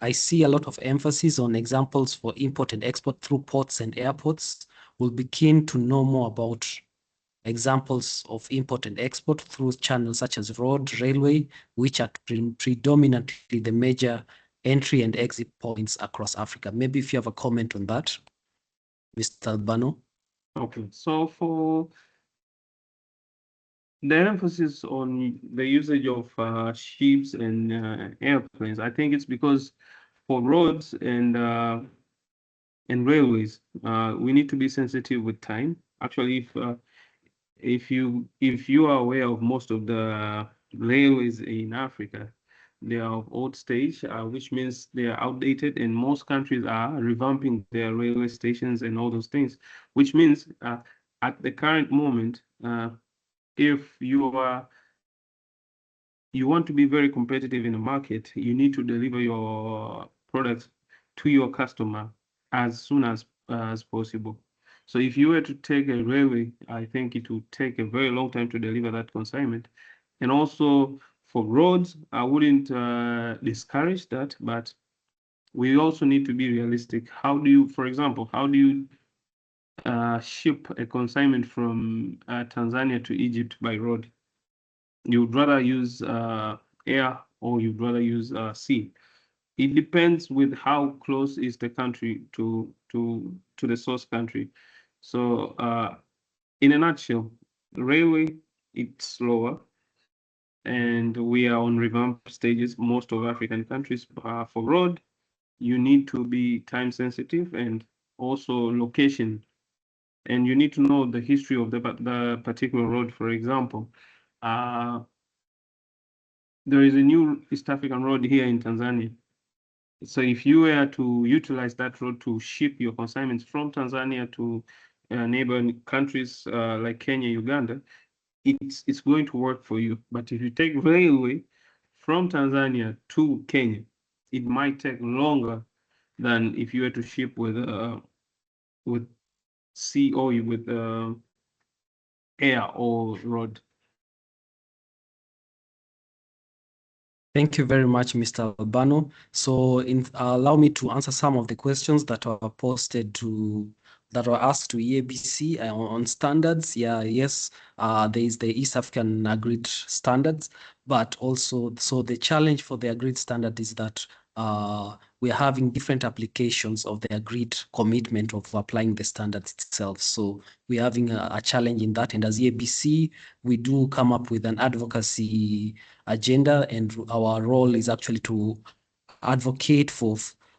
I see a lot of emphasis on examples for import and export through ports and airports. We'll be keen to know more about examples of import and export through channels such as road, railway, which are predominantly the major entry and exit points across Africa. Maybe if you have a comment on that, Mr. Albano. Okay, so for the emphasis on the usage of ships and airplanes, I think it's because for roads and railways, we need to be sensitive with time. Actually, if you are aware of most of the railways in Africa, They are of old stage, which means they are outdated, and most countries are revamping their railway stations and all those things, which means at the current moment, if you want to be very competitive in the market, you need to deliver your products to your customer as soon as possible. So if you were to take a railway, I think it would take a very long time to deliver that consignment. And also for roads, I wouldn't discourage that, but we also need to be realistic. How do you, for example, how do you ship a consignment from Tanzania to Egypt by road? You'd rather use air or you'd rather use sea. It depends with how close is the country to the source country. So in a nutshell, railway, it's slower, and we are on revamp stages, most of African countries. For road, you need to be time sensitive and also location. And you need to know the history of the particular road. For example, there is a new East African road here in Tanzania. So if you were to utilize that road to ship your consignments from Tanzania to neighboring countries like Kenya, Uganda, it's going to work for you. But if you take railway from Tanzania to Kenya, it might take longer than if you were to ship with sea or with air or road. Thank you very much, Mr. Albano. So allow me to answer some of the questions that were posted that were asked to EABC on standards. Yes, there is the East African agreed standards, but also, so the challenge for the agreed standard is that we are having different applications of the agreed commitment of applying the standards itself. So we're having a challenge in that. And as EABC, we do come up with an advocacy agenda, and our role is actually to advocate for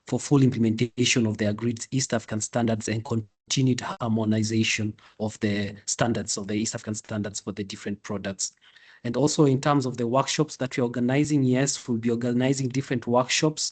full implementation of the agreed East African standards and continued harmonization of the standards of the East African standards for the different products. And also in terms of the workshops that we're organizing, yes, we'll be organizing different workshops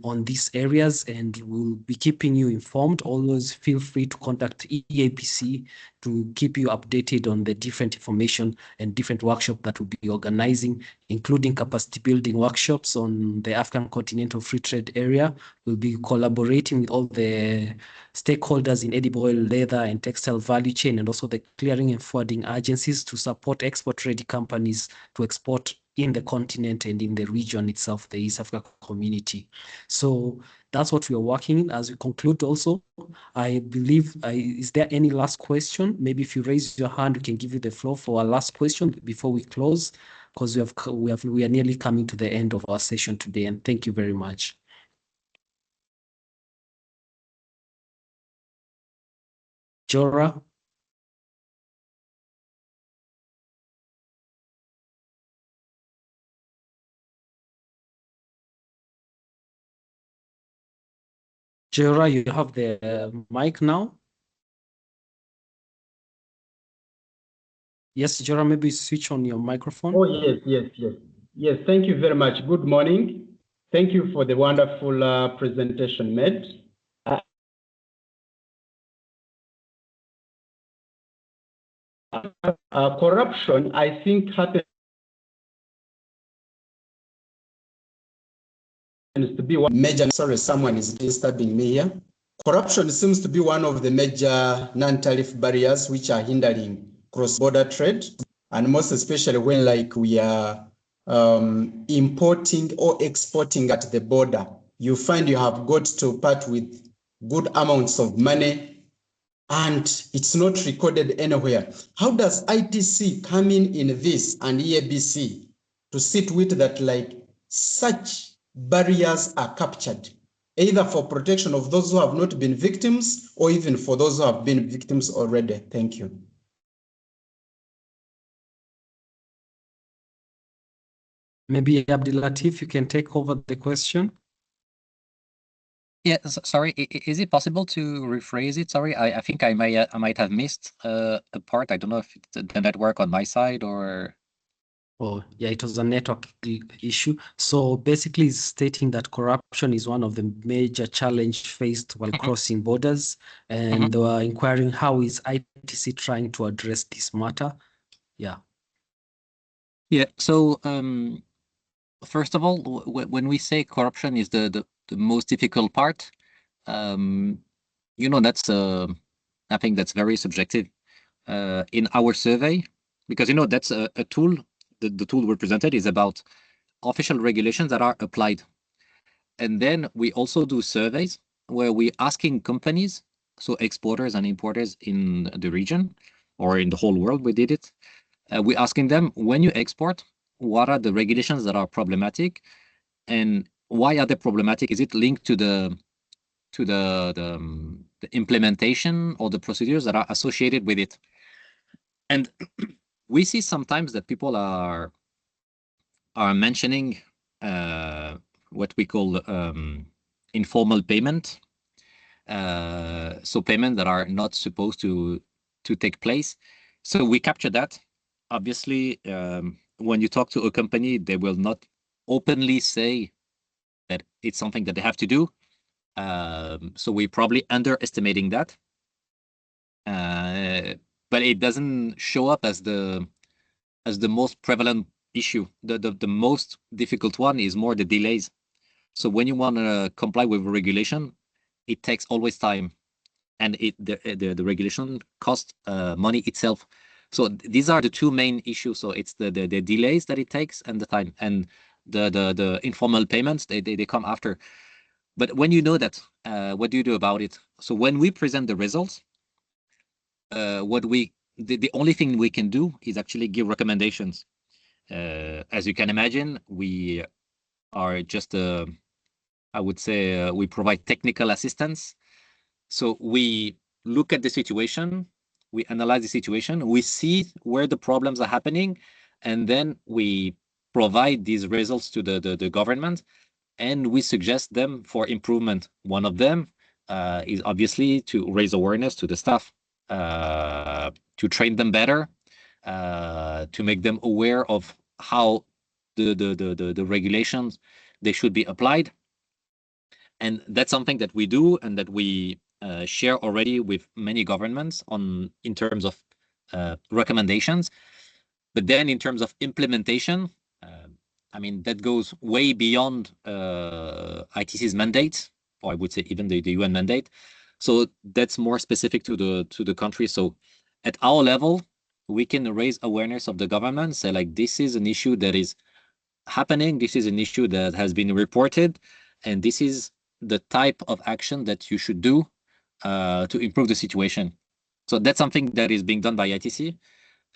on these areas, and we'll be keeping you informed. Always feel free to contact EABC to keep you updated on the different information and different workshops that we'll be organizing, including capacity building workshops on the African Continental Free Trade Area. We'll be collaborating with all the stakeholders in edible oil, leather, and textile value chain, and also the clearing and forwarding agencies to support export-ready companies to export in the continent and in the region itself, the East Africa community. So that's what we are working in. As we conclude also, I believe, is there any last question? Maybe if you raise your hand, we can give you the floor for our last question before we close, because we are nearly coming to the end of our session today, and thank you very much. Jora? Jora, you have the mic now? Yes, Jora, maybe switch on your microphone. Oh, yes. Yes, thank you very much. Good morning. Thank you for the wonderful presentation, Matt. Corruption, I think, happens to be one major, sorry, someone is disturbing me here. Corruption seems to be one of the major non-tariff barriers which are hindering cross-border trade, and most especially when we are importing or exporting at the border. You find you have got to part with good amounts of money and it's not recorded anywhere. How does ITC come in this and EABC to sit with that, such barriers are captured, either for protection of those who have not been victims or even for those who have been victims already? Thank you. Maybe Abdulatif, you can take over the question. Yeah, sorry, is it possible to rephrase it? Sorry, I think I might have missed a part. I don't know if it's the network on my side or... Oh, yeah, it was a network issue. So basically, it's stating that corruption is one of the major challenges faced while crossing borders. And they were inquiring how is ITC trying to address this matter? Yeah. Yeah. So first of all, when we say corruption is the most difficult part, that's I think that's very subjective. In our survey, because that's a tool. The tool we presented is about official regulations that are applied. And then we also do surveys where we're asking companies, so exporters and importers in the region or in the whole world, we did it. We're asking them, when you export, what are the regulations that are problematic and why are they problematic? Is it linked to the implementation or the procedures that are associated with it? And we see sometimes that people are mentioning what we call informal payment. So payments that are not supposed to take place. So we capture that. Obviously, when you talk to a company, they will not openly say that it's something that they have to do. So we're probably underestimating that. But it doesn't show up as the most prevalent issue. The most difficult one is more the delays. So when you want to comply with regulation, it takes always time, and the regulation costs money itself. So these are the two main issues. So it's the delays that it takes and the time, and the informal payments they come after. But when you know that, what do you do about it? So when we present the results, the only thing we can do is actually give recommendations. As you can imagine, we are just I would say we provide technical assistance. So we look at the situation, we analyze the situation, we see where the problems are happening, and then we provide these results to the government, and we suggest them for improvement. One of them is obviously to raise awareness to the staff, to train them better, to make them aware of how the regulations they should be applied. And that's something that we do and that we share already with many governments in terms of recommendations. But then in terms of implementation, I mean, that goes way beyond ITC's mandate, or I would say even the UN mandate. So that's more specific to the country. So at our level, we can raise awareness of the government, say like, this is an issue that is happening, this is an issue that has been reported, and this is the type of action that you should do to improve the situation. So that's something that is being done by ITC,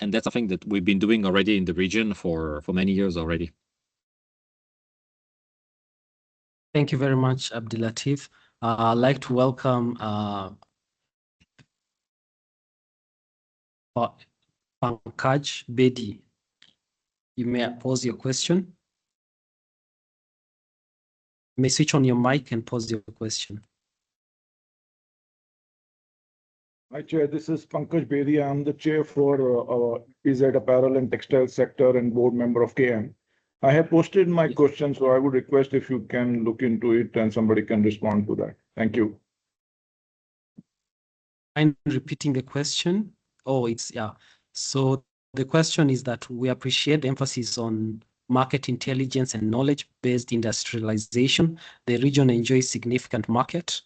and that's something that we've been doing already in the region for many years already. Thank you very much, Abdulatif. I'd like to welcome Pankaj Bedi. You may pose your question. You may switch on your mic and pose your question. Hi, Chair. This is Pankaj Bedi. I'm the chair for PZ Apparel and Textile Sector and board member of KM. I have posted my question, so I would request if you can look into it and somebody can respond to that. Thank you. Mind repeating the question? Oh, yeah. So the question is that we appreciate the emphasis on market intelligence and knowledge-based industrialization. The region enjoys significant market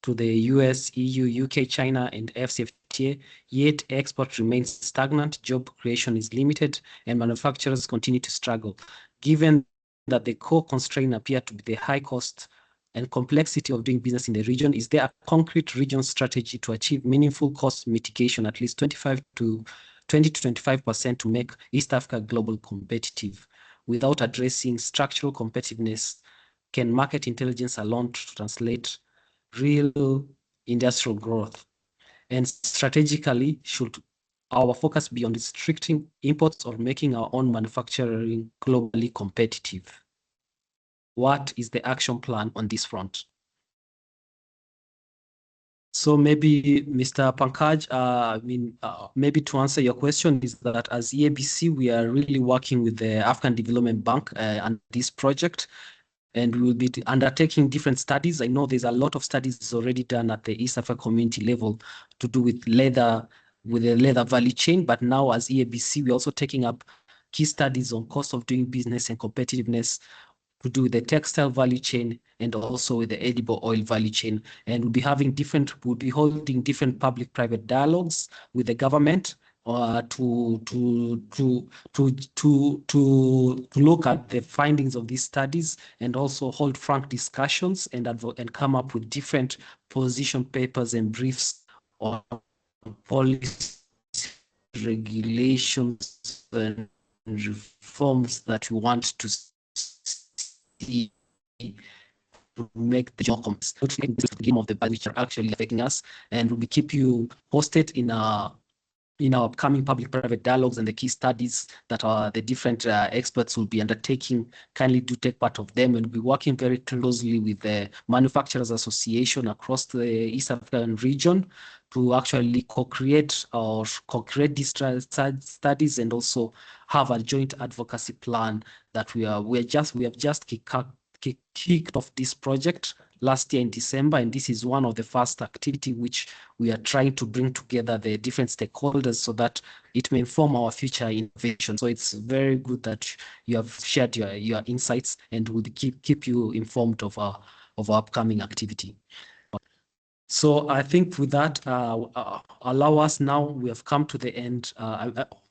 to the US, EU, UK, China, and AfCFTA, yet export remains stagnant, job creation is limited, and manufacturers continue to struggle. Given that the core constraint appear to be the high cost and complexity of doing business in the region, is there a concrete region strategy to achieve meaningful cost mitigation, at least 20 to 25% to make East Africa global competitive? Without addressing structural competitiveness, can market intelligence alone translate real industrial growth? And strategically, should our focus be on restricting imports or making our own manufacturing globally competitive? What is the action plan on this front? So maybe Mr. Pankaj, maybe to answer your question is that as EABC, we are really working with the African Development Bank on this project, and we will be undertaking different studies. I know there's a lot of studies already done at the East Africa community level to do with the leather value chain, but now as EABC, we're also taking up key studies on cost of doing business and competitiveness to do with the textile value chain and also with the edible oil value chain. And we'll be holding different public-private dialogues with the government to look at the findings of these studies and also hold frank discussions and come up with different position papers and briefs on policy regulations and reforms that we want to see to make the job game of the bad which are actually affecting us, and we'll keep you posted in our upcoming public-private dialogues and the key studies that the different experts will be undertaking. Kindly do take part of them, and we'll be working very closely with the Manufacturers Association across the East African region to actually co-create these studies and also have a joint advocacy plan that we have just kicked off this project last year in December, and this is one of the first activity which we are trying to bring together the different stakeholders so that it may inform our future innovation. So it's very good that you have shared your insights, and we'll keep you informed of our upcoming activity. So I think with that, allow us now, we have come to the end.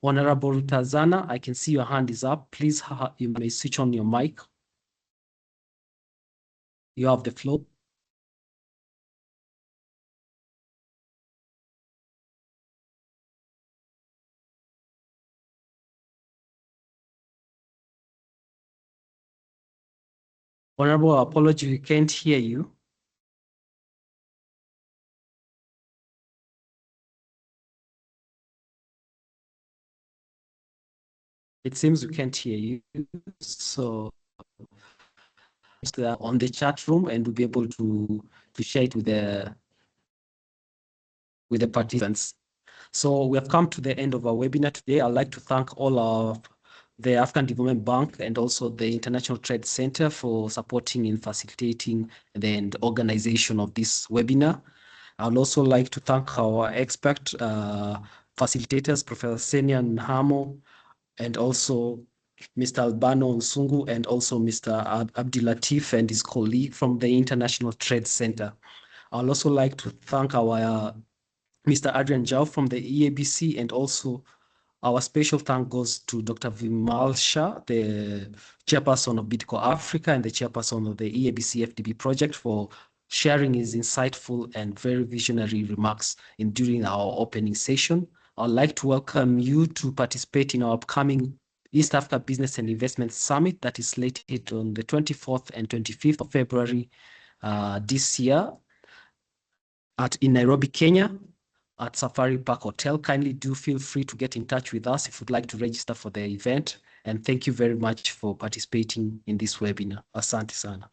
Honorable Tazana, I can see your hand is up. Please, you may switch on your mic. You have the floor. Honorable, apology, we can't hear you. It seems we can't hear you. So on the chat room, and we'll be able to share it with the participants. So we have come to the end of our webinar today. I'd like to thank all of the African Development Bank and also the International Trade Center for supporting and facilitating the organization of this webinar. I'd also like to thank our expert facilitators, Professor Senia Nhamo, and also Mr. Albano Nsungu, and also Mr. Abdilatif and his colleague from the International Trade Center. I'd also like to thank our Mr. Adrian Jau from the EABC, and also our special thank goes to Dr. Vimal Shah, the chairperson of BIDCO Africa and the chairperson of the EABC AfDB project, for sharing his insightful and very visionary remarks during our opening session. I'd like to welcome you to participate in our upcoming East Africa Business and Investment Summit that is slated on the 24th and 25th of February this year in Nairobi, Kenya, at Safari Park Hotel. Kindly do feel free to get in touch with us if you'd like to register for the event. And thank you very much for participating in this webinar. Asante sana.